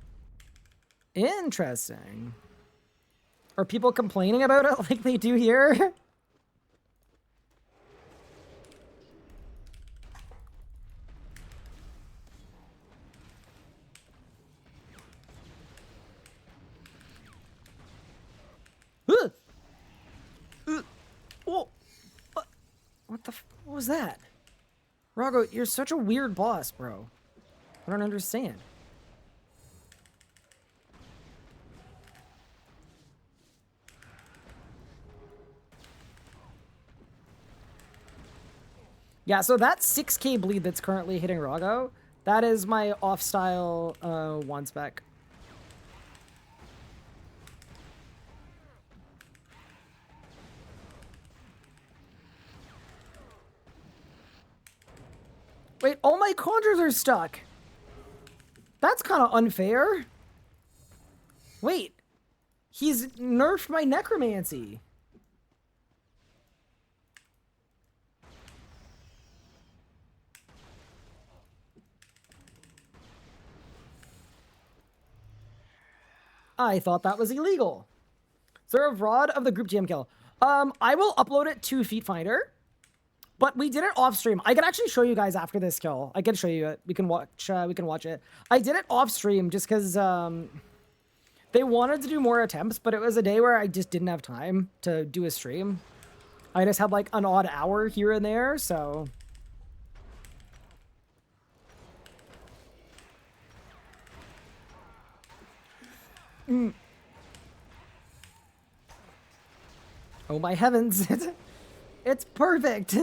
Speaker 1: Interesting. Are people complaining about it like they do here? Whoa. What was that? Vorago, you're such a weird boss, bro. I don't understand. Yeah, so that 6k bleed that's currently hitting Vorago, that is my off-style one spec. Wait, all my conjures are stuck. That's kind of unfair. Wait, he's nerfed my necromancy. I thought that was illegal. Is there a VOD of the group GM kill? I will upload it to Feetfinder. But we did it off stream. I can actually show you guys after this kill. I can show you it. We can watch it. I did it off stream just because they wanted to do more attempts, but it was a day where I just didn't have time to do a stream. I just had like an odd hour here and there, so. Oh my heavens. It's perfect.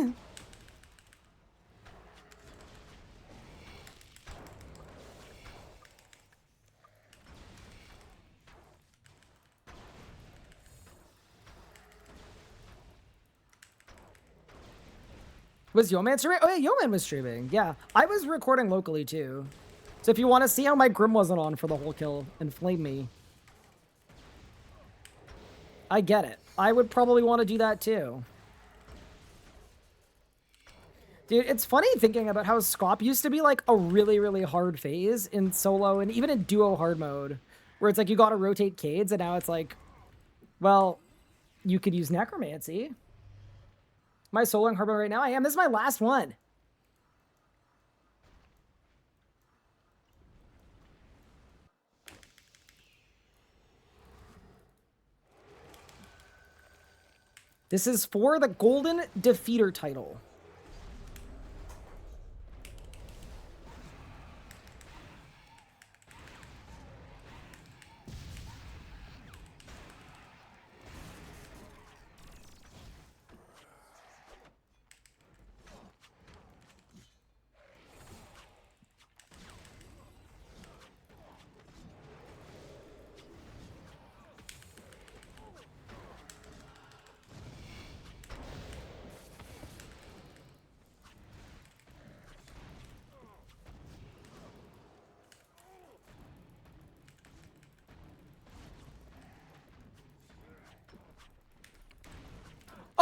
Speaker 1: Was Yeoman streaming? Oh yeah, Yeoman was streaming. Yeah, I was recording locally too. So if you want to see how my Grim wasn't on for the whole kill and flame me, I get it. I would probably want to do that too. Dude, it's funny thinking about how Scop used to be like a really, really hard phase in solo and even in duo hard mode, where it's like you gotta rotate Cades, and now it's like, well, you could use Necromancy. Am I soloing hard mode right now? I am. This is my last one. This is for the Golden Defeater title.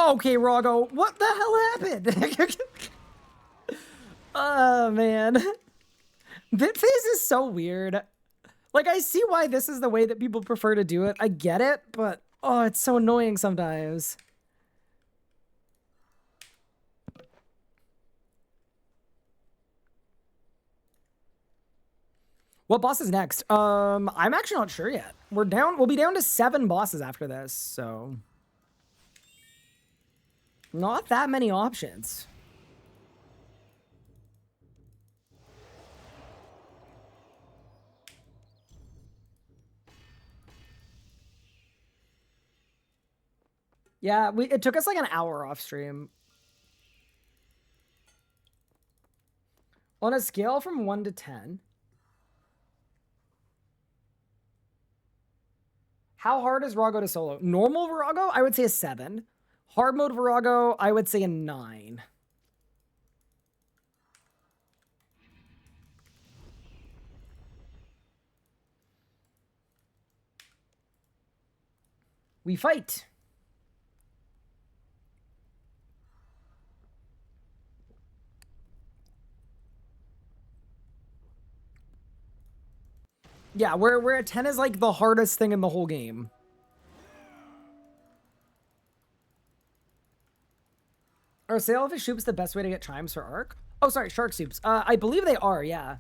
Speaker 1: Okay, Rago, what the hell happened? Oh, man. Bitface is so weird. Like, I see why this is the way that people prefer to do it. I get it, but, oh, it's so annoying sometimes. What boss is next? I'm actually not sure yet. We'll be down to 7 bosses after this, so... Not that many options. Yeah, it took us like an hour off stream. On a scale from 1 to 10... How hard is Vorago to solo? Normal Vorago, I would say a 7. Hard mode Vorago, I would say a 9. We fight. Yeah, where a 10 is like the hardest thing in the whole game. Are sailfish soups the best way to get chimes for Arc? Oh, sorry, shark soups. I believe they are, yeah.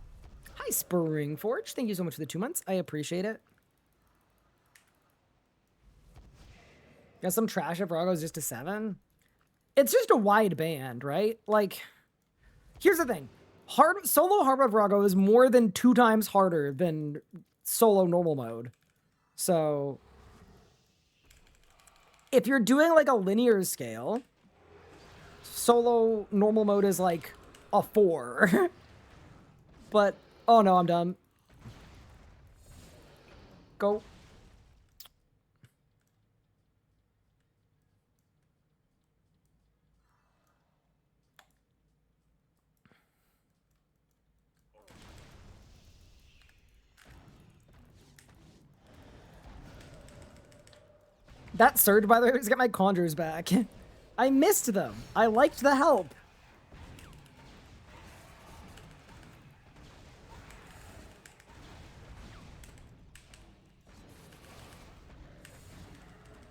Speaker 1: Hi, Springforge. Thank you so much for the 2 months. I appreciate it. Got some trash if Vorago's just a 7. It's just a wide band, right? Like, here's the thing. Solo hard mode Vorago is more than 2 times harder than solo normal mode. So, if you're doing like a linear scale, solo normal mode is like a 4. But, oh no, I'm done. Go. That surge, by the way, was get my conjures back. I missed them. I liked the help.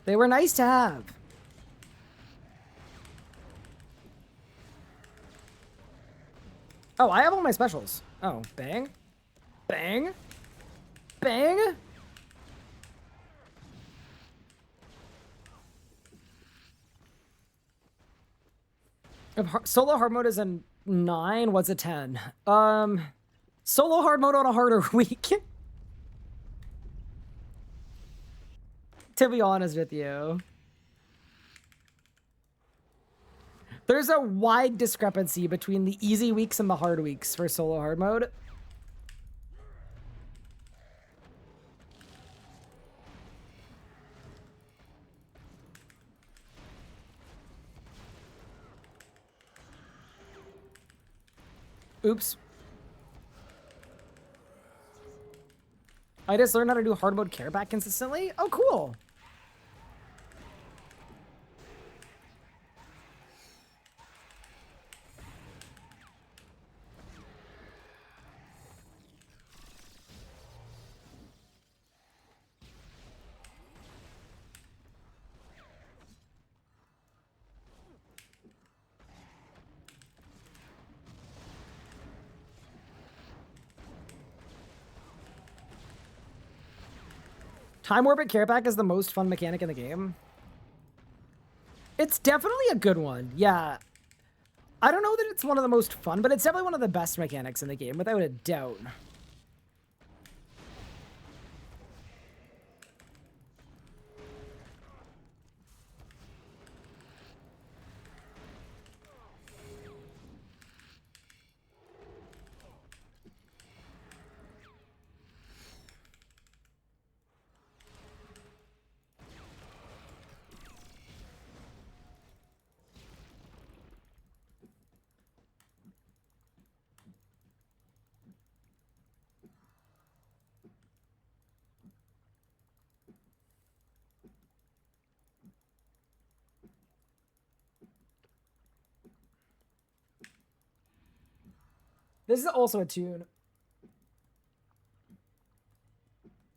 Speaker 1: They were nice to have. Oh, I have all my specials. Oh, bang. Bang. Bang. If solo hard mode is a 9, what's a 10? Solo hard mode on a harder week. To be honest with you. There's a wide discrepancy between the easy weeks and the hard weeks for solo hard mode. Oops. I just learned how to do hard mode care back consistently. Oh, cool. Time Orbit Care Pack is the most fun mechanic in the game. It's definitely a good one, yeah. I don't know that it's one of the most fun, but it's definitely one of the best mechanics in the game, without a doubt. This is also a tune.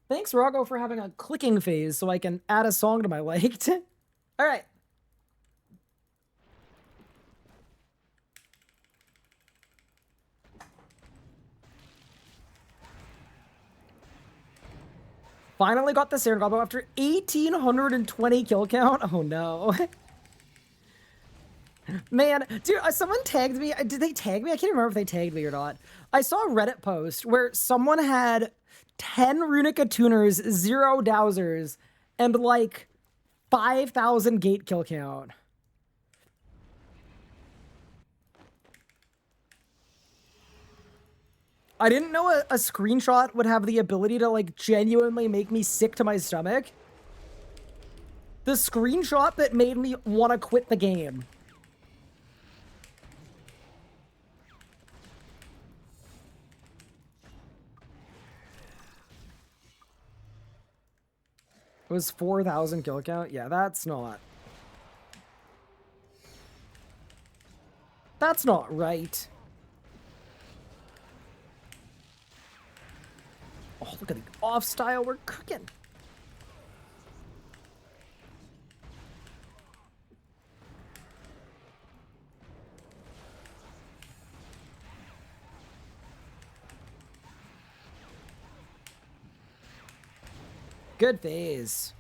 Speaker 1: Thanks, Vorago, for having a clicking phase so I can add a song to my liked. All right. Finally got the Saren combo after 1,820 kill count. Oh no. Man, dude, someone tagged me. Did they tag me? I can't remember if they tagged me or not. I saw a Reddit post where someone had 10 runic attuners, 0 dowsers, and like 5,000 gate kill count. I didn't know a screenshot would have the ability to like genuinely make me sick to my stomach. The screenshot that made me want to quit the game. It was 4,000 kill count? Yeah, that's not... That's not right. Oh, look at the off style. We're cooking. Good phase.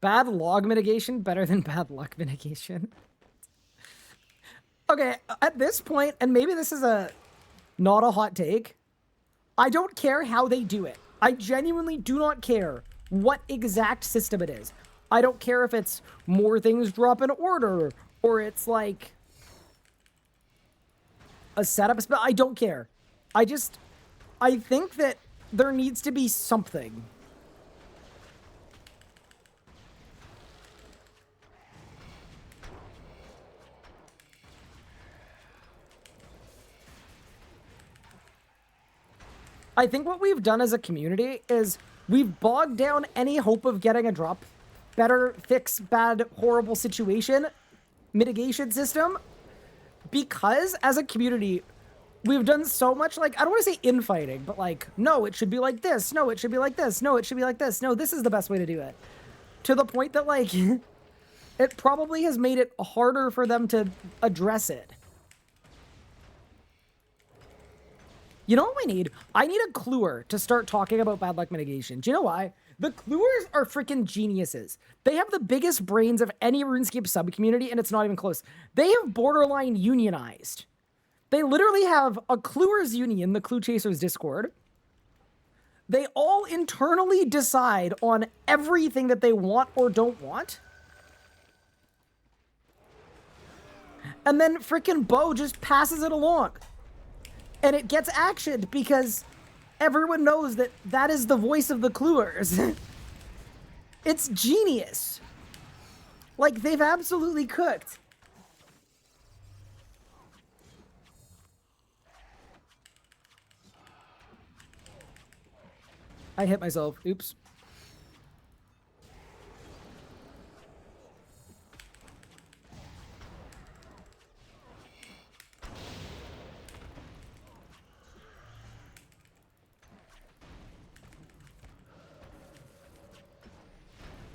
Speaker 1: Bad log mitigation better than bad luck mitigation. Okay, at this point, and maybe this is not a hot take, I don't care how they do it. I genuinely do not care what exact system it is. I don't care if it's more things drop in order, or it's like a setup spell. I don't care. I think that there needs to be something. I think what we've done as a community is we've bogged down any hope of getting a drop better fix bad horrible situation mitigation system, because as a community we've done so much, like, I don't want to say infighting, but like, no, it should be like this, no, it should be like this, no, it should be like this, no, this is the best way to do it, to the point that like it probably has made it harder for them to address it. You know what we need? I need a cluer to start talking about bad luck mitigation. Do you know why? The cluers are freaking geniuses. They have the biggest brains of any RuneScape sub-community, and it's not even close. They have borderline unionized. They literally have a cluers union, the Clue Chasers Discord. They all internally decide on everything that they want or don't want. And then freaking Bo just passes it along. And it gets actioned because everyone knows that that is the voice of the cluers. It's genius. Like, they've absolutely cooked. I hit myself. Oops.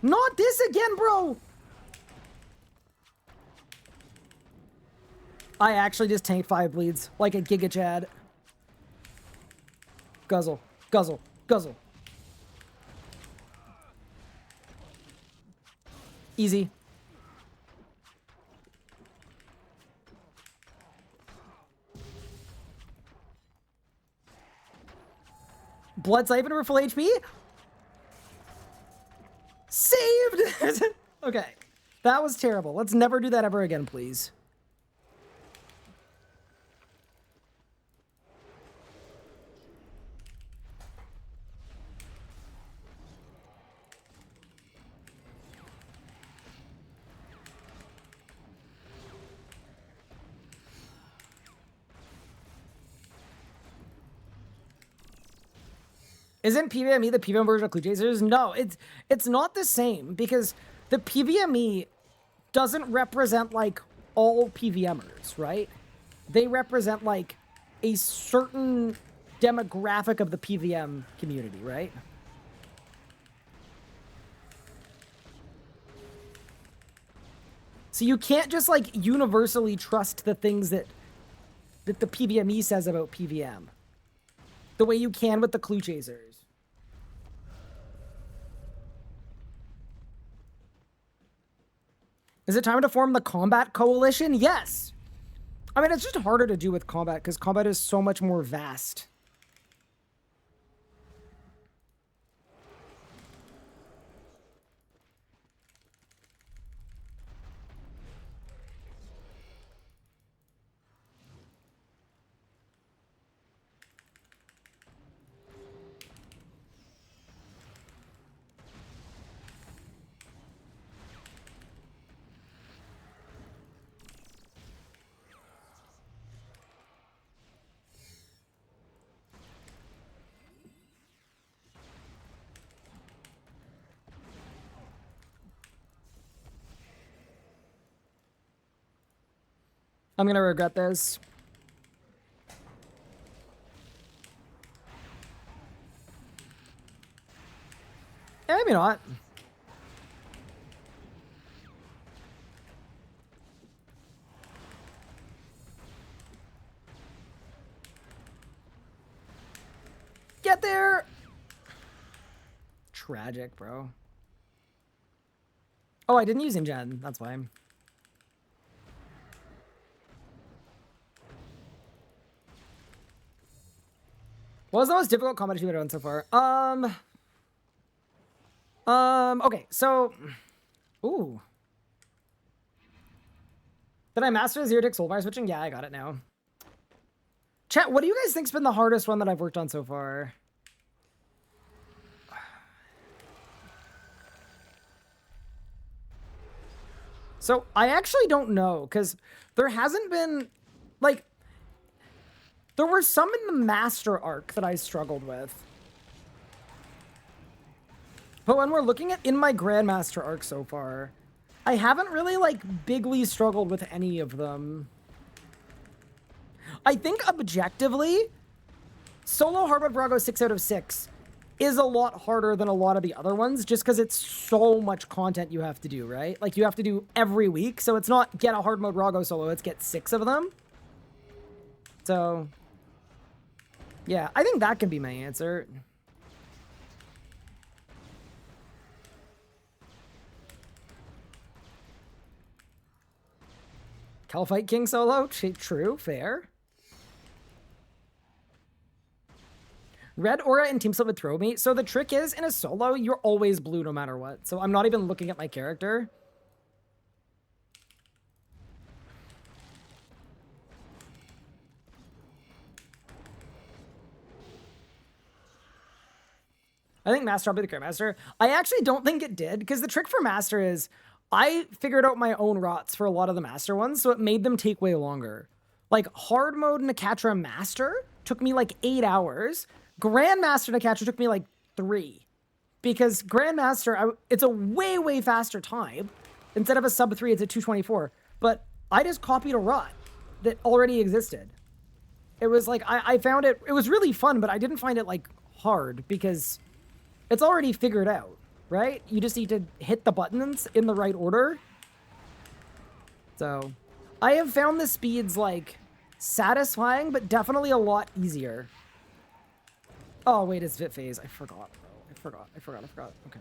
Speaker 1: Not this again, bro! I actually just tanked 5 bleeds, like a Giga Chad. Guzzle, guzzle, guzzle. Easy. Blood Siphon for full HP? Saved! Okay. That was terrible. Let's never do that ever again, please. Isn't PvMe the PvM version of Clue Chasers? No, it's not the same because the PvMe doesn't represent like all PvMers, right? They represent like a certain demographic of the PvM community, right? So you can't just like universally trust the things that the PvMe says about PvM the way you can with the Clue Chasers. Is it time to form the Combat Coalition? Yes. I mean, it's just harder to do with Combat because Combat is so much more vast. I'm gonna regret this. Yeah, maybe not. Get there! Tragic, bro. Oh, I didn't use Ingen. That's why. What was the most difficult combat you've done so far? Okay, so... Ooh. Did I master zero-tick soulfire switching? Yeah, I got it now. Chat, what do you guys think's been the hardest one that I've worked on so far? So, I actually don't know, because there hasn't been... Like... There were some in the Master arc that I struggled with. But when we're looking at in my Grandmaster arc so far, I haven't really, like, bigly struggled with any of them. I think, objectively, solo Hardmode Vorago 6 out of 6 is a lot harder than a lot of the other ones, just because it's so much content you have to do, right? Like, you have to do every week, so it's not get a Hardmode Vorago solo, it's get 6 of them. So... yeah, I think that can be my answer. Calfight King solo? True, fair. Red Aura and Team Slip would throw me. So the trick is, in a solo, you're always blue no matter what. So I'm not even looking at my character. I think Master will be the Grandmaster. I actually don't think it did, because the trick for Master is I figured out my own rots for a lot of the Master ones, so it made them take way longer. Like, hard mode Nakatra Master took me like 8 hours. Grandmaster Nakatra took me like 3. Because Grandmaster, it's a way, way faster time. Instead of a sub 3, it's a 224. But I just copied a rot that already existed. It was like, I found it was really fun, but I didn't find it like hard because... it's already figured out, right? You just need to hit the buttons in the right order. So, I have found the speeds, like, satisfying, but definitely a lot easier. Oh, wait, it's Vit Phase. I forgot, bro. I forgot. Okay.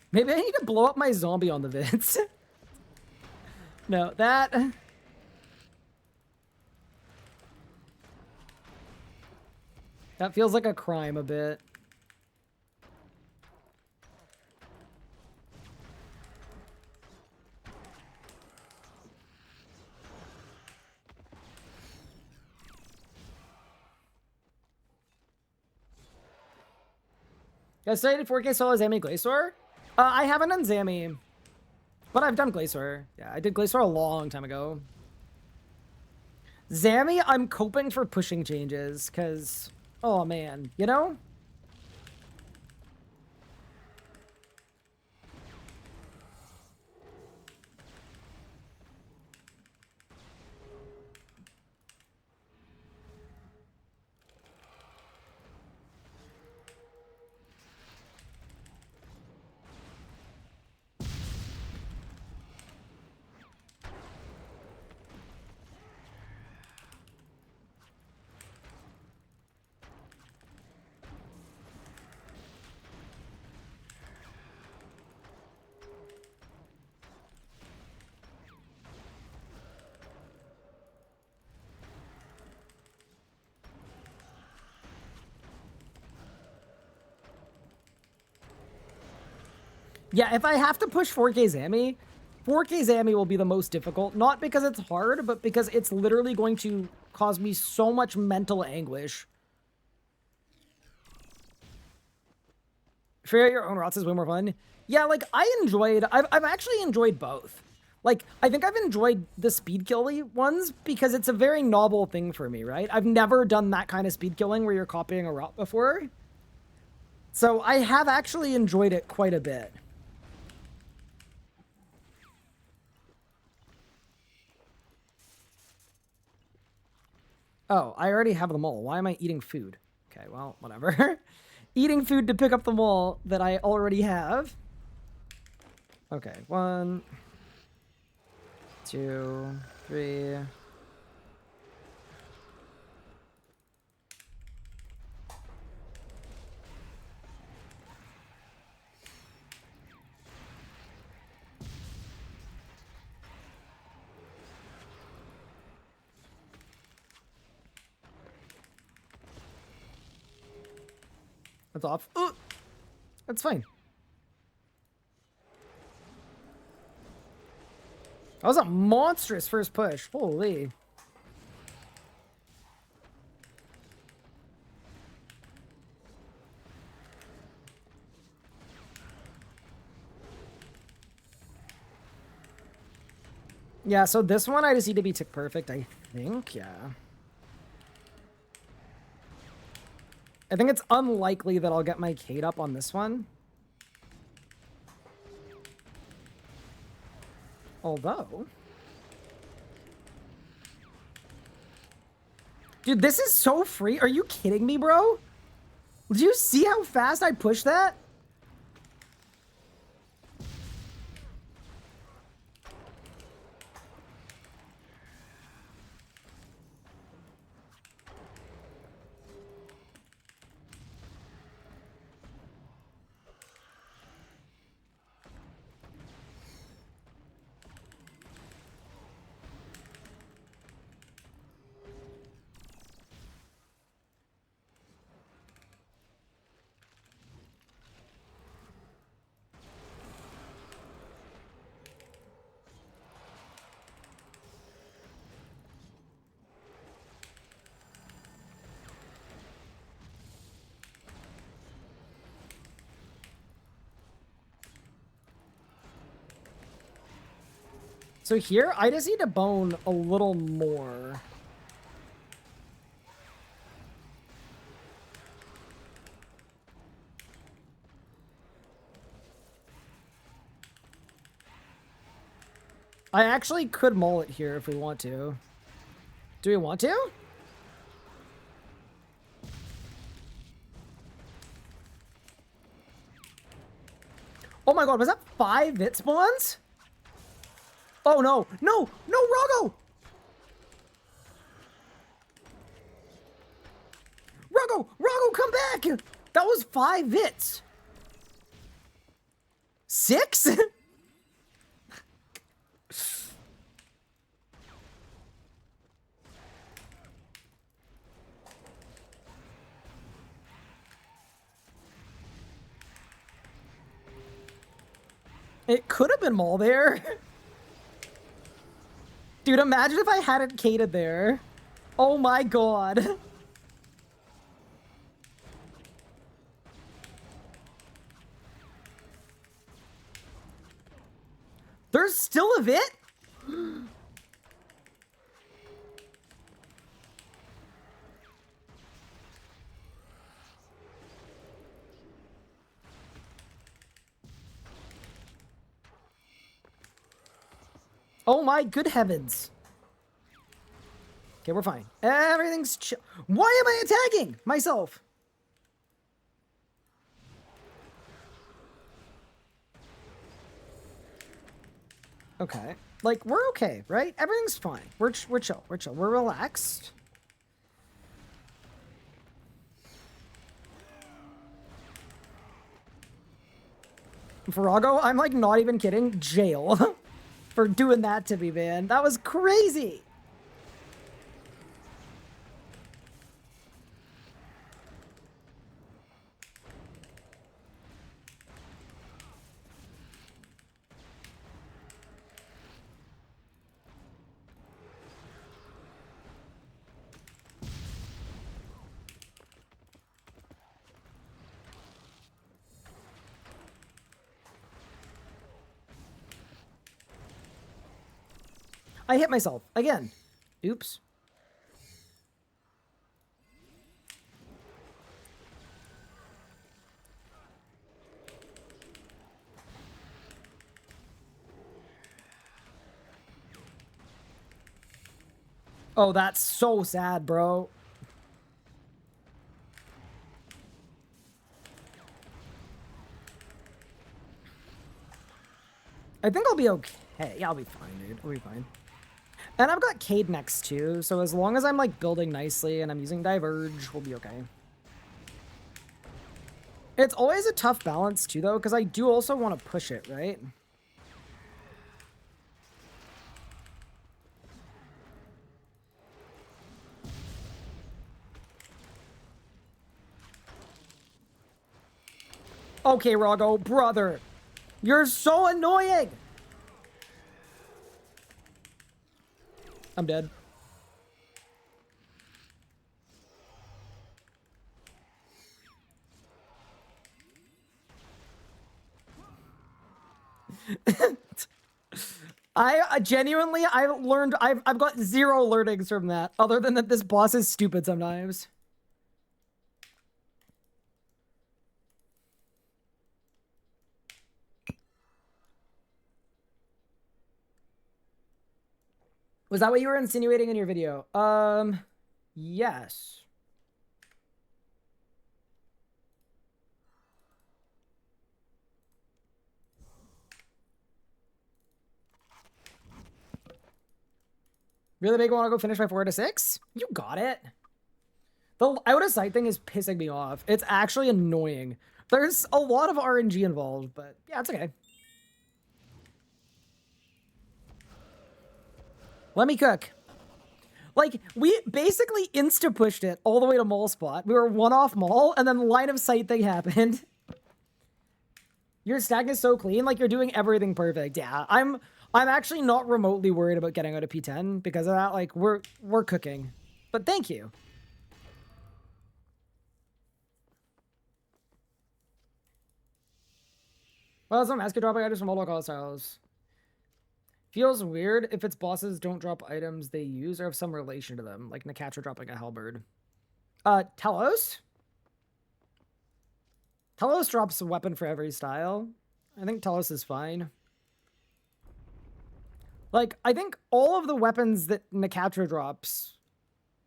Speaker 1: Maybe I need to blow up my zombie on the vids. No, that... that feels like a crime a bit. Guys, so I did 4K solo Zami Glacier? I haven't done Zami, but I've done Glacier. Yeah, I did Glacier a long time ago. Zami, I'm coping for pushing changes, because, oh man, you know? Yeah, if I have to push 4K Zami, 4K Zami will be the most difficult. Not because it's hard, but because it's literally going to cause me so much mental anguish. Figure out your own routes is way more fun. Yeah, like, I've actually enjoyed both. Like, I think I've enjoyed the speed killy ones because it's a very novel thing for me, right? I've never done that kind of speed killing where you're copying a route before. So I have actually enjoyed it quite a bit. Oh, I already have them all. Why am I eating food? Okay, well, whatever. Eating food to pick up the wall that I already have. Okay, 1, 2, 3. That's off. Ooh, that's fine. That was a monstrous first push. Holy. Yeah, so this one I just need to be tick perfect, I think. Yeah. I think it's unlikely that I'll get my Kate up on this one. Although... Dude, this is so free. Are you kidding me, bro? Did you see how fast I pushed that? So here, I just need to bone a little more. I actually could maul it here if we want to. Do we want to? Oh my god, was that 5 VODS spawns? Oh no, no, no, Rago! Rago, come back! That was 5 VODS. 6? It could have been Maul there. Dude, imagine if I hadn't Kated there. Oh my god. There's still a VIT? Oh my good heavens. Okay, we're fine. Everything's chill. Why am I attacking myself? Okay. Like, we're okay, right? Everything's fine. We're chill. We're chill. We're relaxed. Vorago, I'm like not even kidding. Jail. For doing that to me, man. That was crazy. I hit myself again. Oops. Oh, that's so sad, bro. I think I'll be okay. Yeah, I'll be fine, dude. I'll be fine. And I've got Cade next too, so as long as I'm like building nicely and I'm using Diverge, we'll be okay. It's always a tough balance too, though, because I do also want to push it, right? Okay, Rago, brother. You're so annoying! I'm dead. I genuinely, I've learned, I've got zero learnings from that, other than that this boss is stupid sometimes. Was that what you were insinuating in your video? Yes. Really big want to go finish my 4 to 6? You got it. The out of sight thing is pissing me off. It's actually annoying. There's a lot of RNG involved, but yeah, it's okay. Let me cook. Like, we basically insta-pushed it all the way to mall spot. We were one off mall, and then line of sight thing happened. Your stack is so clean, like you're doing everything perfect. Yeah, I'm actually not remotely worried about getting out of P10 because of that. Like, we're cooking. But thank you. Well, some mask dropping items from all local styles. Feels weird if its bosses don't drop items they use or have some relation to them, like Nakatra dropping a halberd. Telos? Telos drops a weapon for every style. I think Telos is fine. Like, I think all of the weapons that Nakatra drops...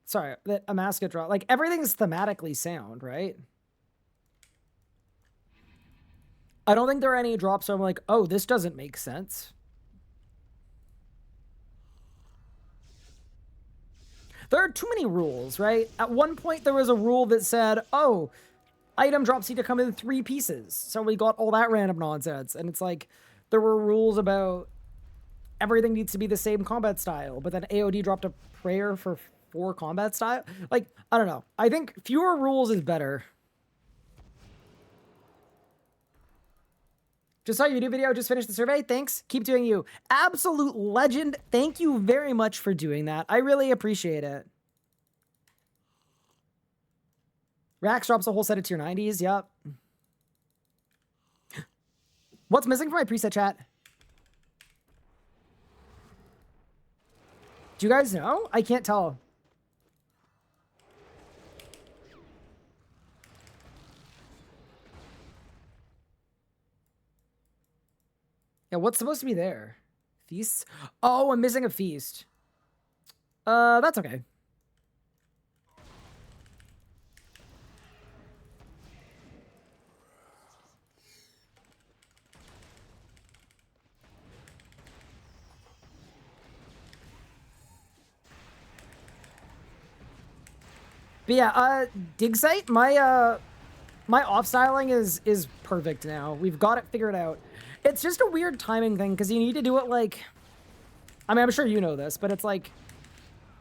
Speaker 1: Sorry, that Amaska drops... Like, everything's thematically sound, right? I don't think there are any drops where I'm like, oh, this doesn't make sense. There are too many rules, right? At one point, there was a rule that said, oh, item drops need to come in 3 pieces. So we got all that random nonsense. And it's like, there were rules about everything needs to be the same combat style. But then AOD dropped a prayer for 4 combat style. Like, I don't know. I think fewer rules is better. Just saw your YouTube video, just finished the survey. Thanks. Keep doing you. Absolute legend. Thank you very much for doing that. I really appreciate it. Rax drops a whole set of tier 90s. Yep. What's missing from my preset chat? Do you guys know? I can't tell. Yeah, what's supposed to be there? Feasts? Oh, I'm missing a feast. That's okay. But yeah, dig site, my off styling is perfect now. We've got it figured out. It's just a weird timing thing because you need to do it like, I mean, I'm sure you know this, but it's like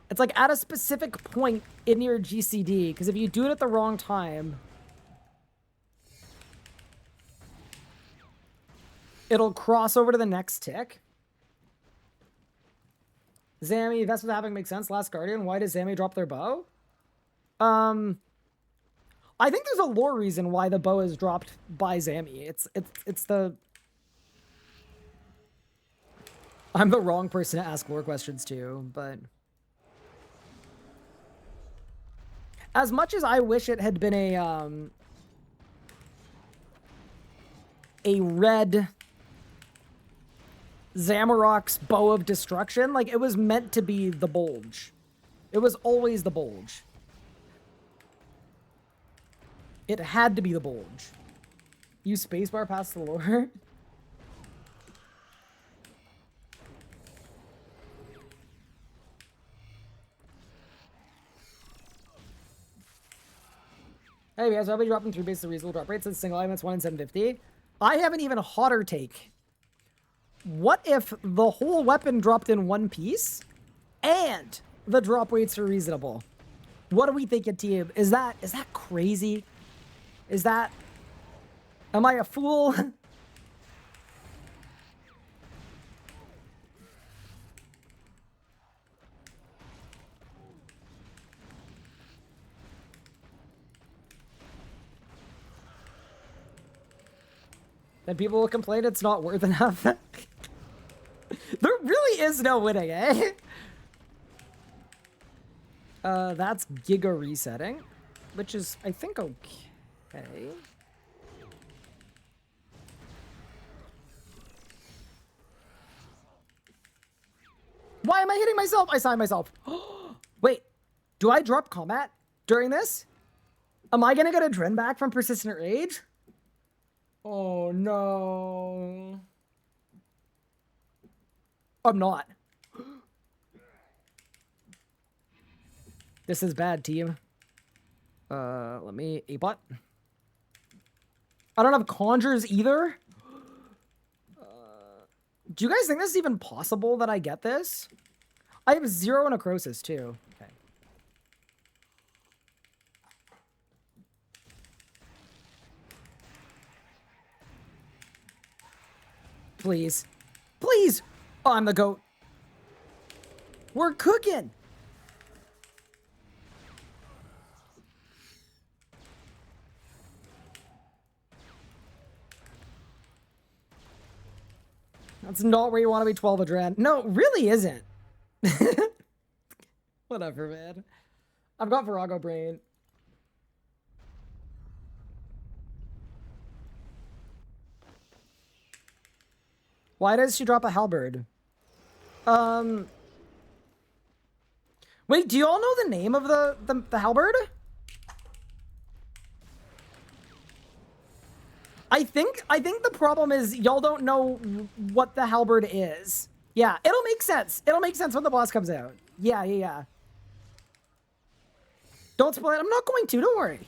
Speaker 1: at a specific point in your GCD, because if you do it at the wrong time, it'll cross over to the next tick. Zammy, that's what happening makes sense. Last Guardian, why does Zammy drop their bow? I think there's a lore reason why the bow is dropped by Zammy. It's the... I'm the wrong person to ask lore questions to, but... As much as I wish it had been a red Zamorak's Bow of Destruction, like, it was meant to be the Bulge. It was always the Bulge. It had to be the Bulge. Use spacebar past the lore. Hey guys, I'll be dropping 3 bases of reasonable drop rates and single items 1 in 750. I have an even hotter take. What if the whole weapon dropped in one piece and the drop rates are reasonable? What do we think, team? Is that crazy? Is that... Am I a fool? Then people will complain it's not worth enough. There really is no winning, eh? That's Giga resetting, which is, I think, okay. Why am I hitting myself? I signed myself. Wait, do I drop combat during this? Am I gonna get a Dren back from Persistent Rage? Oh no. I'm not. This is bad, team. Let me A-bot. I don't have conjures either. Do you guys think this is even possible that I get this? I have 0 necrosis too. Okay. Please. Please! Oh, I'm the goat. We're cooking! That's not where you want to be 12 Adren. No, it really isn't. Whatever, man. I've got Vorago brain. Why does she drop a halberd? Wait, do you all know the name of the halberd? I think the problem is y'all don't know what the halberd is. Yeah, it'll make sense. It'll make sense when the boss comes out. Yeah. Don't spoil it. I'm not going to. Don't worry.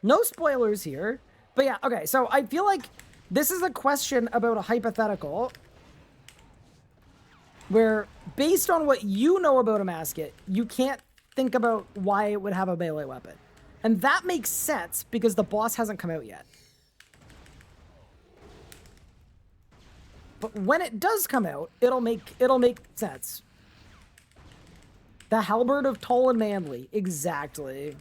Speaker 1: No spoilers here. But yeah, okay. So I feel like this is a question about a hypothetical where, based on what you know about a mascot, you can't think about why it would have a melee weapon. And that makes sense because the boss hasn't come out yet. But when it does come out, it'll make sense. The halberd of tall and manly. Exactly.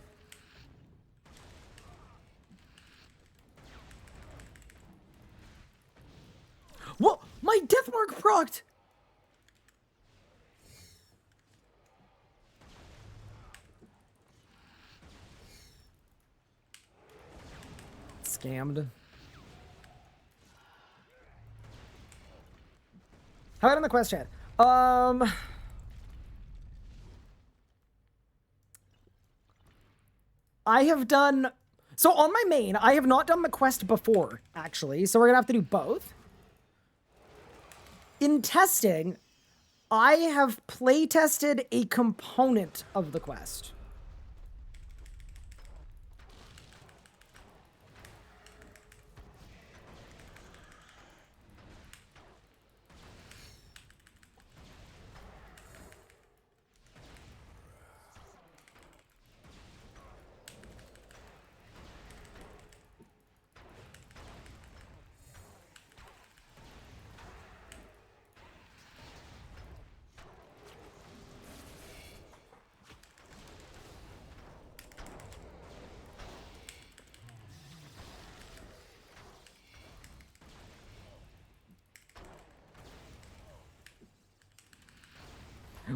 Speaker 1: Whoa! My death mark procced! scammed. How about in the quest chat? I have done... So on my main, I have not done the quest before, actually. So we're going to have to do both. In testing, I have play tested a component of the quest.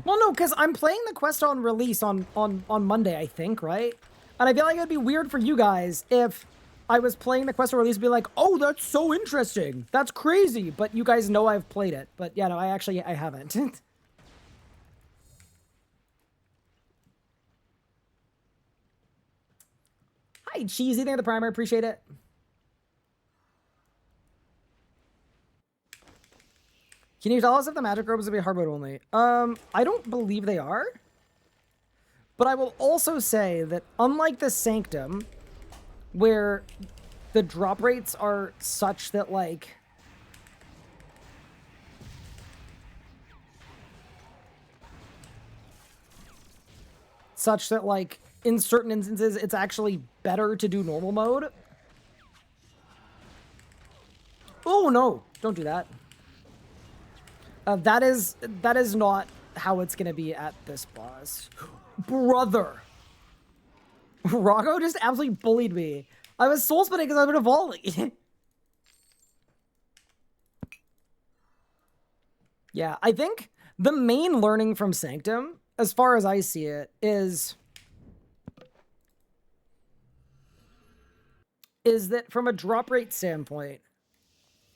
Speaker 1: Well, no, because I'm playing the quest on release on Monday, I think, right? And I feel like it'd be weird for you guys if I was playing the quest on release and be like, oh, that's so interesting. That's crazy. But you guys know I've played it. But yeah, no, I haven't. Hi, Cheesy. Thank you for the primer. Appreciate it. Can you tell us if the magic robes will be hard mode only? I don't believe they are. But I will also say that unlike the Sanctum, where the drop rates are such that, like... in certain instances, it's actually better to do normal mode. Oh, no. Don't do that. That is not how it's going to be at this boss. Brother. Vorago just absolutely bullied me. I was soul splitting because I'm in a volley. Yeah, I think the main learning from Sanctum, as far as I see it, is that from a drop rate standpoint,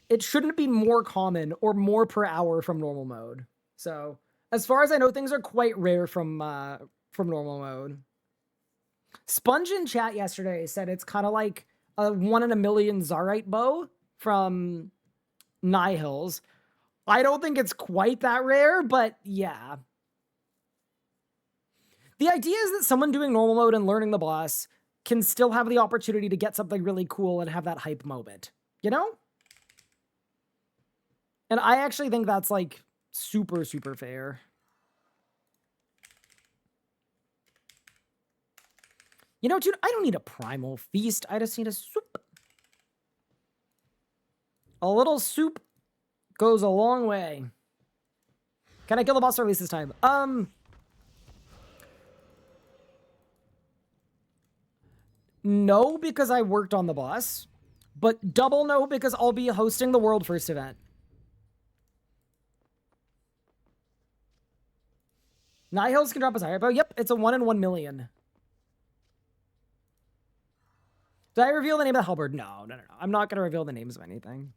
Speaker 1: it shouldn't be more common or more per hour from normal mode. So, as far as I know, things are quite rare from normal mode. Sponge in chat yesterday said it's kind of like a 1 in a million Zarite bow from Nihil's. I don't think it's quite that rare, but yeah. The idea is that someone doing normal mode and learning the boss can still have the opportunity to get something really cool and have that hype moment. You know? And I actually think that's, like, super, super fair. You know, dude, I don't need a primal feast. I just need a soup. A little soup goes a long way. Can I kill the boss or release this time? No, because I worked on the boss. But double no, because I'll be hosting the World First event. Nihil's can drop a Zarite bow. Yep, it's a 1 in 1 million. Did I reveal the name of the halberd? No. I'm not going to reveal the names of anything.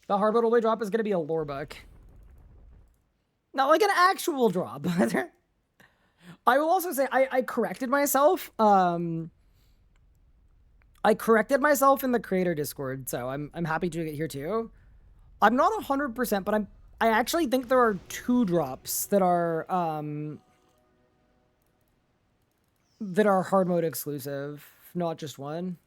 Speaker 1: The hardmode only drop is going to be a lore book. Not like an actual drop. I will also say I corrected myself. I corrected myself in the creator Discord, so I'm happy to get here too. I'm not 100%, but I actually think there are 2 drops that are hard mode exclusive, not just 1.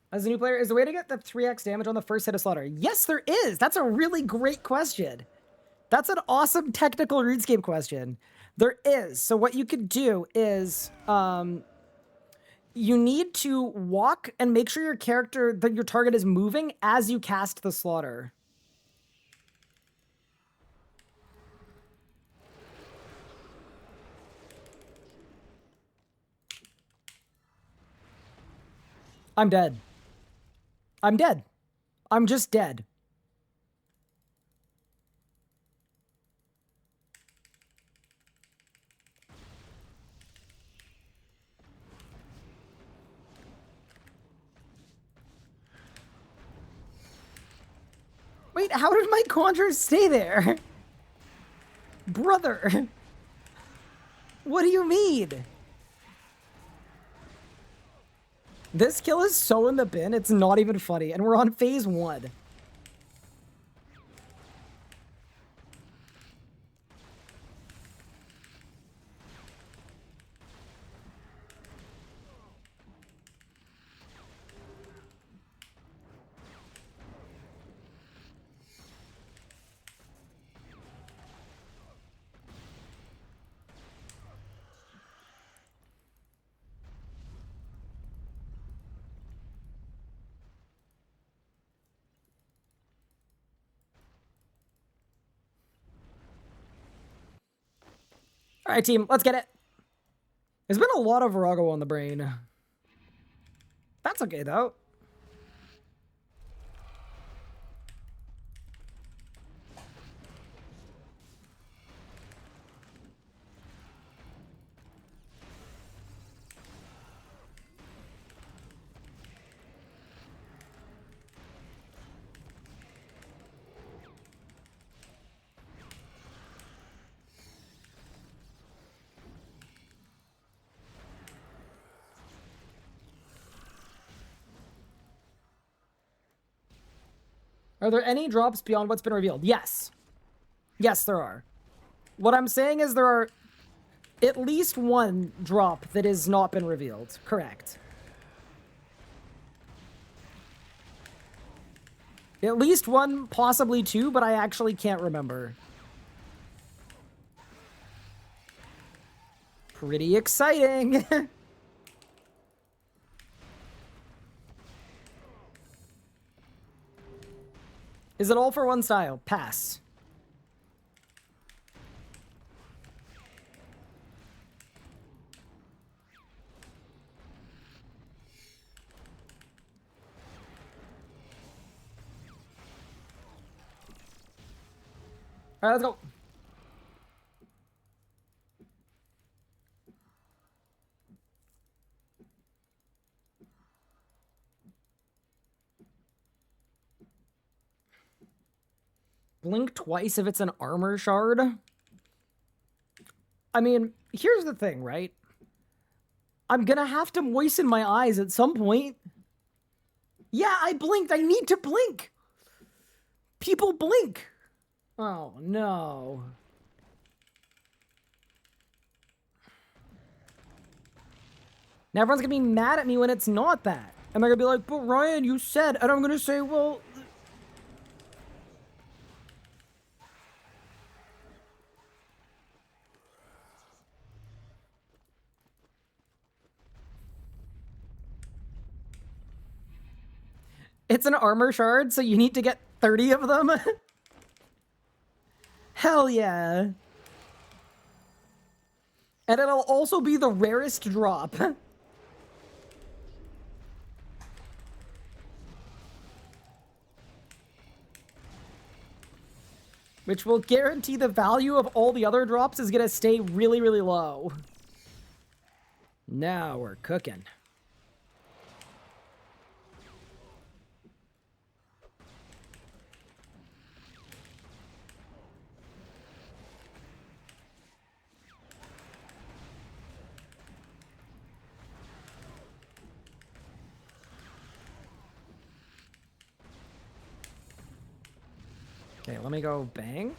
Speaker 1: As a new player, is the way to get the 3x damage on the first hit of slaughter? Yes, there is. That's a really great question. That's an awesome technical RuneScape question. There is. So what you could do is you need to walk and make sure your target is moving as you cast the slaughter. I'm dead. I'm dead. I'm just dead. Wait, how did my conjure stay there? Brother. What do you mean? This kill is so in the bin, it's not even funny. And we're on phase 1. All right, team, let's get it. There's been a lot of Vorago on the brain. That's okay, though. Are there any drops beyond what's been revealed? Yes. Yes, there are. What I'm saying is there are at least one drop that has not been revealed. Correct. At least one, possibly two, but I actually can't remember. Pretty exciting. Is it all for one style? Pass. All right, let's go. Blink twice if it's an armor shard. I mean, here's the thing, right? I'm gonna have to moisten my eyes at some point. Yeah, I blinked. I need to blink. People blink. Oh, no. Now everyone's gonna be mad at me when it's not that. And they're gonna be like, but Ryan, you said, and I'm gonna say, well... It's an armor shard, so you need to get 30 of them? Hell yeah. And it'll also be the rarest drop. Which will guarantee the value of all the other drops is gonna stay really, really low. Now we're cooking. Okay, let me go bang.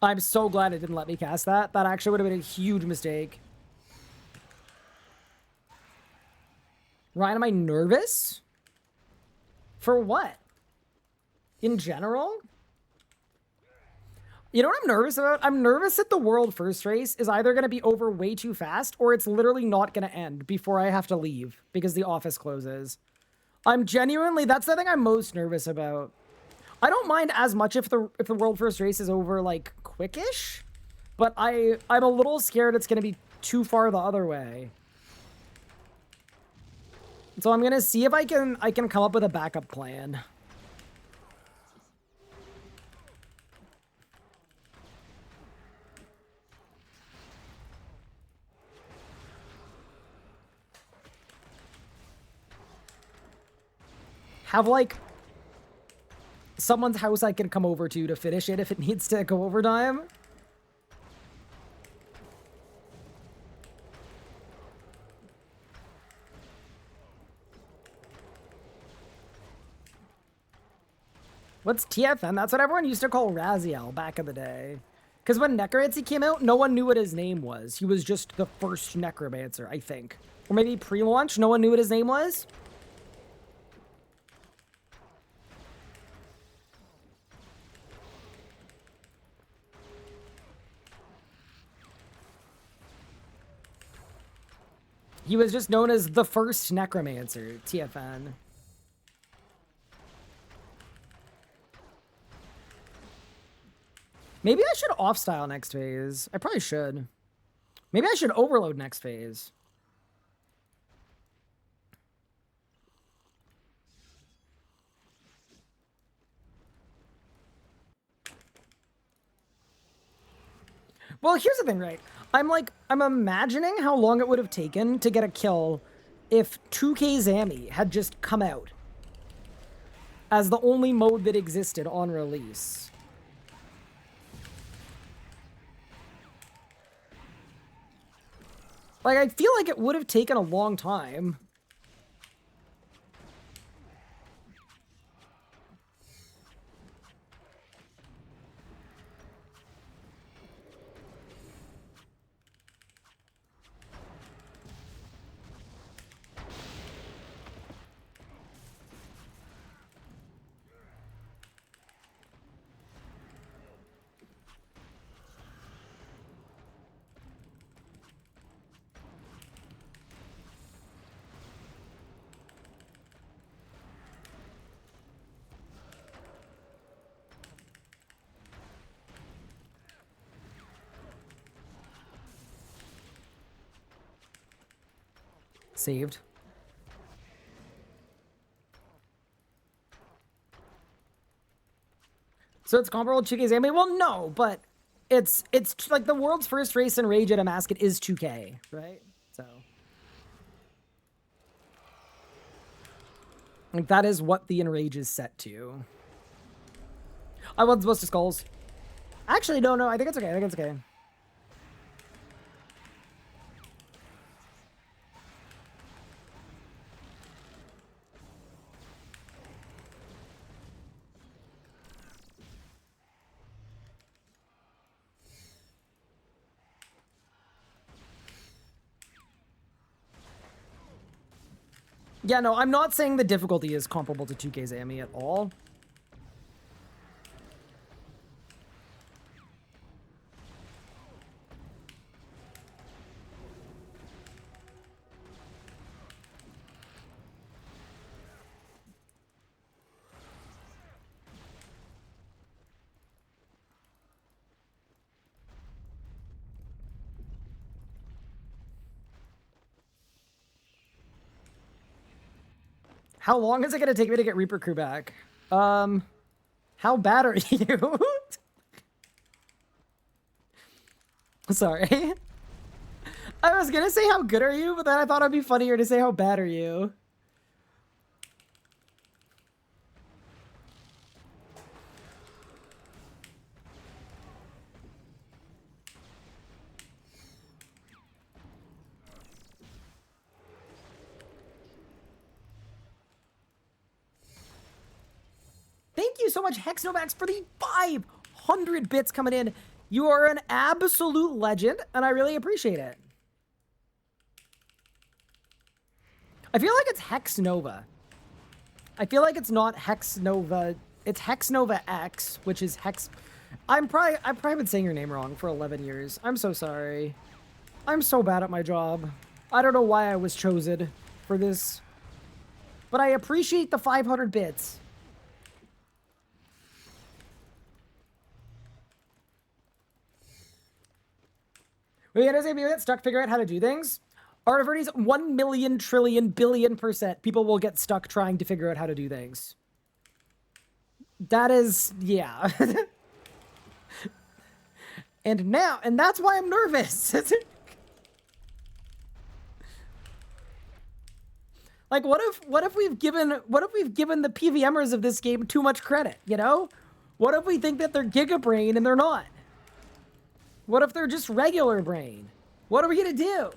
Speaker 1: I'm so glad it didn't let me cast that. That actually would have been a huge mistake. Ryan, am I nervous? For what? In general? You know what I'm nervous about? I'm nervous that the world first race is either going to be over way too fast or it's literally not going to end before I have to leave because the office closes. I'm genuinely, that's the thing I'm most nervous about. I don't mind as much if the world first race is over like quickish, but I'm a little scared it's going to be too far the other way. So I'm gonna see if I can come up with a backup plan. Have like someone's house I can come over to finish it if it needs to go overtime. What's TFN? That's what everyone used to call Raziel back in the day. Because when Necromancy came out, no one knew what his name was. He was just the first Necromancer, I think. Or maybe pre-launch, no one knew what his name was? He was just known as the first Necromancer, TFN. Maybe I should off-style next phase. I probably should. Maybe I should overload next phase. Well, here's the thing, right? I'm imagining how long it would have taken to get a kill if 2K Zami had just come out as the only mode that existed on release. Like, I feel like it would have taken a long time. Saved. So it's comparable to 2K's anime? Well, no, but it's like the world's first race in Rage at a Masket is 2K, right? So like that is what the Enrage is set to. I wasn't supposed to skulls. Actually, no, I think it's okay. I think it's okay. Yeah, no, I'm not saying the difficulty is comparable to 2K's AME at all. How long is it going to take me to get Reaper Crew back? How bad are you? Sorry. I was going to say how good are you, but then I thought it'd be funnier to say how bad are you. Thank you so much, Hexnovax, for the 500 bits coming in. You are an absolute legend, and I really appreciate it. I feel like it's Hexnova. I feel like it's not Hexnova. It's Hexnova X, which is Hex... I've probably been saying your name wrong for 11 years. I'm so sorry. I'm so bad at my job. I don't know why I was chosen for this. But I appreciate the 500 bits. Were you gonna say maybe get stuck figure out how to do things? Art of Ernie's 1 million trillion billion %. People will get stuck trying to figure out how to do things. That is, yeah. And that's why I'm nervous. Like, what if we've given the PvMers of this game too much credit, you know? What if we think that they're Giga Brain and they're not? What if they're just regular brain? What are we gonna do?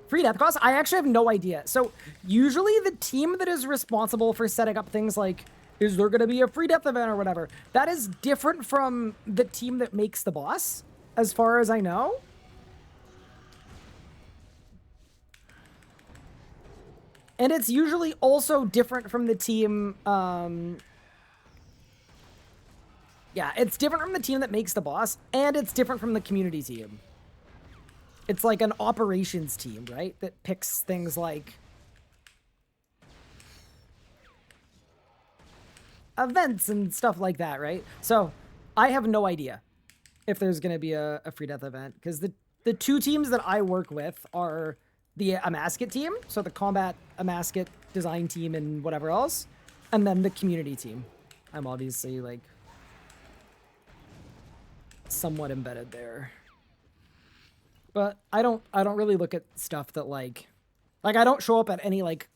Speaker 1: Free death cost? I actually have no idea. So usually the team that is responsible for setting up things like, is there gonna be a free death event or whatever, that is different from the team that makes the boss, as far as I know. And it's usually also different from the team, yeah, it's different from the team that makes the boss, and it's different from the community team. It's like an operations team, right? That picks things like events and stuff like that, right? So I have no idea if there's going to be a free death event, because the two teams that I work with are the Amasket team, so the combat Amasket design team and whatever else, and then the community team. I'm obviously like somewhat embedded there. But I don't really look at stuff that like I don't show up at any like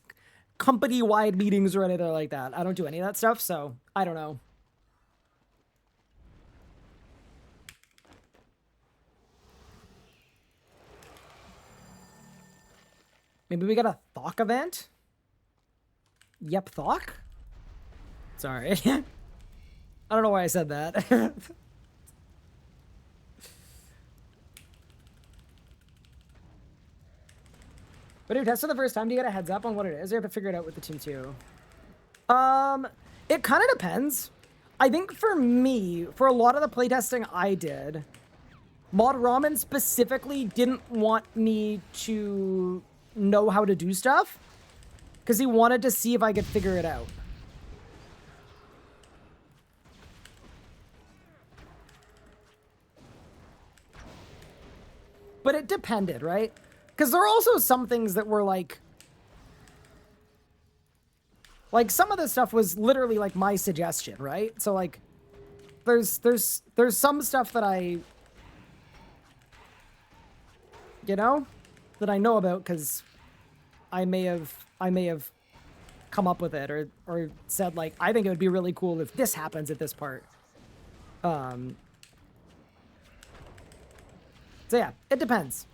Speaker 1: company-wide meetings or anything like that. I don't do any of that stuff, so I don't know. Maybe we got a Thok event? Yep, Thok? Sorry. I don't know why I said that. But if you test for the first time, do you get a heads up on what it is? Or you have to figure it out with the team too? It kind of depends. I think for me, for a lot of the playtesting I did, Mod Ramen specifically didn't want me to know how to do stuff, because he wanted to see if I could figure it out. But it depended, right? Because there are also some things that were like some of the stuff was literally like my suggestion, right? So like there's some stuff that I, you know, that I know about because I may have come up with it or said like, I think it would be really cool if this happens at this part. So yeah, it depends.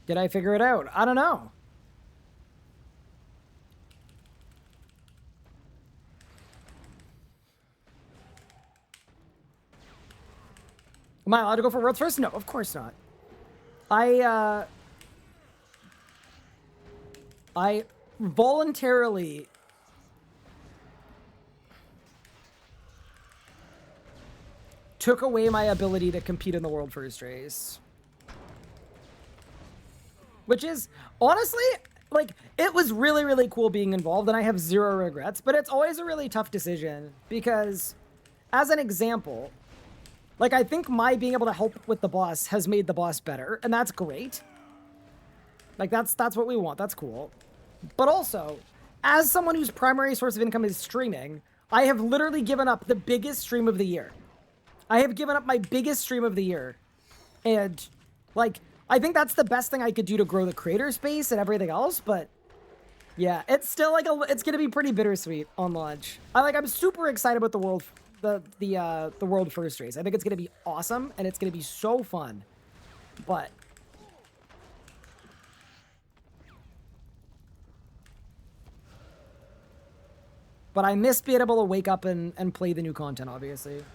Speaker 1: Did I figure it out? I don't know. Am I allowed to go for worlds first? No, of course not. I voluntarily took away my ability to compete in the world first race. Which is, honestly, like, it was really, really cool being involved, and I have zero regrets, but it's always a really tough decision, because, as an example, like, I think my being able to help with the boss has made the boss better, and that's great. Like, that's what we want, that's cool. But also, as someone whose primary source of income is streaming, I have literally given up the biggest stream of the year. I have given up my biggest stream of the year, and, like, I think that's the best thing I could do to grow the creator space and everything else, but yeah, it's still like it's gonna be pretty bittersweet on launch. I'm super excited about the world first race. I think it's gonna be awesome and it's gonna be so fun. But I miss being able to wake up and play the new content, obviously.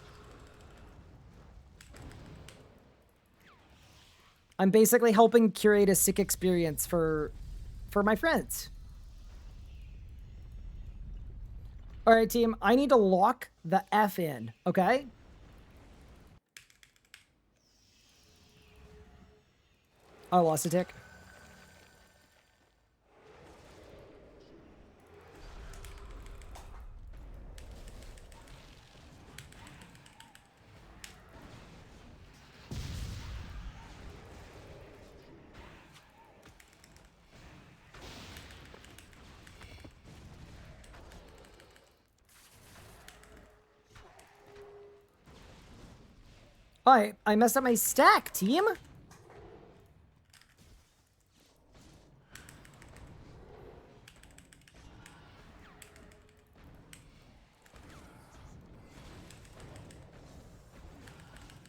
Speaker 1: I'm basically helping curate a sick experience for my friends. All right, team, I need to lock the F in, okay? I lost a tick. Oh, I messed up my stack, team.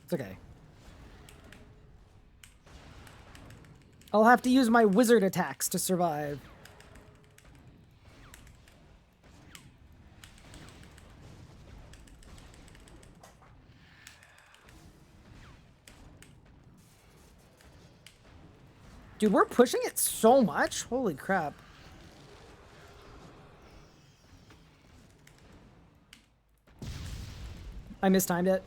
Speaker 1: It's okay. I'll have to use my wizard attacks to survive. Dude, we're pushing it so much. Holy crap. I mistimed it.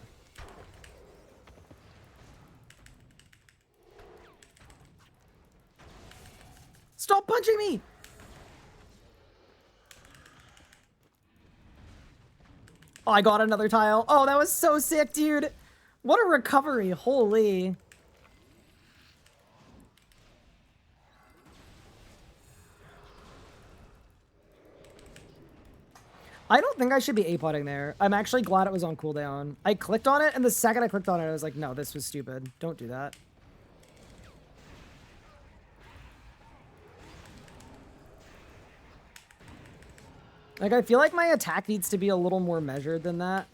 Speaker 1: Stop punching me! Oh, I got another tile. Oh, that was so sick, dude. What a recovery. Holy. I don't think I should be A-potting there. I'm actually glad it was on cooldown. I clicked on it, and the second I clicked on it, I was like, no, this was stupid. Don't do that. Like, I feel like my attack needs to be a little more measured than that.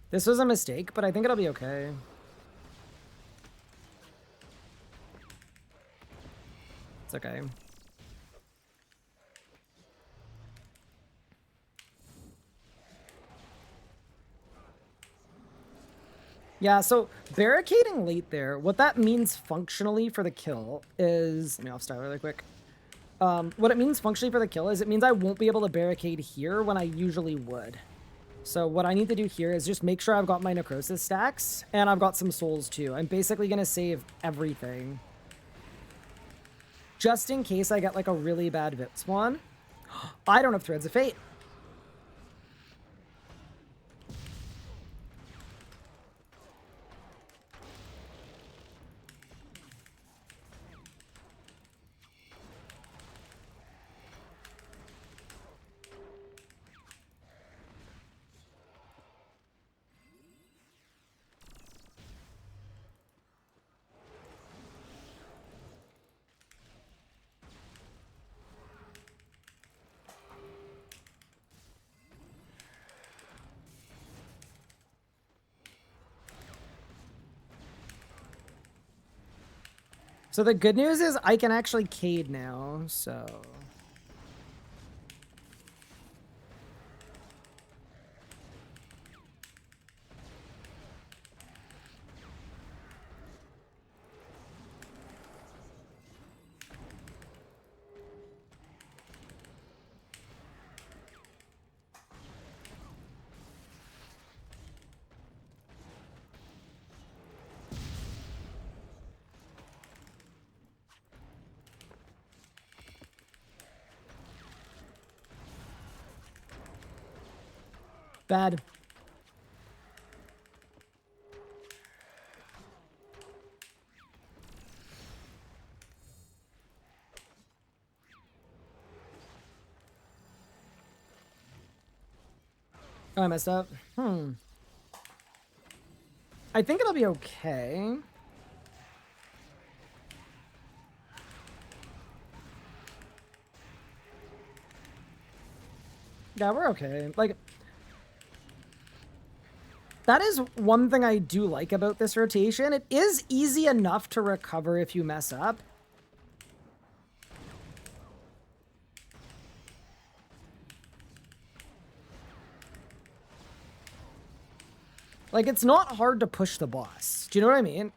Speaker 1: This was a mistake, but I think it'll be okay. It's okay. Yeah, so barricading late there, what that means functionally for the kill is... Let me off style really quick. What it means functionally for the kill is it means I won't be able to barricade here when I usually would. So what I need to do here is just make sure I've got my necrosis stacks, and I've got some souls too. I'm basically going to save everything. Just in case I get like a really bad VIP spawn. I don't have Threads of Fate. So the good news is I can actually Cade now, so... Bad. Oh, I messed up. I think it'll be okay. Yeah, we're okay. Like... That is one thing I do like about this rotation. It is easy enough to recover if you mess up. Like, it's not hard to push the boss. Do you know what I mean?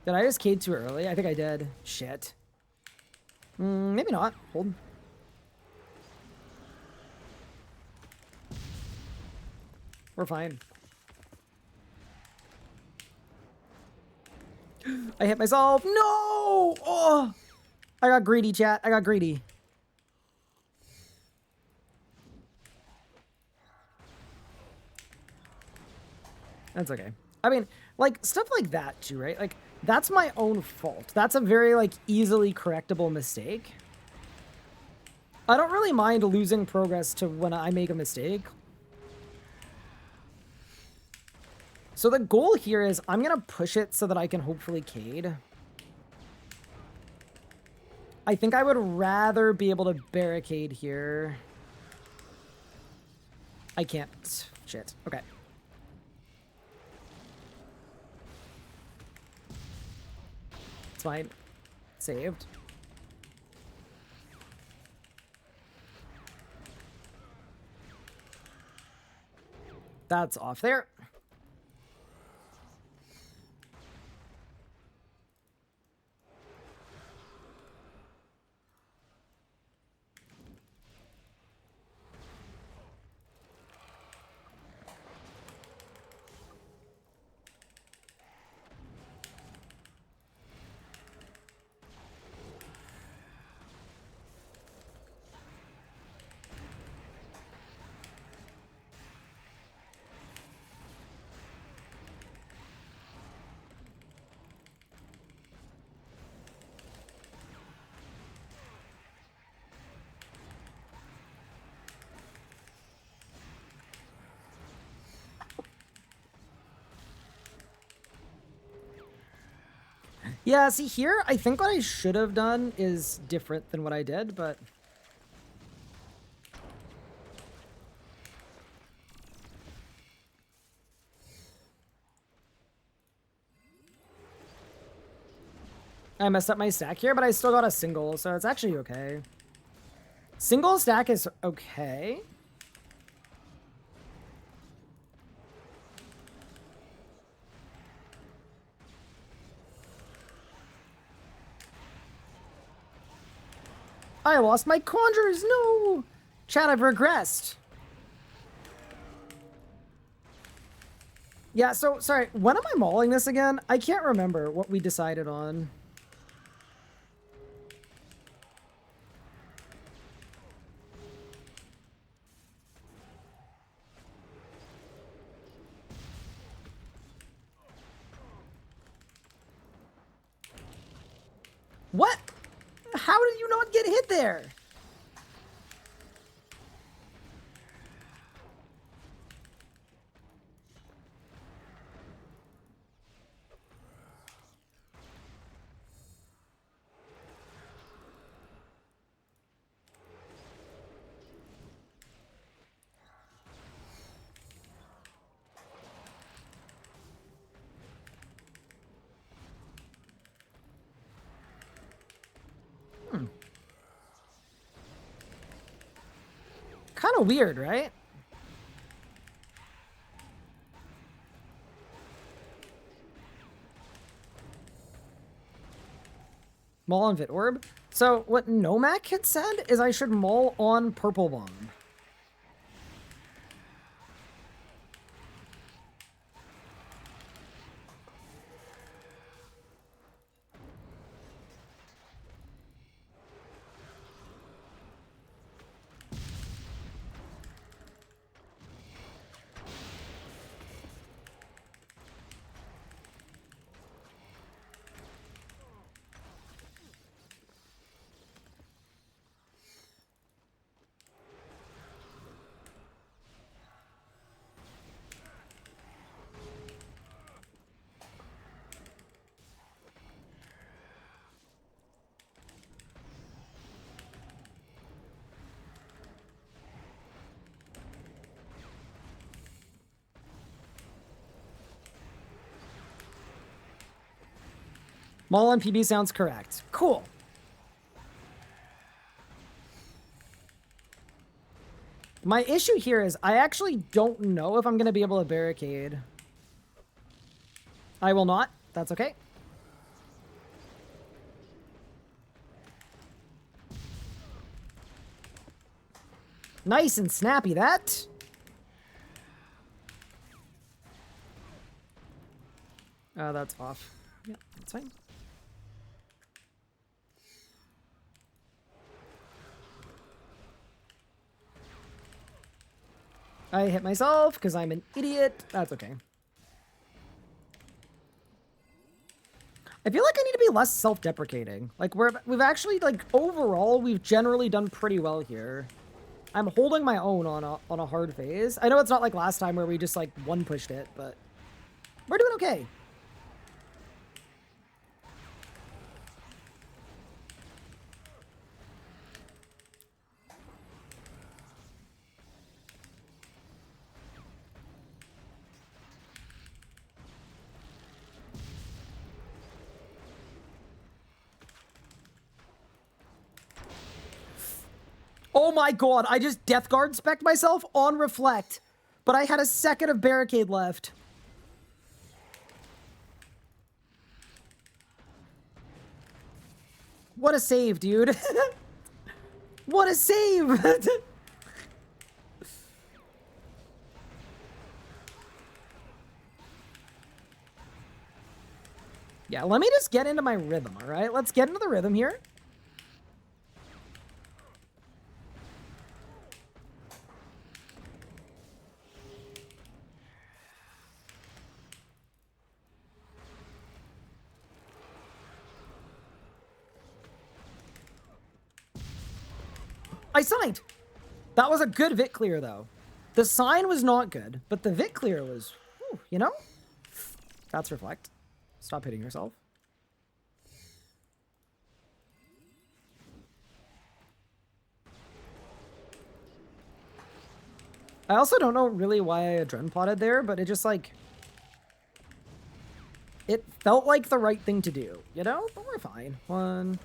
Speaker 1: Did I just K'd too early? I think I did. Shit. Maybe not. Hold. We're fine. I hit myself. No! Oh! I got greedy, chat. I got greedy. That's okay. I mean, like, stuff like that, too, right? Like, that's my own fault. That's a very, like, easily correctable mistake. I don't really mind losing progress to when I make a mistake. So the goal here is I'm going to push it so that I can hopefully Cade. I think I would rather be able to barricade here. I can't. Shit. Okay. It's fine. Saved. That's off there. Yeah, see here, I think what I should have done is different than what I did, but... I messed up my stack here, but I still got a single, so it's actually okay. Single stack is okay. I lost my conjures, no! Chat, I've regressed. Yeah, so, sorry, when am I mauling this again? I can't remember what we decided on. What? How did you not get hit there? Kind of weird, right? Maul on Vit Orb. So what Nomak had said is I should maul on Purple Bomb. Maul on PB sounds correct. Cool. My issue here is I actually don't know if I'm going to be able to barricade. I will not. That's okay. Nice and snappy, that. That's off. Yeah, that's fine. I hit myself because I'm an idiot. That's okay. I feel like I need to be less self-deprecating. Like, we've actually, like, overall, we've generally done pretty well here. I'm holding my own on a hard phase. I know it's not like last time where we just, like, one-pushed it, but we're doing okay. Oh my god, I just Death Guard spec'd myself on Reflect, but I had a second of Barricade left. What a save, dude. What a save! Yeah, let me just get into my rhythm, alright? Let's get into the rhythm here. I signed! That was a good Vit clear, though. The sign was not good, but the Vit clear was, whew, you know? That's Reflect. Stop hitting yourself. I also don't know really why I adren potted there, but it just, like... It felt like the right thing to do, you know? But we're fine. One...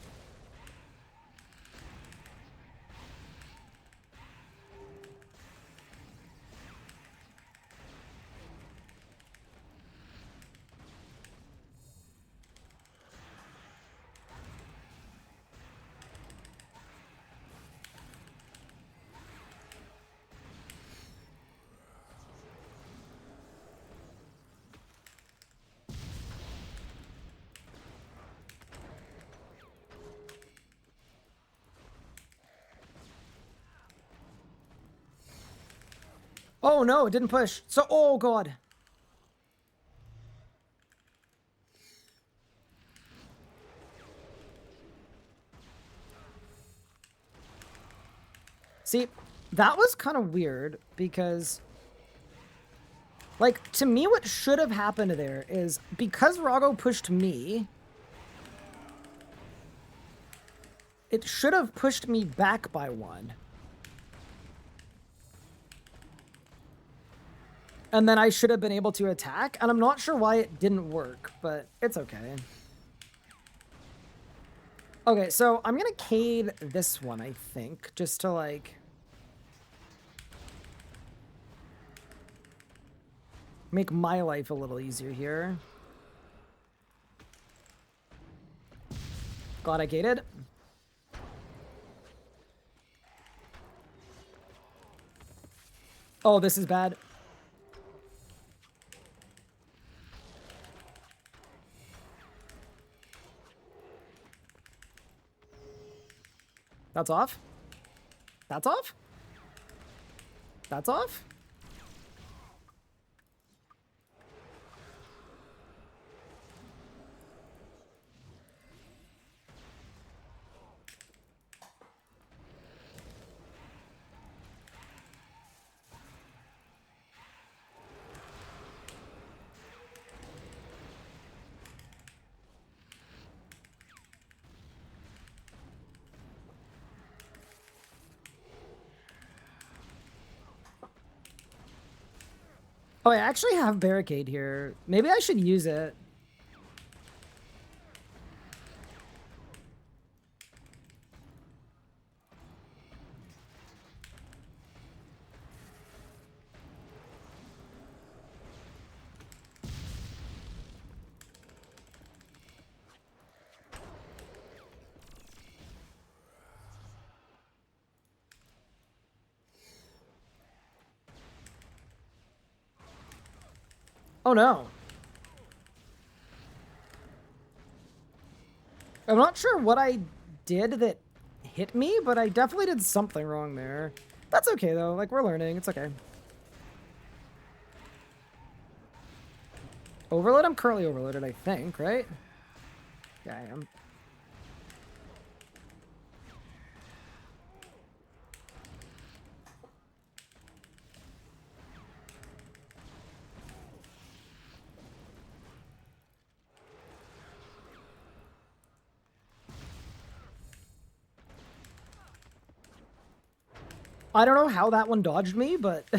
Speaker 1: Oh no, it didn't push. So, oh god. See, that was kind of weird because, like, to me what should have happened there is because Vorago pushed me, it should have pushed me back by one. And then I should have been able to attack, and I'm not sure why it didn't work, but it's okay. Okay, so I'm gonna cade this one, I think, just to, like... make my life a little easier here. Glad I caded. Oh, this is bad. That's off. That's off. That's off. Oh, I actually have Barricade here. Maybe I should use it. Oh no. I'm not sure what I did that hit me, but I definitely did something wrong there. That's okay though, like we're learning, it's okay. Overload? I'm currently overloaded, I think, right? Yeah, I am. I don't know how that one dodged me, but...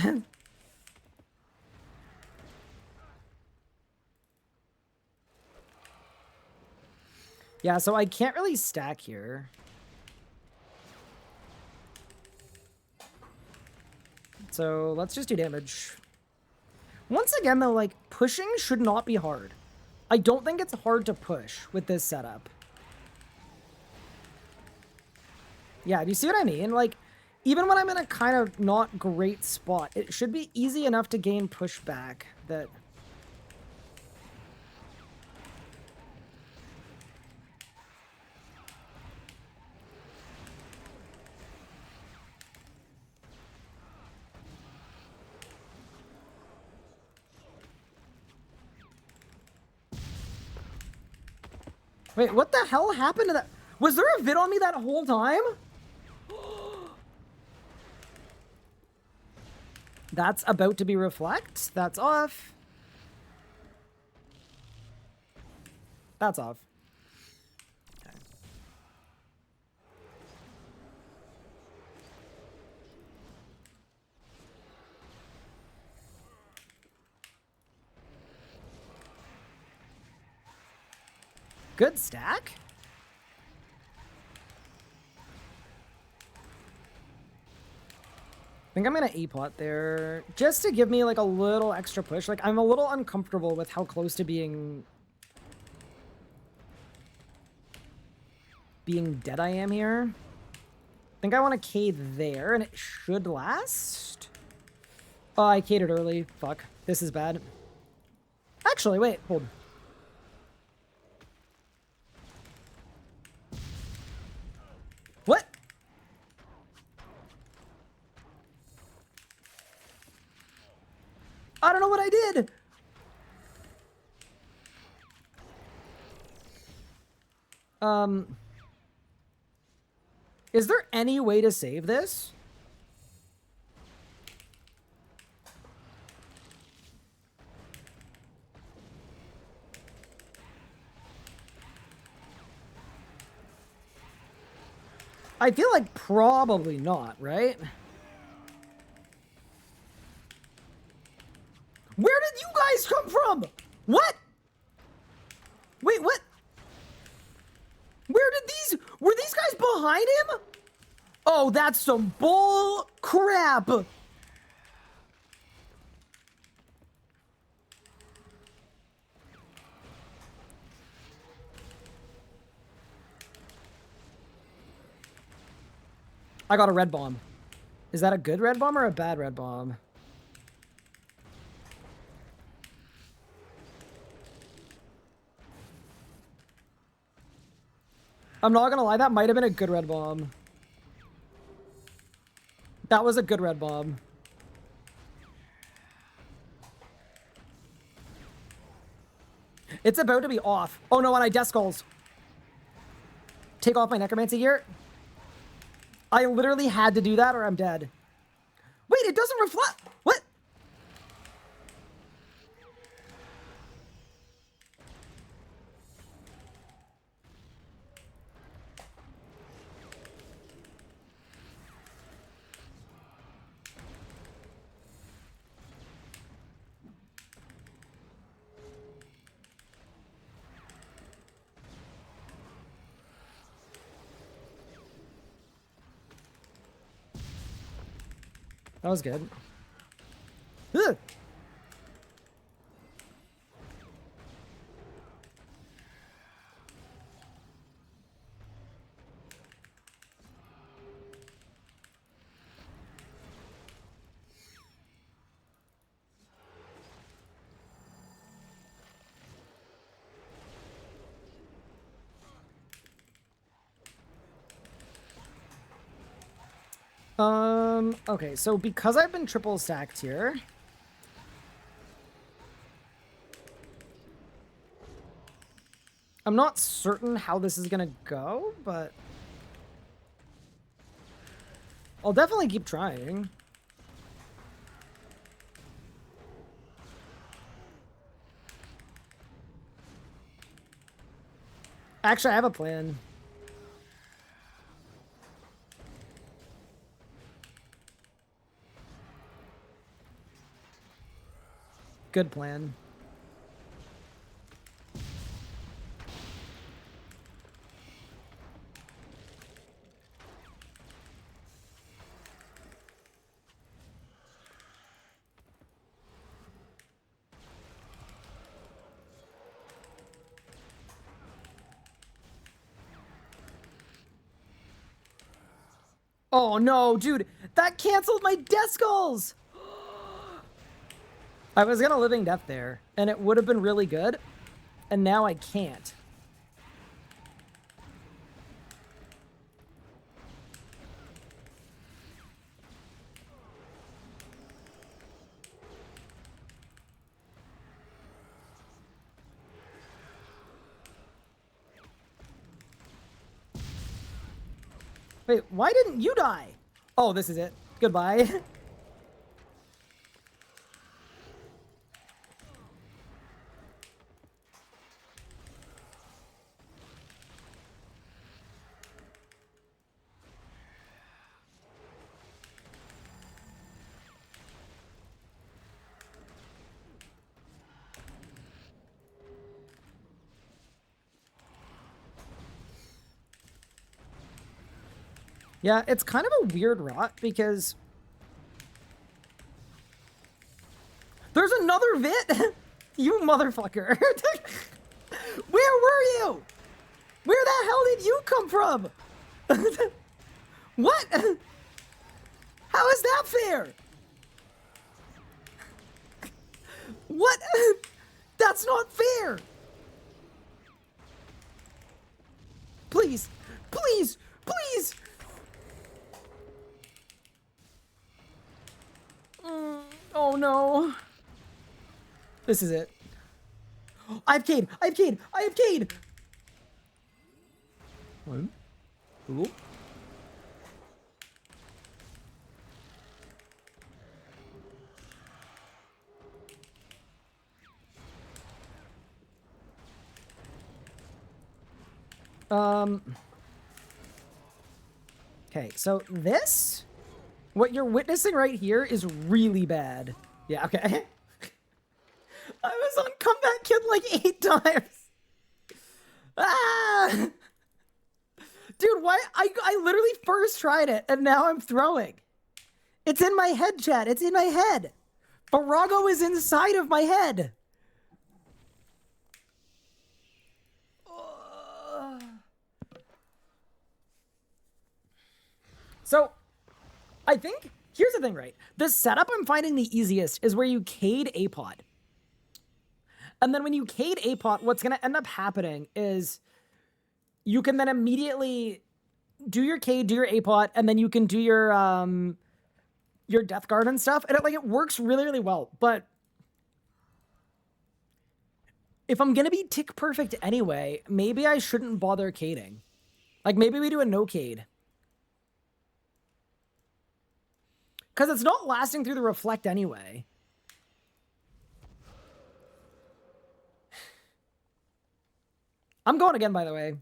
Speaker 1: yeah, so I can't really stack here. So let's just do damage. Once again, though, like, pushing should not be hard. I don't think it's hard to push with this setup. Yeah, do you see what I mean? Like, even when I'm in a kind of not great spot, it should be easy enough to gain pushback that... Wait, what the hell happened to that? Was there a vid on me that whole time? That's about to be reflect. That's off. That's off. Okay. Good stack. I think I'm gonna A-plot there, just to give me like a little extra push. Like, I'm a little uncomfortable with how close to being dead I am here. I think I want to K there, and it should last. Oh, I K'd it early. Fuck. This is bad. Actually, wait, hold. What? I don't know what I did. Is there any way to save this? I feel like probably not, right? Where did you guys come from? What? Wait, what? Where did were these guys behind him? Oh, that's some bull crap. I got a red bomb. Is that a good red bomb or a bad red bomb? I'm not gonna lie, that might have been a good red bomb. That was a good red bomb. It's about to be off. Oh no, and I death skulls. Take off my necromancy gear. I literally had to do that or I'm dead. Wait, it doesn't reflect. What? That was good. Ugh. Okay, so because I've been triple stacked here, I'm not certain how this is gonna go, but I'll definitely keep trying. Actually, I have a plan. Good plan. Oh no, dude, that canceled my death goals. I was gonna living death there, and it would have been really good, and now I can't. Wait, why didn't you die? Oh, this is it. Goodbye. Yeah, it's kind of a weird rot because there's another Vit. You motherfucker. Where were you? Where the hell did you come from? What? How is that fair? What? That's not fair. Please, please, please. Oh no. This is it. I've Cade. I've Cade. I have Cade. One. Ooh. Okay, so this, what you're witnessing right here is really bad. Yeah, okay. I was on comeback kid like 8 times. Ah! Dude, why? I literally first tried it, and now I'm throwing. It's in my head, chat. It's in my head. Vorago is inside of my head. So, I think, here's the thing, right? The setup I'm finding the easiest is where you Cade A-Pot. And then when you Cade A-Pot, what's going to end up happening is you can then immediately do your Cade, do your A-Pot, and then you can do your Death Guard and stuff. And it works really, really well. But if I'm going to be tick perfect anyway, maybe I shouldn't bother Cading. Like, maybe we do a no Cade. Because it's not lasting through the reflect anyway. I'm going again, by the way.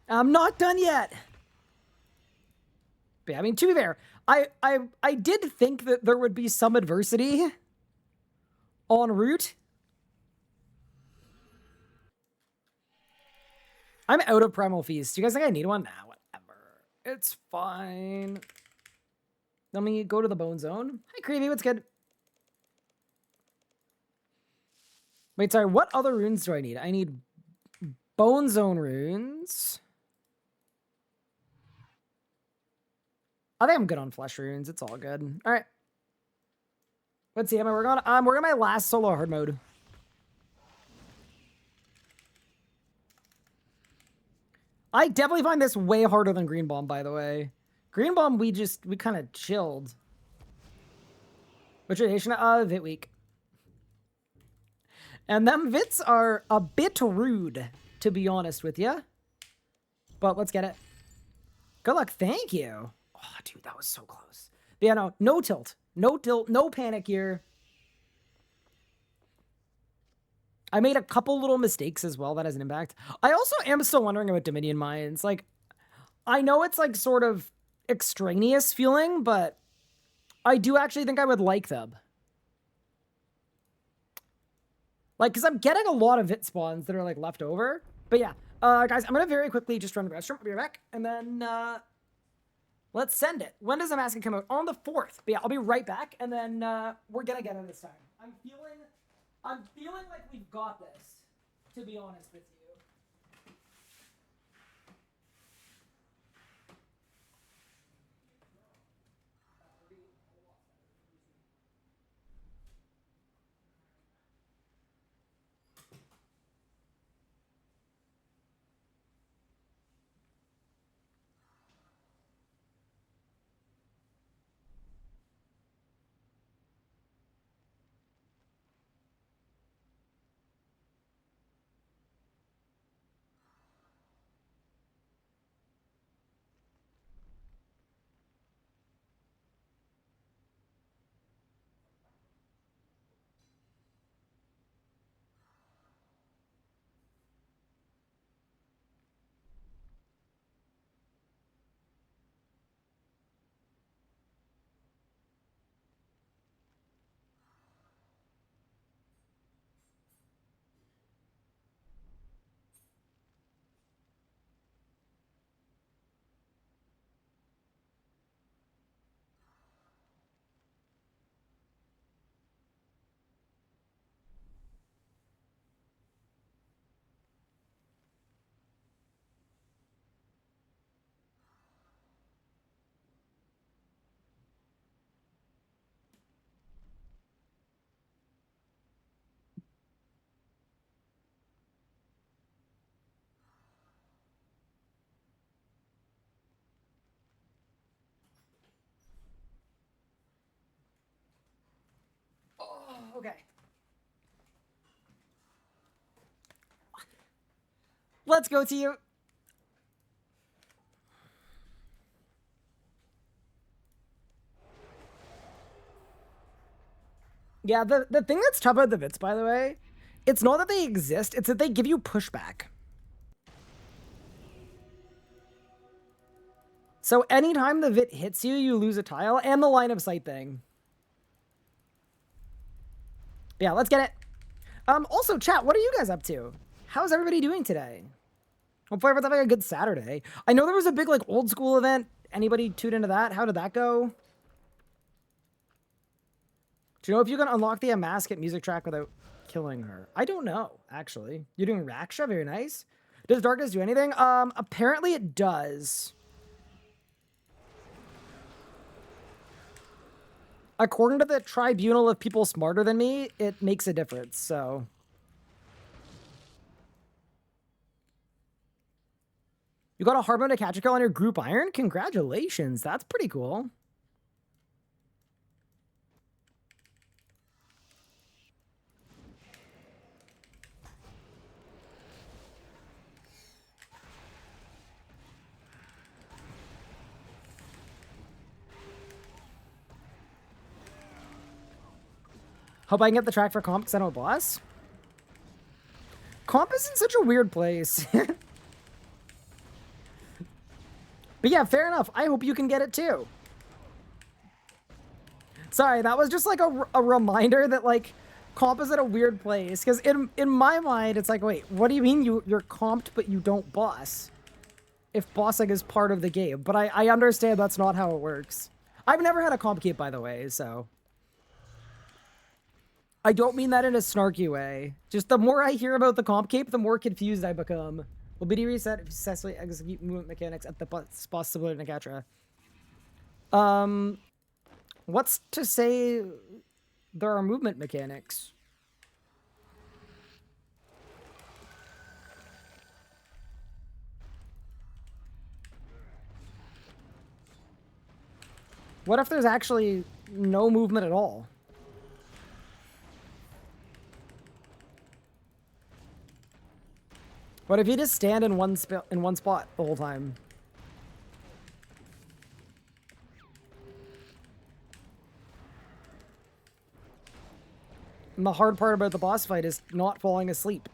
Speaker 1: I'm not done yet. But yeah, I mean, to be fair, I did think that there would be some adversity en route. I'm out of Primal Feast. Do you guys think I need one? Nah, whatever. It's fine. Let me go to the Bone Zone. Hi, Creevy. What's good? Wait, sorry. What other runes do I need? I need Bone Zone runes. I think I'm good on Flesh runes. It's all good. All right. Let's see. Am I working on? I'm working on my last solo hard mode. I definitely find this way harder than Green Bomb, by the way. Green Bomb, we kind of chilled. What's your nation of Vit Week? And them Vits are a bit rude, to be honest with you. But let's get it. Good luck. Thank you. Oh, dude, that was so close. But yeah, no tilt. No tilt. No panic here. I made a couple little mistakes as well. That has an impact. I also am still wondering about Dominion Mines. Like, I know it's like sort of extraneous feeling, but I do actually think I would like them. Like, because I'm getting a lot of Vit spawns that are like left over. But yeah, guys, I'm going to very quickly just run to the restroom. I'll be right back. And then let's send it. When does the mask come out? On the 4th. But yeah, I'll be right back. And then we're going to get it this time. I'm feeling like we've got this, to be honest with you. Oh, okay. Let's go to you. Yeah, the thing that's tough about the Vits, by the way, it's not that they exist, it's that they give you pushback. So anytime the Vit hits you, you lose a tile, and the line of sight thing. Yeah, let's get it. Also, chat, what are you guys up to? How's everybody doing today? Hopefully everyone's having a good Saturday. I know there was a big, like, old school event. Anybody tuned into that? How did that go? Do you know if you can unlock the Amasket music track without killing her? I don't know, actually. You're doing Raksha? Very nice. Does Darkness do anything? Apparently it does. According to the tribunal of people smarter than me, it makes a difference, so... You got a Hardmode to catch a kill on your group iron? Congratulations, that's pretty cool. Hope I can get the track for comp because I know a boss. Comp is in such a weird place. But yeah, fair enough. I hope you can get it too. Sorry, that was just like a reminder that like comp is at a weird place. Because in my mind, it's like, wait, what do you mean you're comped but you don't boss? If bossing is part of the game. But I understand that's not how it works. I've never had a comp cape, by the way, so... I don't mean that in a snarky way. Just the more I hear about the comp cape, the more confused I become. Will BD reset if you successfully execute movement mechanics at the possibility of Nakatra? What's to say there are movement mechanics? What if there's actually no movement at all? What if you just stand in one spot the whole time? And the hard part about the boss fight is not falling asleep.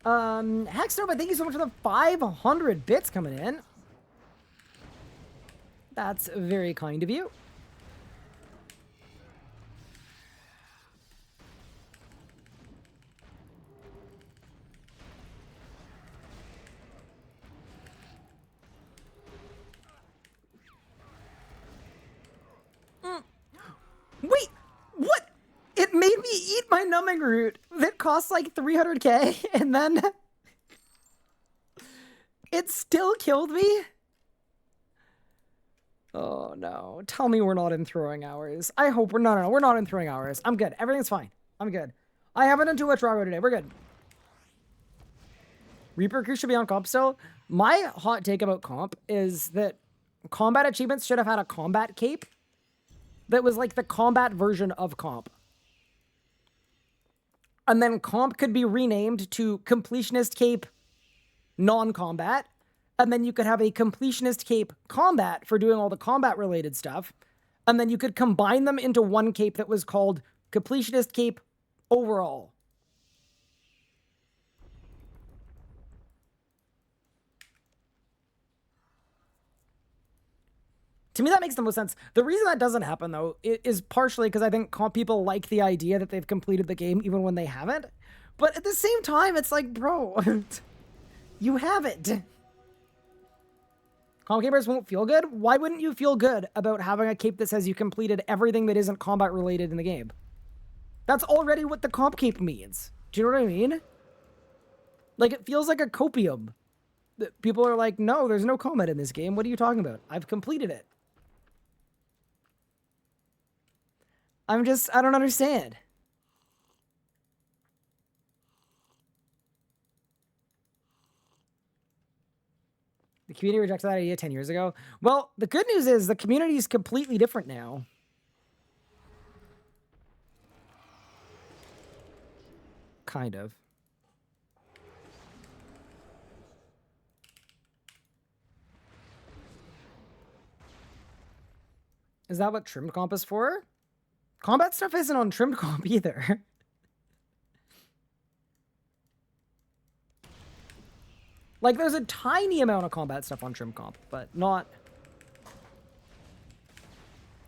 Speaker 1: Hexnova, thank you so much for the 500 bits coming in. That's very kind of you. Wait, what? It made me eat my numbing root that costs like 300k, and then it still killed me? Oh no, tell me we're not in throwing hours. I hope we're, no, we're not in throwing hours. I'm good, everything's fine. I'm good. I haven't done too much Vorago today, we're good. Reaper Crew should be on comp still. My hot take about comp is that combat achievements should have had a combat cape that was like the combat version of comp. And then comp could be renamed to completionist cape non-combat. And then you could have a completionist cape combat for doing all the combat related stuff. And then you could combine them into one cape that was called completionist cape overall. To me, that makes the most sense. The reason that doesn't happen, though, is partially because I think comp people like the idea that they've completed the game even when they haven't. But at the same time, it's like, bro, you haven't. Comp gamers won't feel good? Why wouldn't you feel good about having a cape that says you completed everything that isn't combat related in the game? That's already what the comp cape means. Do you know what I mean? Like, it feels like a copium. People are like, no, there's no combat in this game. What are you talking about? I've completed it. I don't understand. The community rejected that idea 10 years ago. Well, the good news is the community is completely different now. Kind of. Is that what trimmed comp is for? Combat stuff isn't on trimmed comp either. Like, there's a tiny amount of combat stuff on trimmed comp, but not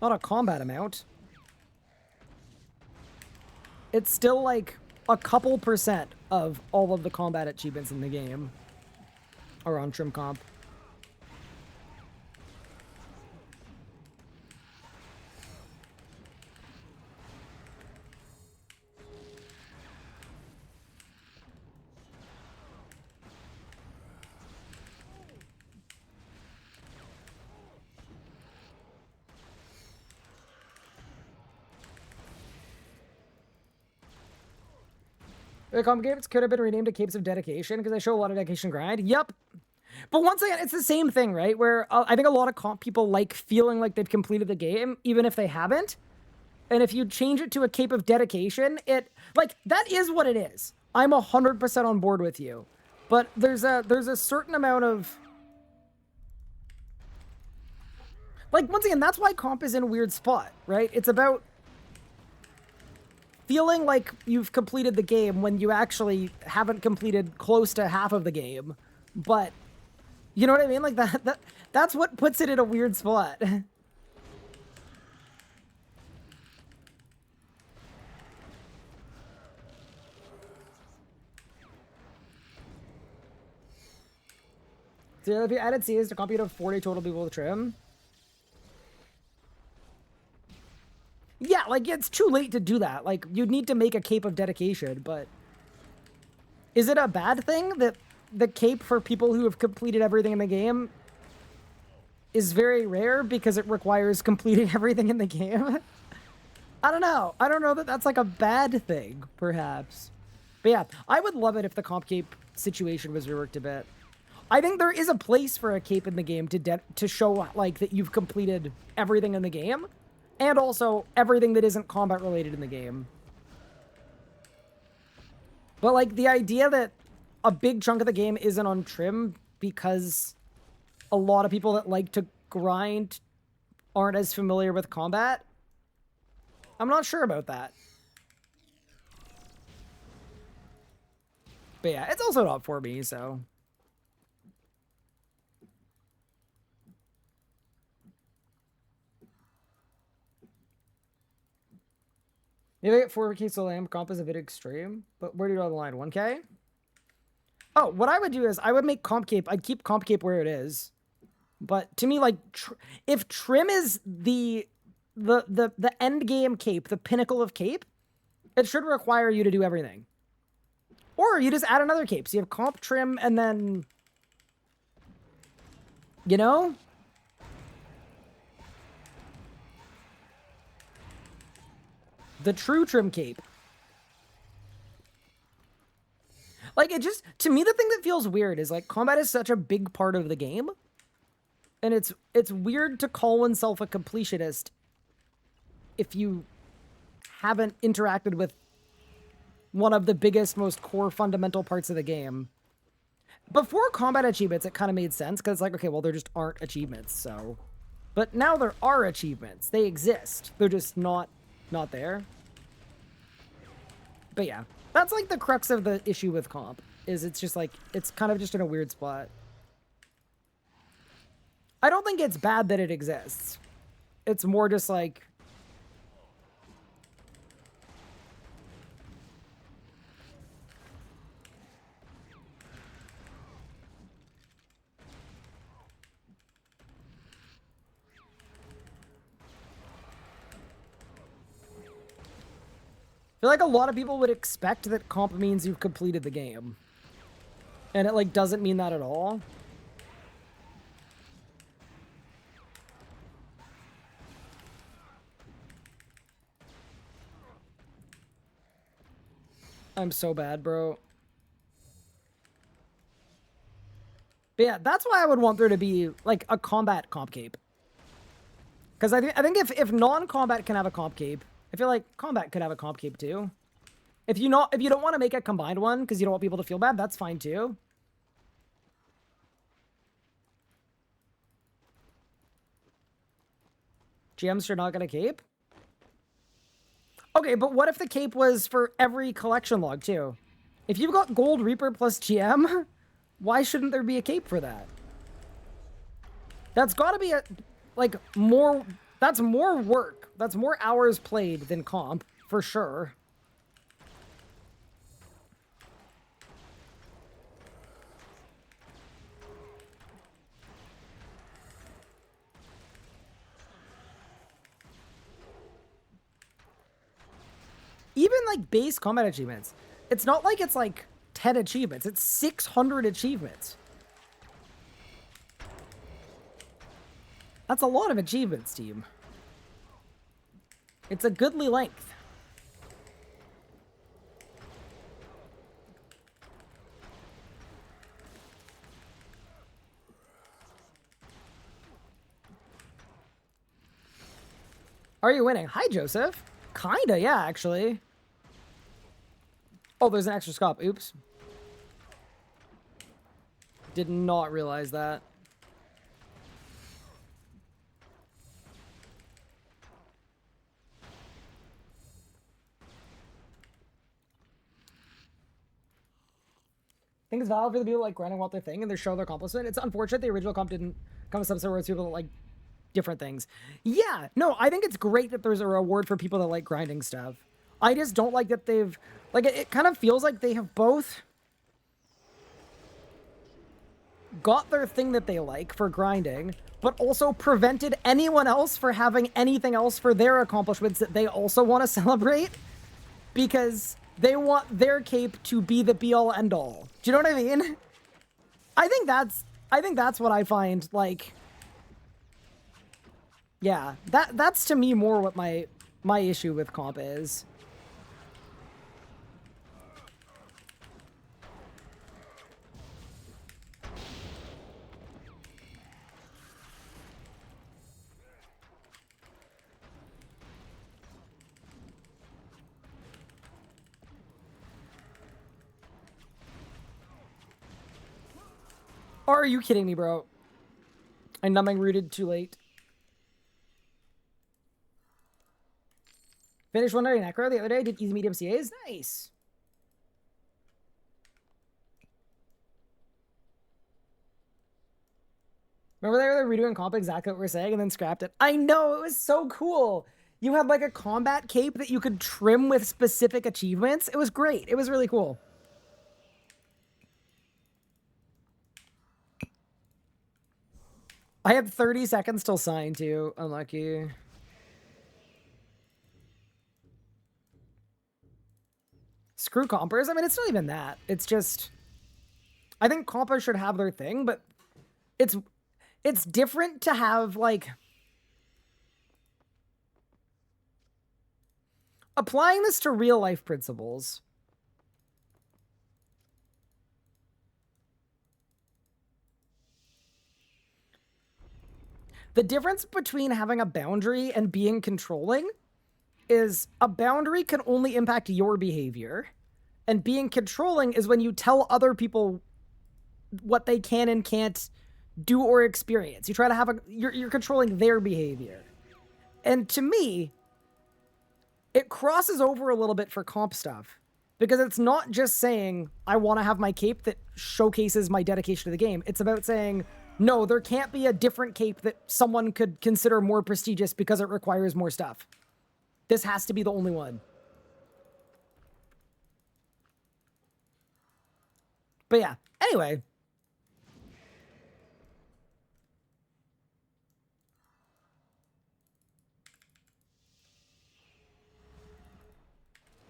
Speaker 1: a combat amount. It's still like a couple % of all of the combat achievements in the game are on trim comp. The comp games could have been renamed to Capes of Dedication because they show a lot of dedication grind. Yep. But once again, it's the same thing, right? Where I think a lot of comp people like feeling like they've completed the game, even if they haven't. And if you change it to a Cape of Dedication, that is what it is. I'm 100% on board with you. But there's a certain amount of... Like, once again, that's why comp is in a weird spot, right? It's about feeling like you've completed the game when you actually haven't completed close to half of the game. But, you know what I mean? Like, that's what puts it in a weird spot. So if you added Cs to compute of 40 total people with trim. Yeah, like, it's too late to do that. Like, you'd need to make a Cape of Dedication, but... Is it a bad thing that the cape for people who have completed everything in the game is very rare because it requires completing everything in the game. I don't know. I don't know that that's like a bad thing, perhaps. But yeah, I would love it if the comp cape situation was reworked a bit. I think there is a place for a cape in the game to show like that you've completed everything in the game, and also everything that isn't combat related in the game. But like the idea that a big chunk of the game isn't on trim because a lot of people that like to grind aren't as familiar with combat, I'm not sure about that. But yeah, it's also not for me, so. Maybe I get 4K so lamb comp is a bit extreme, but where do you draw the line? 1K? Oh, what I would do is I would make comp cape. I'd keep comp cape where it is. But to me, like, if trim is the end game cape, the pinnacle of cape, it should require you to do everything. Or you just add another cape. So you have comp, trim, and then, you know? The true trim cape. Like, it just, to me, the thing that feels weird is, like, combat is such a big part of the game. And it's weird to call oneself a completionist if you haven't interacted with one of the biggest, most core fundamental parts of the game. Before combat achievements, it kind of made sense, because it's like, okay, well, there just aren't achievements, so. But now there are achievements. They exist. They're just not there. But yeah, that's like the crux of the issue with comp, is it's just like, it's kind of just in a weird spot. I don't think it's bad that it exists. It's more just like, I feel like a lot of people would expect that comp means you've completed the game. And it, like, doesn't mean that at all. I'm so bad, bro. But yeah, that's why I would want there to be, like, a combat comp cape. Because I think if non-combat can have a comp cape, I feel like combat could have a comp cape too. If you don't want to make a combined one because you don't want people to feel bad, that's fine too. GMs should not get a cape? Okay, but what if the cape was for every collection log too? If you've got Gold Reaper plus GM, why shouldn't there be a cape for that? That's got to be a, like, more, that's more work. That's more hours played than comp, for sure. Even, like, base combat achievements. It's not like it's, like, 10 achievements. It's 600 achievements. That's a lot of achievements, team. It's a goodly length. Are you winning? Hi, Joseph. Kinda, yeah, actually. Oh, there's an extra scope. Oops. Did not realize that. I think it's valid for the people like grinding out their thing and they show their accomplishment. It's unfortunate the original comp didn't come with some sort of people that like different things. Yeah, no, I think it's great that there's a reward for people that like grinding stuff. I just don't like that they've, like, it kind of feels like they have both got their thing that they like for grinding, but also prevented anyone else for having anything else for their accomplishments that they also want to celebrate, because they want their cape to be the be-all end-all. Do you know what I mean? I think that's what I find, like, Yeah, that's to me more what my issue with comp is. Are you kidding me, bro? I'm numbing rooted too late. Finished 190 Necro the other day. Did easy medium CAs. Nice. Remember they were redoing comp exactly what we're saying and then scrapped it? I know, it was so cool. You had like a combat cape that you could trim with specific achievements. It was great. It was really cool. I had 30 seconds till sign too. Unlucky. Screw compers. I mean, it's not even that. It's just, I think compers should have their thing, but it's different to have like applying this to real life principles. The difference between having a boundary and being controlling is a boundary can only impact your behavior, and being controlling is when you tell other people what they can and can't do or experience. You try to have you're controlling their behavior. And to me, it crosses over a little bit for comp stuff, because it's not just saying, I want to have my cape that showcases my dedication to the game. It's about saying, no, there can't be a different cape that someone could consider more prestigious because it requires more stuff. This has to be the only one. But yeah, anyway.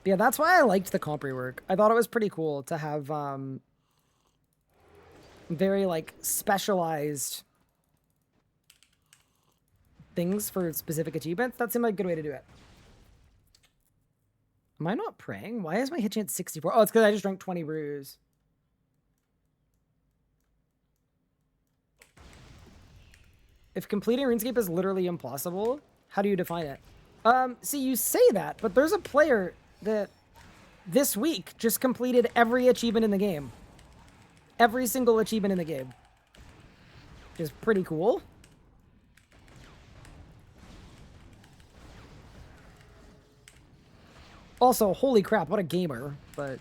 Speaker 1: Yeah, that's why I liked the comp rework. I thought it was pretty cool to have very like specialized things for specific achievements. That seemed like a good way to do it. Am I not praying? Why is my hit chance 64? Oh, it's because I just drank 20 brews. If completing RuneScape is literally impossible, how do you define it? See, you say that, but there's a player that this week just completed every achievement in the game. Every single achievement in the game. Which is pretty cool. Also, holy crap, what a gamer, but...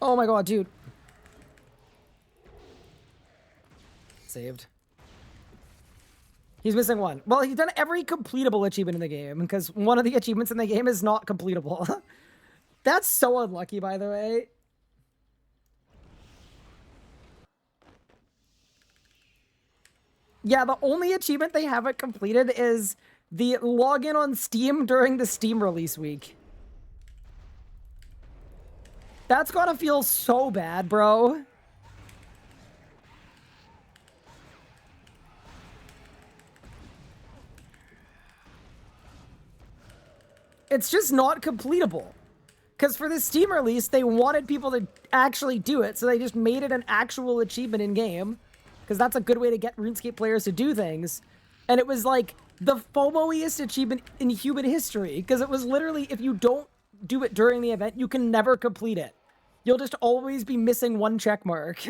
Speaker 1: Oh my god, dude. Saved. He's missing one. Well, he's done every completable achievement in the game, because one of the achievements in the game is not completable. That's so unlucky, by the way. Yeah, the only achievement they haven't completed is the login on Steam during the Steam release week. That's gotta feel so bad, bro. It's just not completable. Because for the Steam release, they wanted people to actually do it, so they just made it an actual achievement in-game. Because that's a good way to get RuneScape players to do things. And it was like the FOMO-iest achievement in human history. Because it was literally, if you don't do it during the event, you can never complete it. You'll just always be missing one check mark.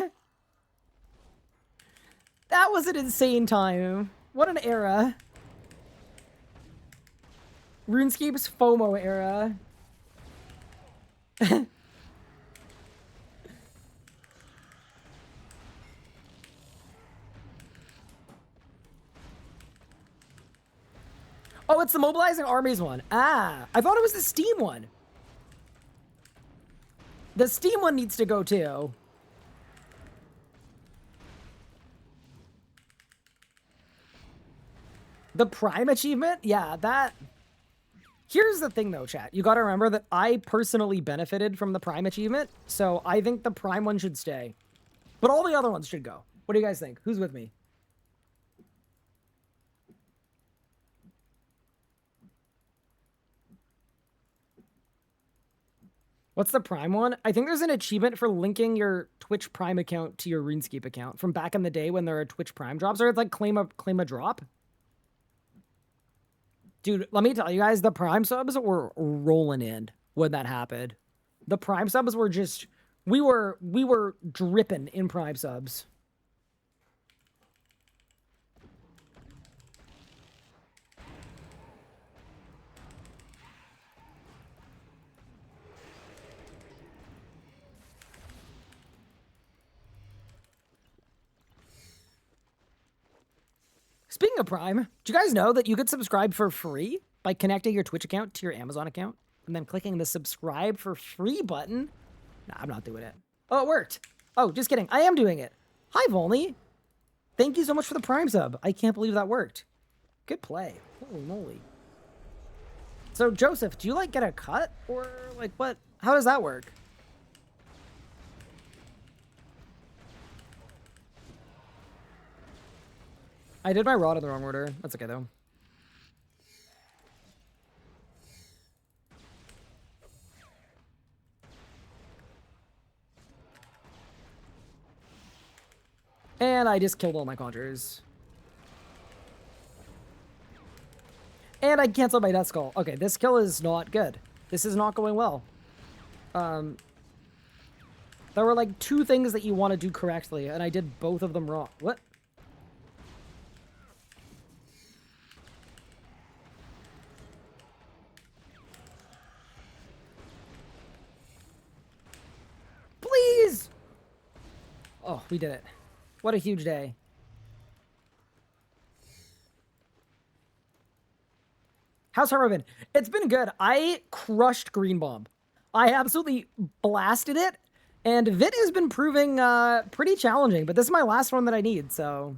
Speaker 1: That was an insane time. What an era. RuneScape's FOMO era. Oh, it's the Mobilizing Armies one. Ah, I thought it was the Steam one. The Steam one needs to go too. The Prime achievement? Yeah, that... Here's the thing, though, chat. You got to remember that I personally benefited from the Prime achievement, so I think the Prime one should stay. But all the other ones should go. What do you guys think? Who's with me? What's the Prime one? I think there's an achievement for linking your Twitch Prime account to your RuneScape account from back in the day when there are Twitch Prime drops, or it's like claim a drop. Dude, let me tell you guys, the Prime subs were rolling in when that happened. The Prime subs were just, we were dripping in Prime subs. Speaking of Prime, do you guys know that you could subscribe for free by connecting your Twitch account to your Amazon account and then clicking the subscribe for free button? Nah, I'm not doing it. Oh, it worked. Oh, just kidding. I am doing it. Hi, Volney. Thank you so much for the Prime sub. I can't believe that worked. Good play. Holy moly. So, Joseph, do you, like, get a cut? Or, like, what? How does that work? I did my rod in the wrong order. That's okay, though. And I just killed all my conjurers. And I canceled my Death Skull. Okay, this kill is not good. This is not going well. There were like 2 things that you want to do correctly, and I did both of them wrong. What? Please! Oh, we did it. What a huge day. How's Hardmode been? It's been good. I crushed Green Bomb. I absolutely blasted it, and Vit has been proving pretty challenging, but this is my last one that I need, so...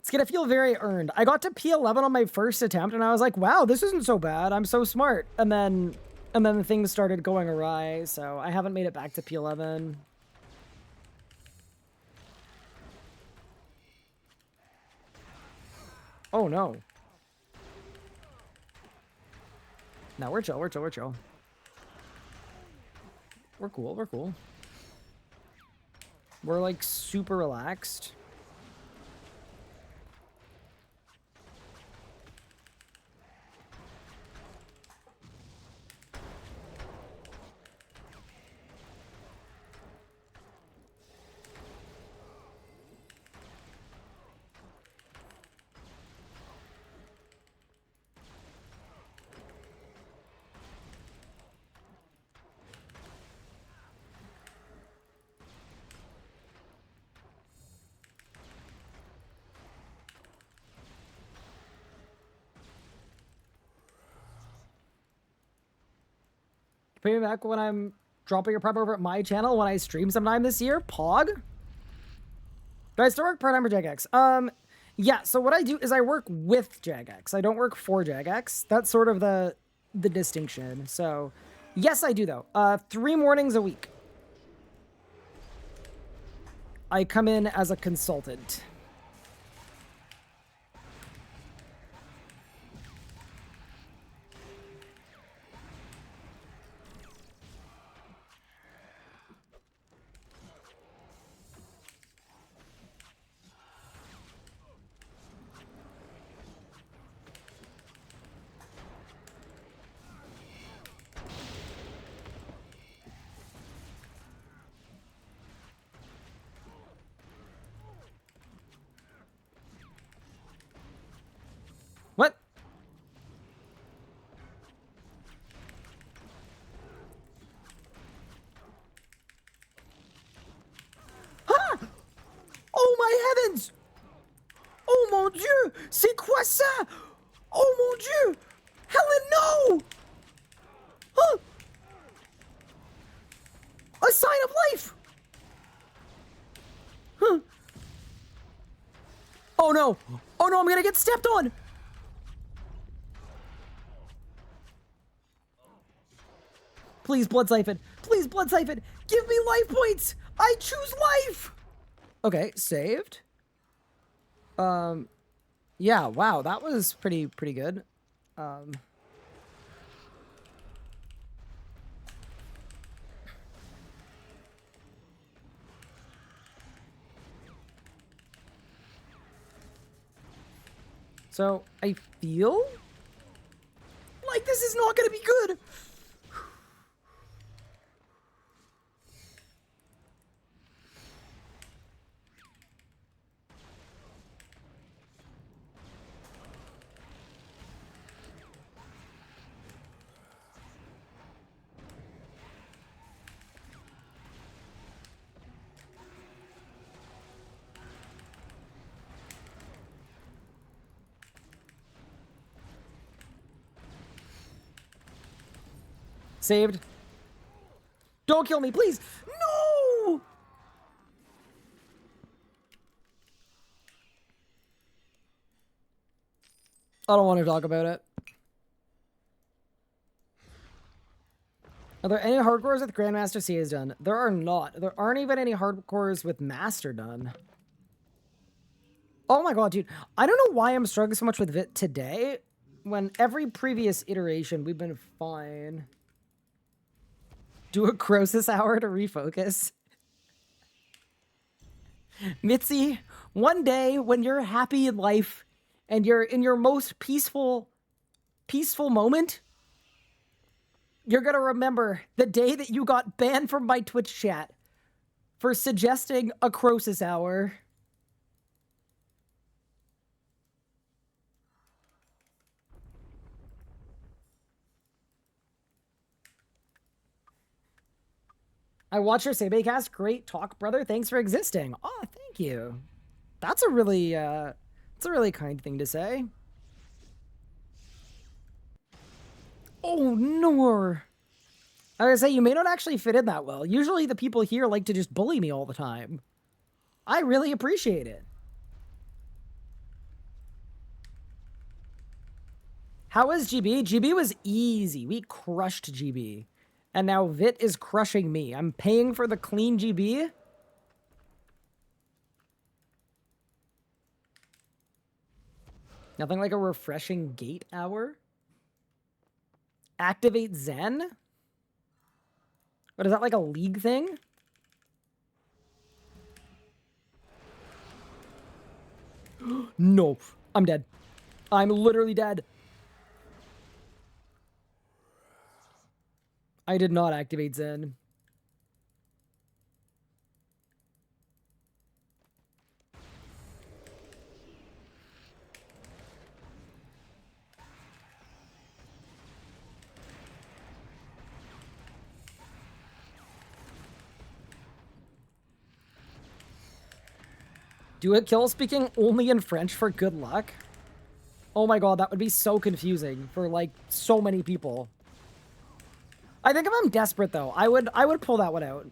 Speaker 1: It's gonna feel very earned. I got to P11 on my first attempt, and I was like, wow, this isn't so bad. I'm so smart. And then things started going awry, so I haven't made it back to P11. Oh, no. No, we're chill, we're chill, we're chill. We're cool, we're cool. We're, like, super relaxed. Pay me back when I'm dropping your prep over at my channel when I stream sometime this year. Pog? Do I still work part-time for Jagex? Yeah, so what I do is I work with Jagex. I don't work for Jagex. That's sort of the distinction. So, yes, I do, though. 3 mornings a week. I come in as a consultant. What? Ah! Oh my heavens! Oh mon dieu! C'est quoi ça? Oh mon dieu! Helen, no! Huh? A sign of life! Huh? Oh no! Oh no, I'm gonna get stepped on! Please, Blood Siphon. Please, Blood Siphon. Give me life points. I choose life. Okay, saved. Yeah, wow, that was pretty good. So, I feel like this is not gonna be good. Saved. Don't kill me, please. No! I don't want to talk about it. Are there any hardcores with Grandmaster CAs done? There are not. There aren't even any hardcores with Master done. Oh my god, dude. I don't know why I'm struggling so much with VIT today, when every previous iteration we've been fine. Do a Croesus hour to refocus. Mitzi, one day when you're happy in life and you're in your most peaceful moment, you're gonna remember the day that you got banned from my Twitch chat for suggesting a Croesus hour. I watch your Seibei-cast. Great talk, brother. Thanks for existing. Oh, thank you. That's a really kind thing to say. Oh, no. I was gonna say, you may not actually fit in that well. Usually the people here like to just bully me all the time. I really appreciate it. How was GB? GB was easy. We crushed GB. And now VIT is crushing me. I'm paying for the clean GB. Nothing like a refreshing gate hour. Activate Zen? What, is that like a league thing? No, I'm dead. I'm literally dead. I did not activate Zen. Do a kill speaking only in French for good luck? Oh my god, that would be so confusing for, like, so many people. I think if I'm desperate, though, I would pull that one out.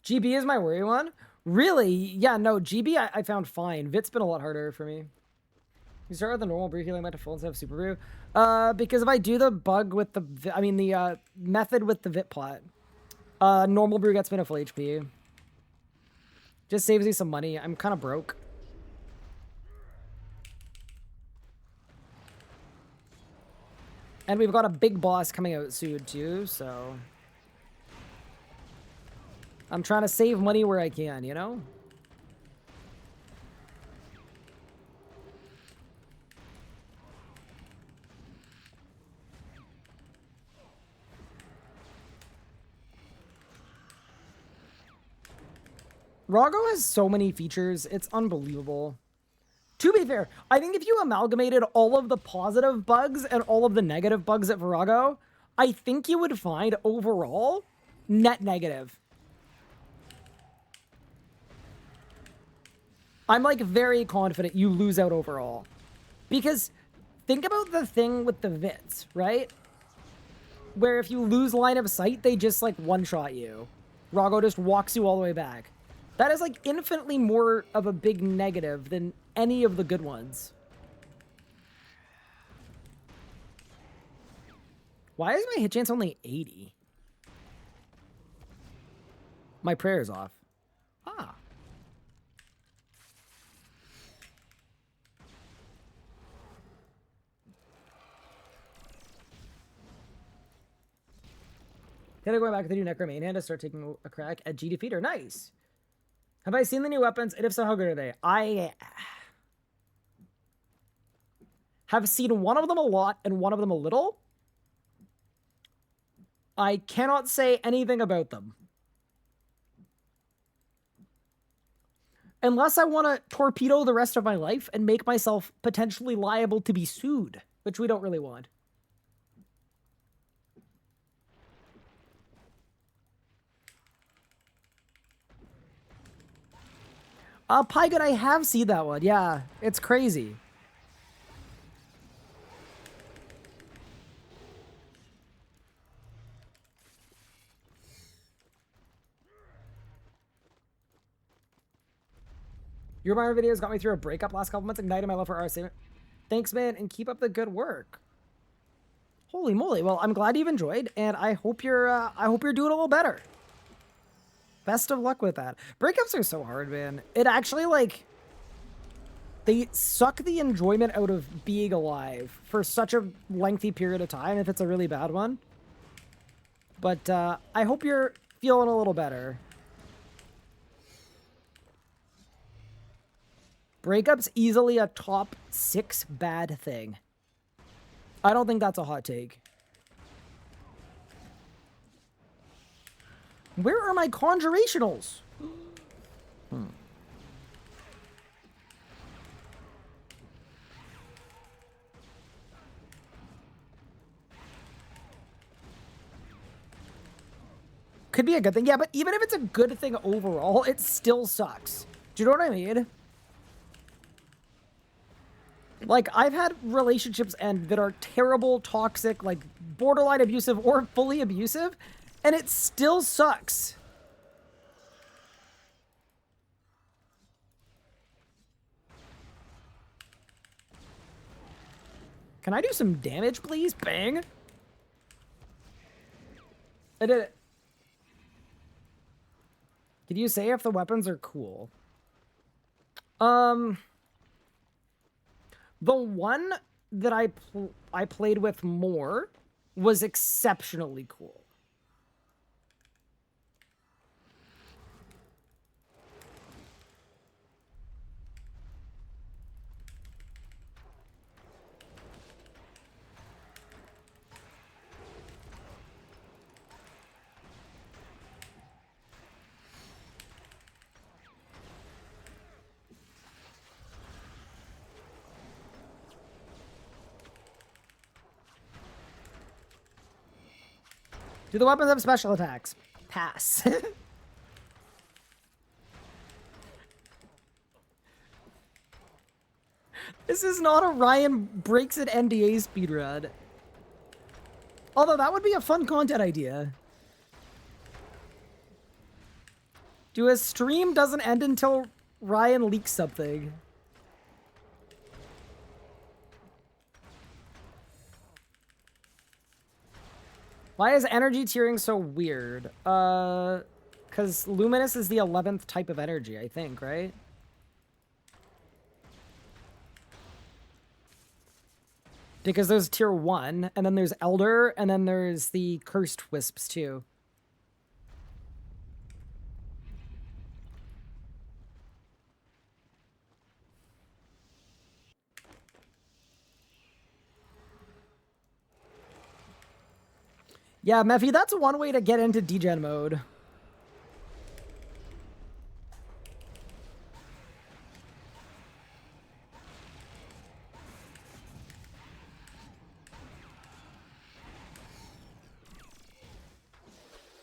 Speaker 1: GB is my worry one? Really? Yeah, no, GB I found fine. VIT's been a lot harder for me. You start with the normal brew healing back to full instead of super brew. Because if I do the bug with the, the method with the VIT plot, normal brew gets me to full HP. Just saves me some money. I'm kind of broke. And we've got a big boss coming out soon too, so I'm trying to save money where I can, you know? Vorago has so many features, it's unbelievable. To be fair, I think if you amalgamated all of the positive bugs and all of the negative bugs at Vorago, I think you would find overall net negative. I'm like very confident you lose out overall. Because think about the thing with the VITs, right? Where if you lose line of sight, they just like one-shot you. Vorago just walks you all the way back. That is like infinitely more of a big negative than any of the good ones. Why is my hit chance only 80? My prayer's off. Ah. Then I'm going back to the new Necro main hand to start taking a crack at G Defeater. Nice. Have I seen the new weapons? And if so, how good are they? I have seen one of them a lot and one of them a little. I cannot say anything about them. Unless I want to torpedo the rest of my life and make myself potentially liable to be sued, which we don't really want. Pygood, I have seen that one. Yeah, it's crazy. Your Mario videos got me through a breakup last couple months, ignited my love for RC. Thanks, man, and keep up the good work. Holy moly! Well, I'm glad you've enjoyed, and I hope you're doing a little better. Best of luck with that. Breakups are so hard, man. It actually, like, they suck the enjoyment out of being alive for such a lengthy period of time if it's a really bad one. But I hope you're feeling a little better. Breakups easily a top 6 bad thing. I don't think that's a hot take. Where are my conjurationals? Could be a good thing. Yeah, but even if it's a good thing overall, it still sucks. Do you know what I mean? Like, I've had relationships end that are terrible, toxic, like, borderline abusive or fully abusive, and it still sucks. Can I do some damage, please? Bang. I did it. Did you say if the weapons are cool? The one that I played with more was exceptionally cool. Do the weapons have special attacks? Pass. This is not a Ryan breaks an NDA speedrun. Although that would be a fun content idea. Do a stream doesn't end until Ryan leaks something. Why is energy tiering so weird? Because Luminous is the 11th type of energy, I think, right? Because there's tier 1, and then there's Elder, and then there's the Cursed Wisps, too. Yeah, Mephi, that's one way to get into degen mode.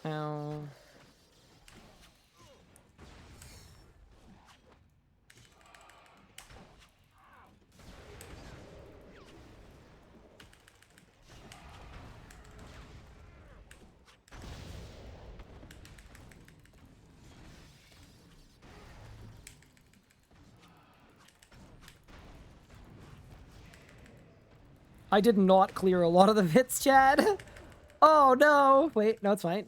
Speaker 1: Ow. I did not clear a lot of the bits, Chad. Oh, no. Wait, no, it's fine.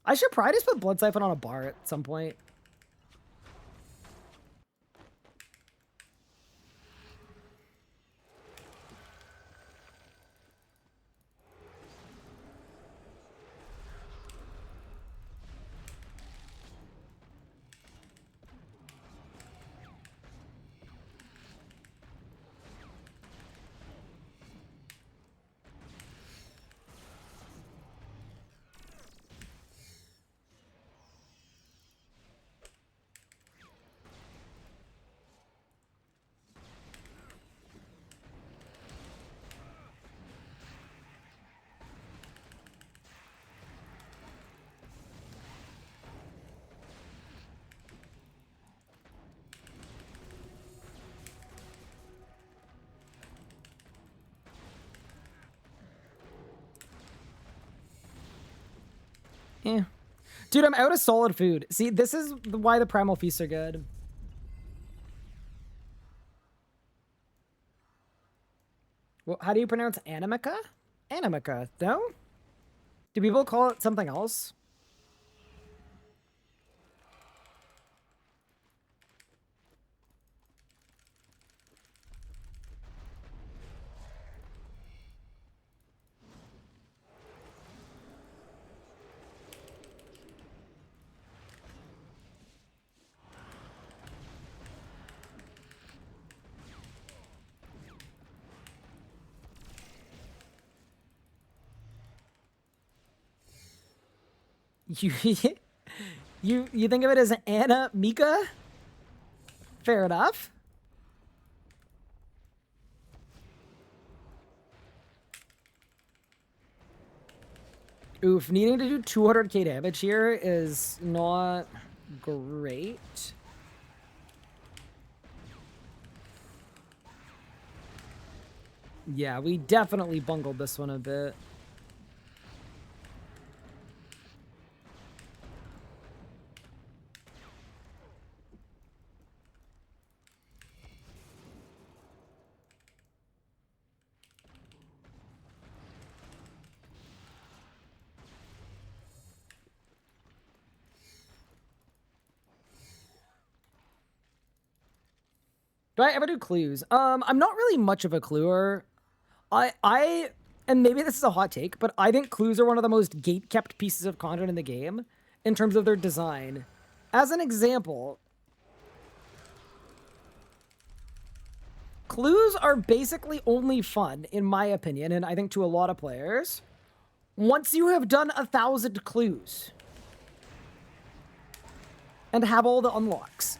Speaker 1: I should probably just put Blood Siphon on a bar at some point. Yeah. Dude, I'm out of solid food. See, this is why the primal feasts are good. Well, how do you pronounce Animica? Animica, no? Do people call it something else? You you think of it as Anna Mika? Fair enough. Oof, needing to do 200k damage here is not great. Yeah, we definitely bungled this one a bit. Do I ever do clues? I'm not really much of a cluer. And maybe this is a hot take, but I think clues are one of the most gate-kept pieces of content in the game in terms of their design. As an example, clues are basically only fun, in my opinion, and I think to a lot of players, once you have done 1,000 clues and have all the unlocks.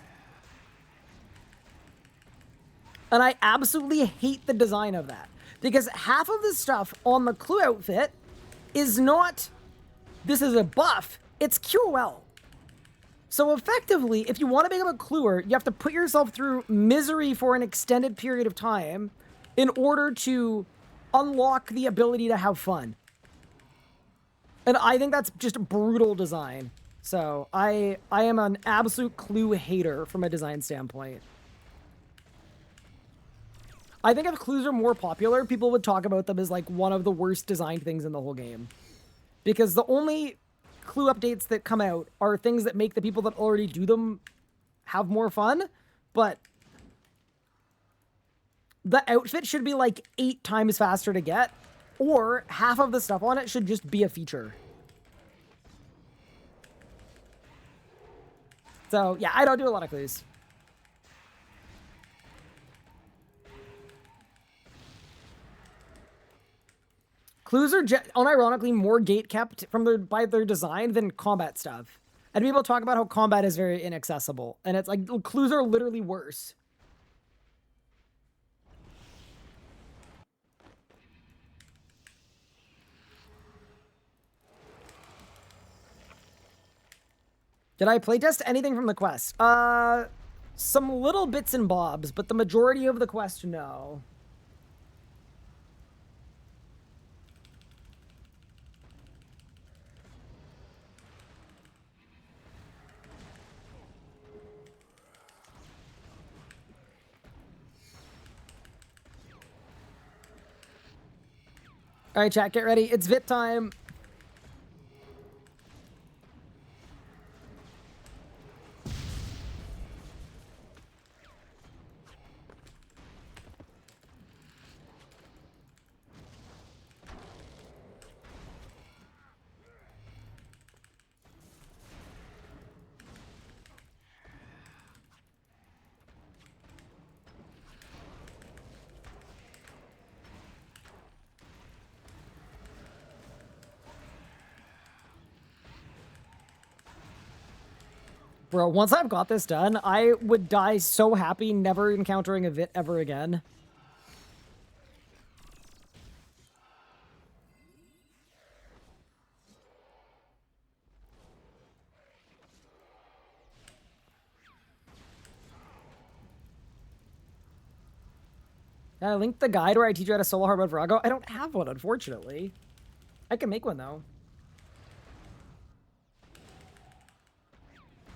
Speaker 1: And I absolutely hate the design of that. Because half of the stuff on the clue outfit is not, this is a buff, it's QOL. So effectively, if you want to become a cluer, you have to put yourself through misery for an extended period of time in order to unlock the ability to have fun. And I think that's just brutal design. So I am an absolute clue hater from a design standpoint. I think if clues are more popular, people would talk about them as like one of the worst designed things in the whole game. Because the only clue updates that come out are things that make the people that already do them have more fun. But the outfit should be like 8 times faster to get, or half of the stuff on it should just be a feature. So yeah, I don't do a lot of clues. Clues are unironically more gate-kept by their design than combat stuff. And people talk about how combat is very inaccessible. And it's like, clues are literally worse. Did I playtest anything from the quest? Some little bits and bobs, but the majority of the quest, no. All right, chat, get ready. It's VIT time. Bro, once I've got this done, I would die so happy never encountering a VIT ever again. I linked the guide where I teach you how to solo hardmode Vorago. I don't have one, unfortunately. I can make one, though.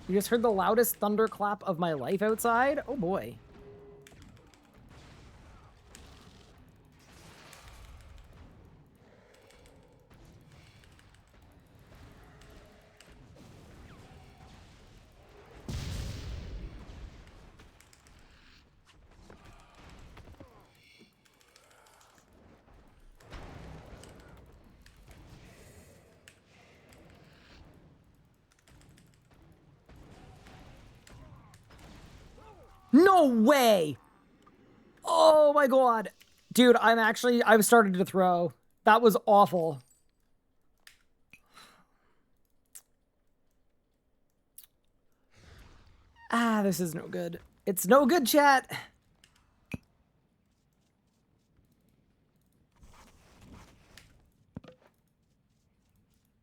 Speaker 1: You just heard the loudest thunderclap of my life outside? Oh, boy. No way! Oh my god. Dude, I've started to throw. That was awful. Ah, this is no good. It's no good, chat.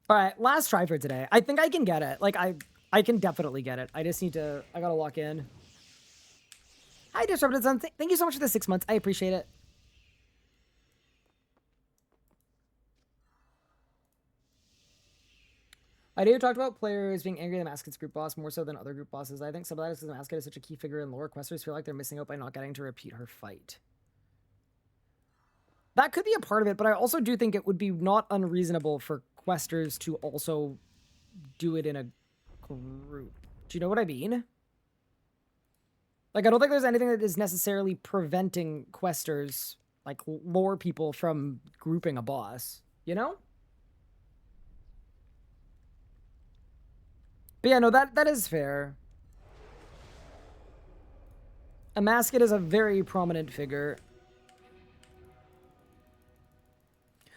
Speaker 1: All right, last try for today. I think I can get it. Like, I can definitely get it. I just need to, I gotta lock in. Hi, Disrupted Sun. Thank you so much for the 6 months. I appreciate it. I know you talked about players being angry at the Masket's group boss more so than other group bosses. I think some of that is because the Masket is such a key figure in lore. Questers feel like they're missing out by not getting to repeat her fight. That could be a part of it, but I also do think it would be not unreasonable for questers to also do it in a group. Do you know what I mean? Like, I don't think there's anything that is necessarily preventing questers, like lore people, from grouping a boss, you know? But yeah, no, that is fair. A Masket is a very prominent figure.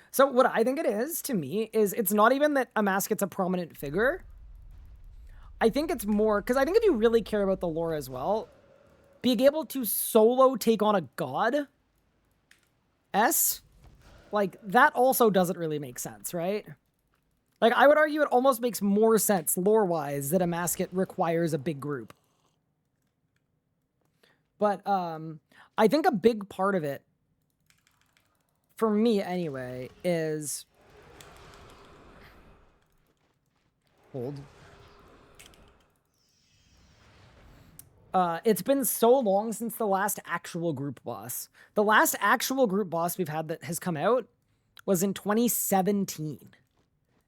Speaker 1: So what I think it is, to me, is it's not even that a Masket's a prominent figure. I think it's more, because I think if you really care about the lore as well, being able to solo take on a god, like, that also doesn't really make sense, right? Like, I would argue it almost makes more sense, lore-wise, that a Masket requires a big group. But, I think a big part of it, for me anyway, is... Hold. It's been so long since the last actual group boss. The last actual group boss we've had that has come out was in 2017.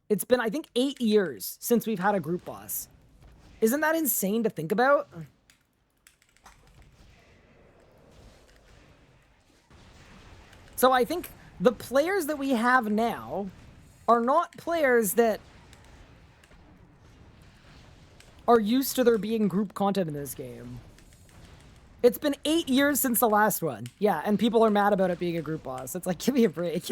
Speaker 1: It's been, I think, 8 years since we've had a group boss. Isn't that insane to think about? So I think the players that we have now are not players that are used to there being group content in this game. It's been 8 years since the last one. Yeah, and people are mad about it being a group boss. It's like, give me a break.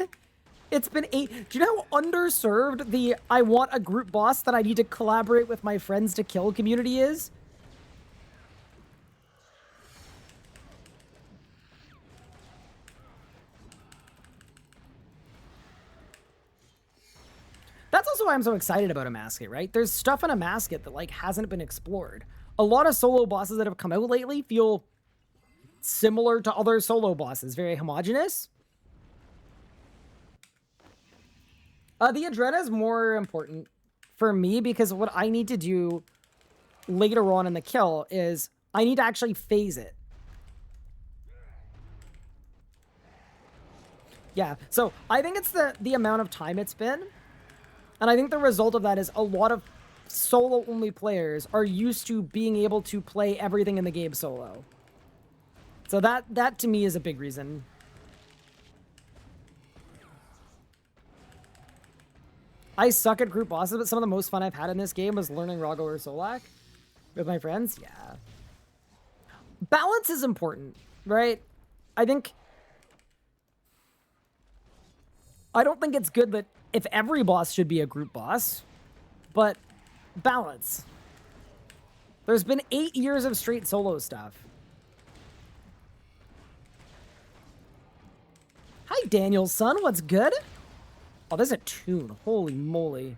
Speaker 1: It's been 8... Do you know how underserved the I want a group boss that I need to collaborate with my friends to kill community is? That's also why I'm so excited about a Masket, right? There's stuff in a Masket that, like, hasn't been explored. A lot of solo bosses that have come out lately feel similar to other solo bosses. Very homogenous. The Adrena is more important for me because what I need to do later on in the kill is I need to actually phase it. Yeah, so I think it's the amount of time it's been. And I think the result of that is a lot of solo-only players are used to being able to play everything in the game solo. So that to me is a big reason. I suck at group bosses, but some of the most fun I've had in this game was learning Rago or Solak with my friends. Yeah. Balance is important, right? I don't think it's good that if every boss should be a group boss, but balance. There's been 8 years of straight solo stuff. Hi, Daniel's son. What's good? Oh, there's a tune. Holy moly.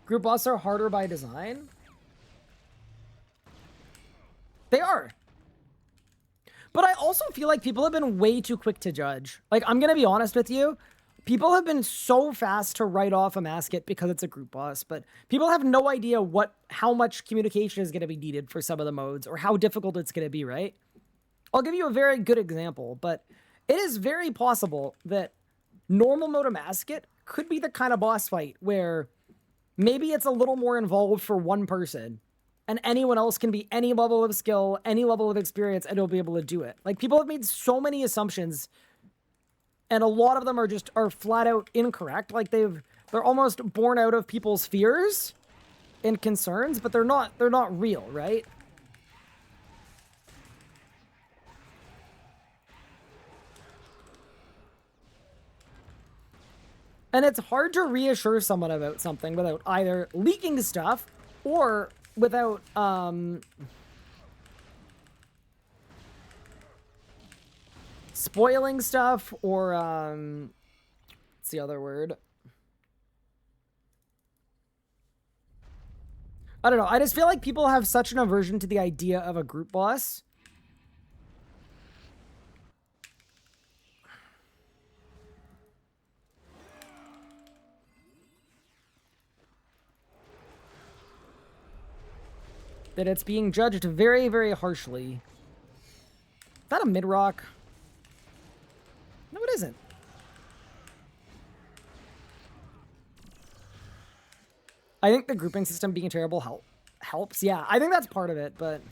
Speaker 1: Group bosses are harder by design. They are. But I also feel like people have been way too quick to judge. Like, I'm going to be honest with you. People have been so fast to write off a Masket because it's a group boss, but people have no idea how much communication is going to be needed for some of the modes or how difficult it's going to be, right? I'll give you a very good example, but it is very possible that normal mode of Masket could be the kind of boss fight where maybe it's a little more involved for one person, and anyone else can be any level of skill, any level of experience, and they'll be able to do it. Like, people have made so many assumptions, and a lot of them are flat out incorrect. Like, they're almost born out of people's fears and concerns, but they're not real, right? And it's hard to reassure someone about something without either leaking stuff or without, spoiling stuff or, what's the other word? I don't know. I just feel like people have such an aversion to the idea of a group boss. That it's being judged very, very harshly. Is that a mid-rock? No, it isn't. I think the grouping system being terrible helps. Yeah, I think that's part of it, but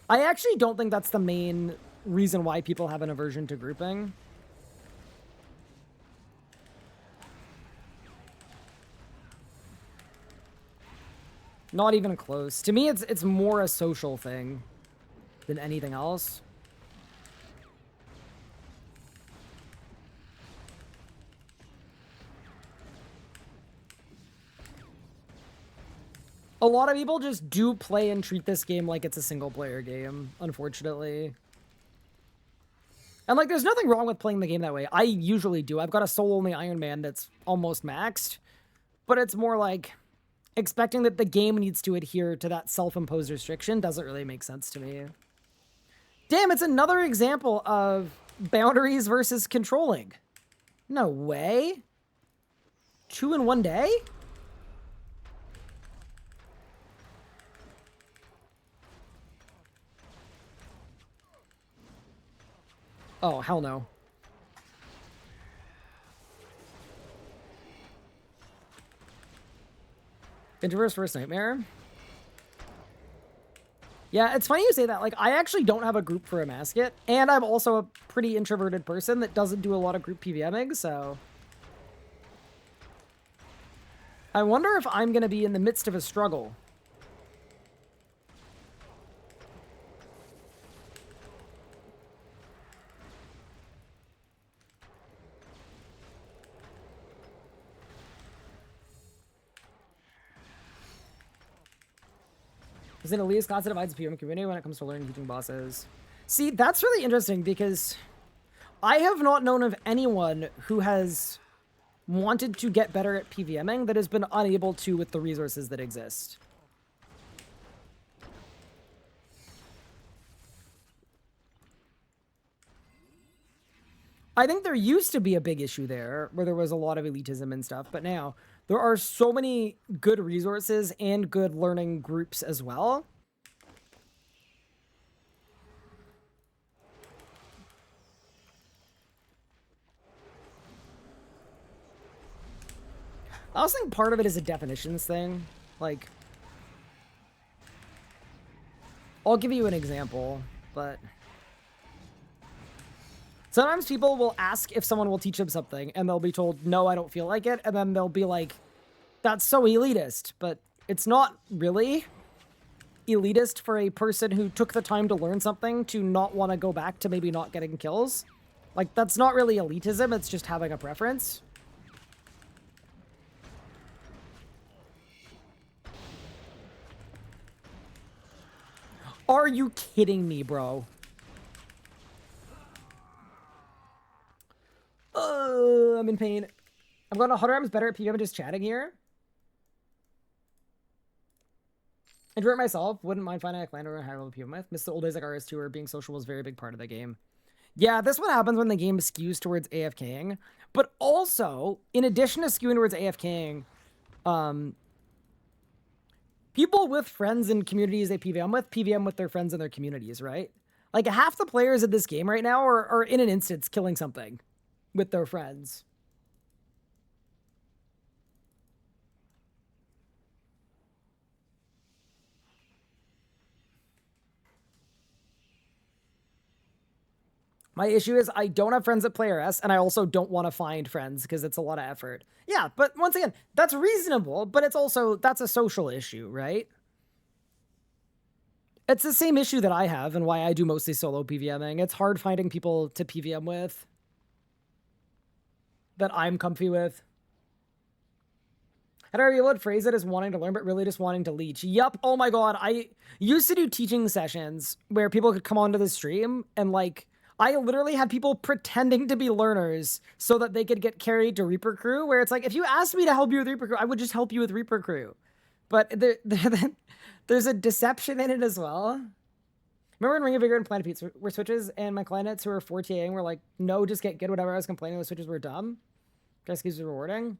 Speaker 1: I actually don't think that's the main reason why people have an aversion to grouping. Not even close. To me, it's more a social thing than anything else. A lot of people just do play and treat this game like it's a single-player game, unfortunately. And, like, there's nothing wrong with playing the game that way. I usually do. I've got a soul-only Iron Man that's almost maxed. But it's more like expecting that the game needs to adhere to that self-imposed restriction doesn't really make sense to me. Damn, it's another example of boundaries versus controlling. No way. 2 in 1 day? Oh, hell no. Introvert's first nightmare? Yeah, it's funny you say that. Like, I actually don't have a group for a Masket, and I'm also a pretty introverted person that doesn't do a lot of group PvMing, so... I wonder if I'm going to be in the midst of a struggle. Is it Elias concept divides the PvM community when it comes to learning teaching bosses? See, that's really interesting because I have not known of anyone who has wanted to get better at PvMing that has been unable to with the resources that exist. I think there used to be a big issue there where there was a lot of elitism and stuff, but now there are so many good resources and good learning groups as well. I also think part of it is a definitions thing. Like, I'll give you an example, but sometimes people will ask if someone will teach them something, and they'll be told, no, I don't feel like it, and then they'll be like, that's so elitist, but it's not really elitist for a person who took the time to learn something to not want to go back to maybe not getting kills. Like, that's not really elitism, it's just having a preference. Are you kidding me, bro? I'm in pain. I'm going 100 times better at PvM just chatting here. Enjoy it myself. Wouldn't mind finding a clan or a higher level PvM with. Miss the old days like RS2 where being social was a very big part of the game. Yeah, this what happens when the game skews towards AFKing. But also, in addition to skewing towards AFKing, people with friends and communities they PvM with their friends and their communities, right? Like, half the players of this game right now are in an instance killing something with their friends. My issue is I don't have friends that play RS, and I also don't want to find friends because it's a lot of effort. Yeah, but once again, that's reasonable, but it's also, that's a social issue, right? It's the same issue that I have and why I do mostly solo PvMing. It's hard finding people to PvM with that I'm comfy with. I don't know, would phrase it as wanting to learn, but really just wanting to leech. Yup, oh my god, I used to do teaching sessions where people could come onto the stream and, like, I literally had people pretending to be learners so that they could get carried to Reaper Crew, where it's like, if you asked me to help you with Reaper Crew, I would just help you with Reaper Crew. But there's a deception in it as well. Remember when Ring of Vigor and Planet Pete's were switches, and my clients who were 4TAing were like, no, just get good, whatever. I was complaining the switches were dumb. Guess keeps rewarding.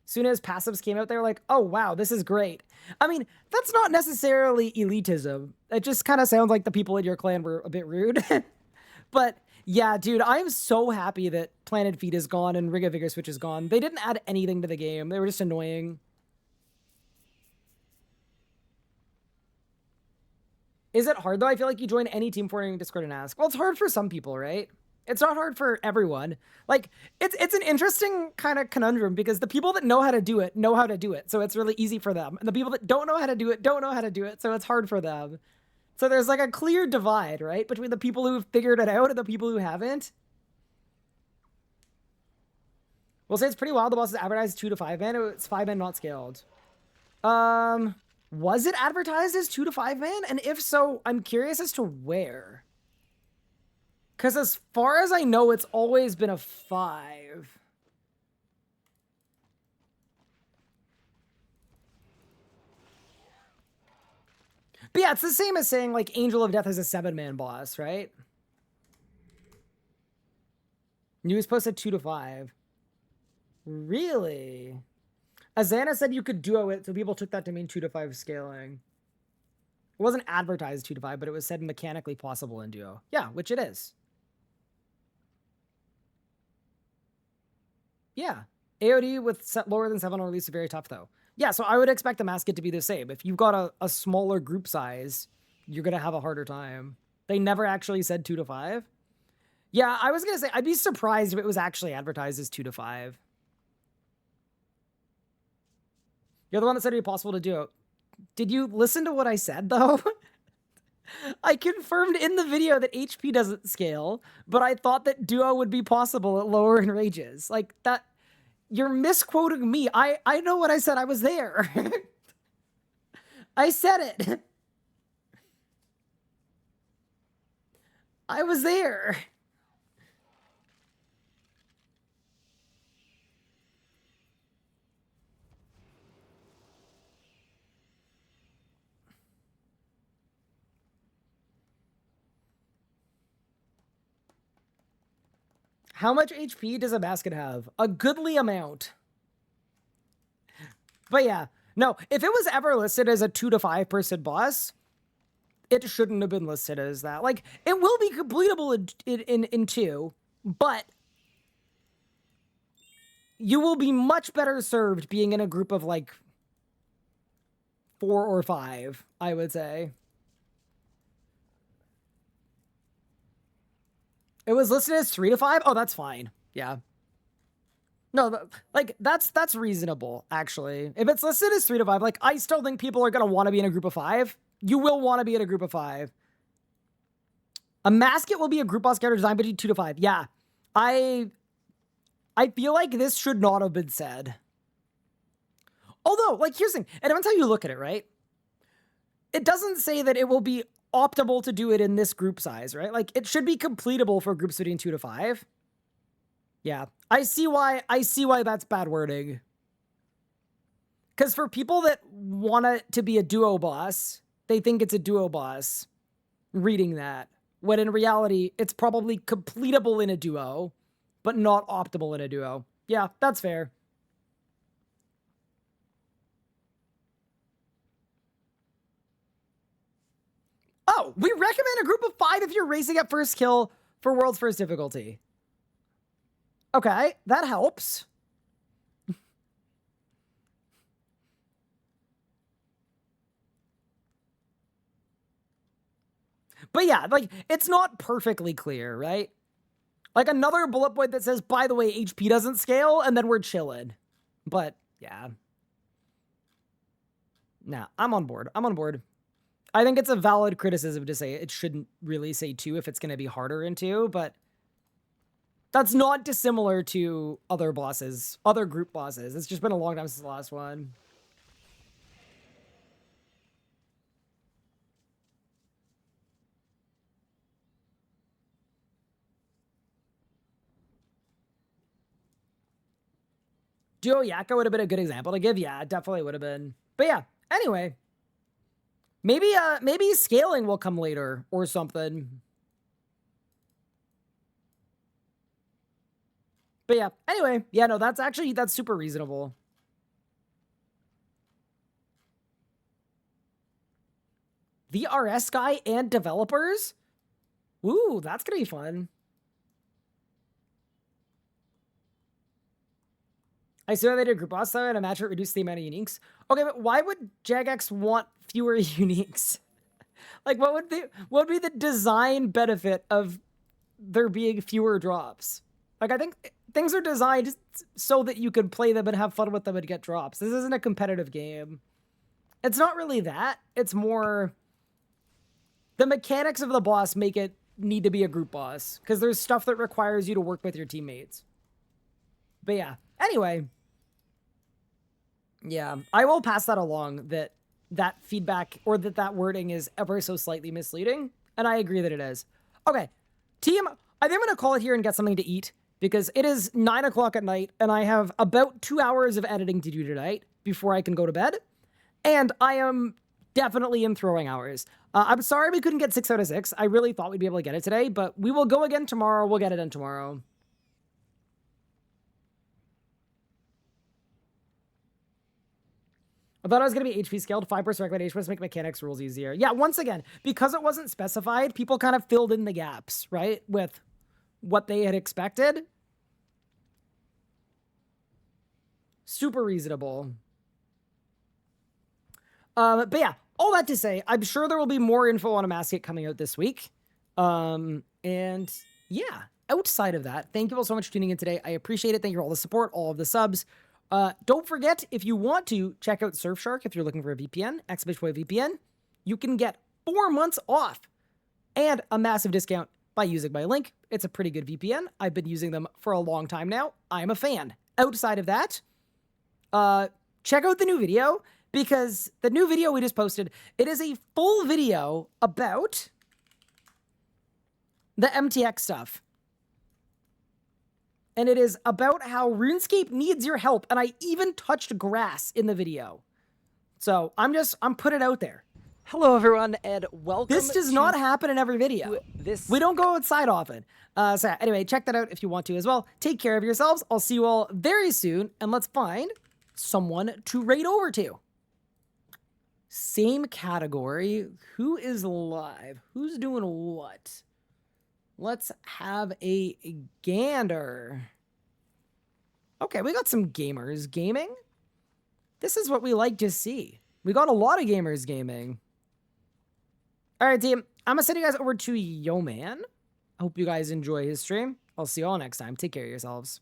Speaker 1: Soon as passives came out, they were like, oh, wow, this is great. I mean, that's not necessarily elitism. It just kind of sounds like the people in your clan were a bit rude. But yeah, dude, I'm so happy that Planet Feet is gone and Ring of Vigor Switch is gone. They didn't add anything to the game. They were just annoying. Is it hard, though? I feel like you join any Team Fortnite Discord and ask. Well, it's hard for some people, right? It's not hard for everyone. Like, it's an interesting kind of conundrum because the people that know how to do it know how to do it. So it's really easy for them. And the people that don't know how to do it don't know how to do it. So it's hard for them. So there's like a clear divide, right? Between the people who've figured it out and the people who haven't. We'll say it's pretty wild. The boss is advertised 2 to 5 man. It's 5 man, not scaled. Was it advertised as 2 to 5 man? And if so, I'm curious as to where. Because as far as I know, it's always been a 5. But yeah, it's the same as saying, like, Angel of Death is a 7-man boss, right? News posted 2 to 5. Really? Azana said you could duo it, so people took that to mean 2 to 5 scaling. It wasn't advertised 2 to 5, but it was said mechanically possible in duo. Yeah, which it is. Yeah. AOD with set lower than 7 on release is very tough, though. Yeah, so I would expect the mascot to be the same. If you've got a smaller group size, you're going to have a harder time. They never actually said 2 to 5. Yeah, I was going to say, I'd be surprised if it was actually advertised as 2 to 5. You're the one that said it'd be possible to do it. Did you listen to what I said, though? I confirmed in the video that HP doesn't scale, but I thought that duo would be possible at lower enrages. Like, that... You're misquoting me. I know what I said. I was there. I said it. I was there. How much HP does a basket have? A goodly amount. But yeah, no, if it was ever listed as a 2 to 5 person boss, it shouldn't have been listed as that. Like, it will be completable in 2, but you will be much better served being in a group of, like, 4 or 5, I would say. It was listed as 3 to 5? Oh, that's fine. Yeah. No, like, that's reasonable, actually. If it's listed as 3 to 5, like, I still think people are going to want to be in a group of 5. You will want to be in a group of 5. A mascot will be a group boss character designed between 2 to 5. Yeah. I feel like this should not have been said. Although, like, here's the thing. It depends how you look at it, right? It doesn't say that it will be optimal to do it in this group size, right? Like, it should be completable for groups between 2 to 5. Yeah. I see why that's bad wording. Because for people that want it to be a duo boss, they think it's a duo boss reading that. When in reality, it's probably completable in a duo, but not optimal in a duo. Yeah, that's fair. Oh, we recommend a group of 5 if you're racing at first kill for world's first difficulty. Okay, that helps. But yeah, like, it's not perfectly clear, right? Like, another bullet point that says, by the way, HP doesn't scale, and then we're chilling. But, yeah. Nah, I'm on board. I'm on board. I think it's a valid criticism to say it shouldn't really say 2 if it's going to be harder in 2, but that's not dissimilar to other bosses, other group bosses. It's just been a long time since the last one. Duo Yakka would have been a good example to give. Yeah, it definitely would have been. But yeah, anyway. Maybe scaling will come later or something. But yeah, anyway, yeah, no, that's super reasonable. VRS guy and developers? Ooh, that's gonna be fun. I see why they did group boss though, and a match would reduce the amount of uniques. Okay, but why would Jagex want fewer uniques? Like, what would be the design benefit of there being fewer drops? Like, I think things are designed so that you could play them and have fun with them and get drops. This isn't a competitive game. It's not really that. It's more the mechanics of the boss make it need to be a group boss because there's stuff that requires you to work with your teammates. But yeah, anyway. Yeah, I will pass that along that feedback or that wording is ever so slightly misleading. And I agree that it is. Okay, team, I think I'm going to call it here and get something to eat because it is 9 o'clock at night and I have about 2 hours of editing to do tonight before I can go to bed. And I am definitely in throwing hours. I'm sorry we couldn't get 6 out of 6. I really thought we'd be able to get it today, but we will go again tomorrow. We'll get it done tomorrow. I thought I was going to be HP scaled. 5% recommendations make mechanics rules easier. Yeah, once again, because it wasn't specified, people kind of filled in the gaps, right? With what they had expected. Super reasonable. But yeah, all that to say, I'm sure there will be more info on a mascot coming out this week. And yeah, outside of that, thank you all so much for tuning in today. I appreciate it. Thank you for all the support, all of the subs. Don't forget, if you want to, check out Surfshark if you're looking for a VPN, VPN. You can get 4 months off and a massive discount by using my link. It's a pretty good VPN. I've been using them for a long time now. I'm a fan. Outside of that, check out the new video because the new video we just posted, it is a full video about the MTX stuff. And it is about how RuneScape needs your help. And I even touched grass in the video. So I'm putting it out there.
Speaker 2: Hello everyone and welcome.
Speaker 1: This does not happen in every video. We don't go outside often. So anyway, check that out if you want to as well. Take care of yourselves. I'll see you all very soon, and let's find someone to raid over to. Same category. Who is live? Who's doing what? Let's have a gander. Okay, we got some gamers gaming. This is what we like to see. We got a lot of gamers gaming. All right, team. I'm going to send you guys over to Yo Man. I hope you guys enjoy his stream. I'll see you all next time. Take care of yourselves.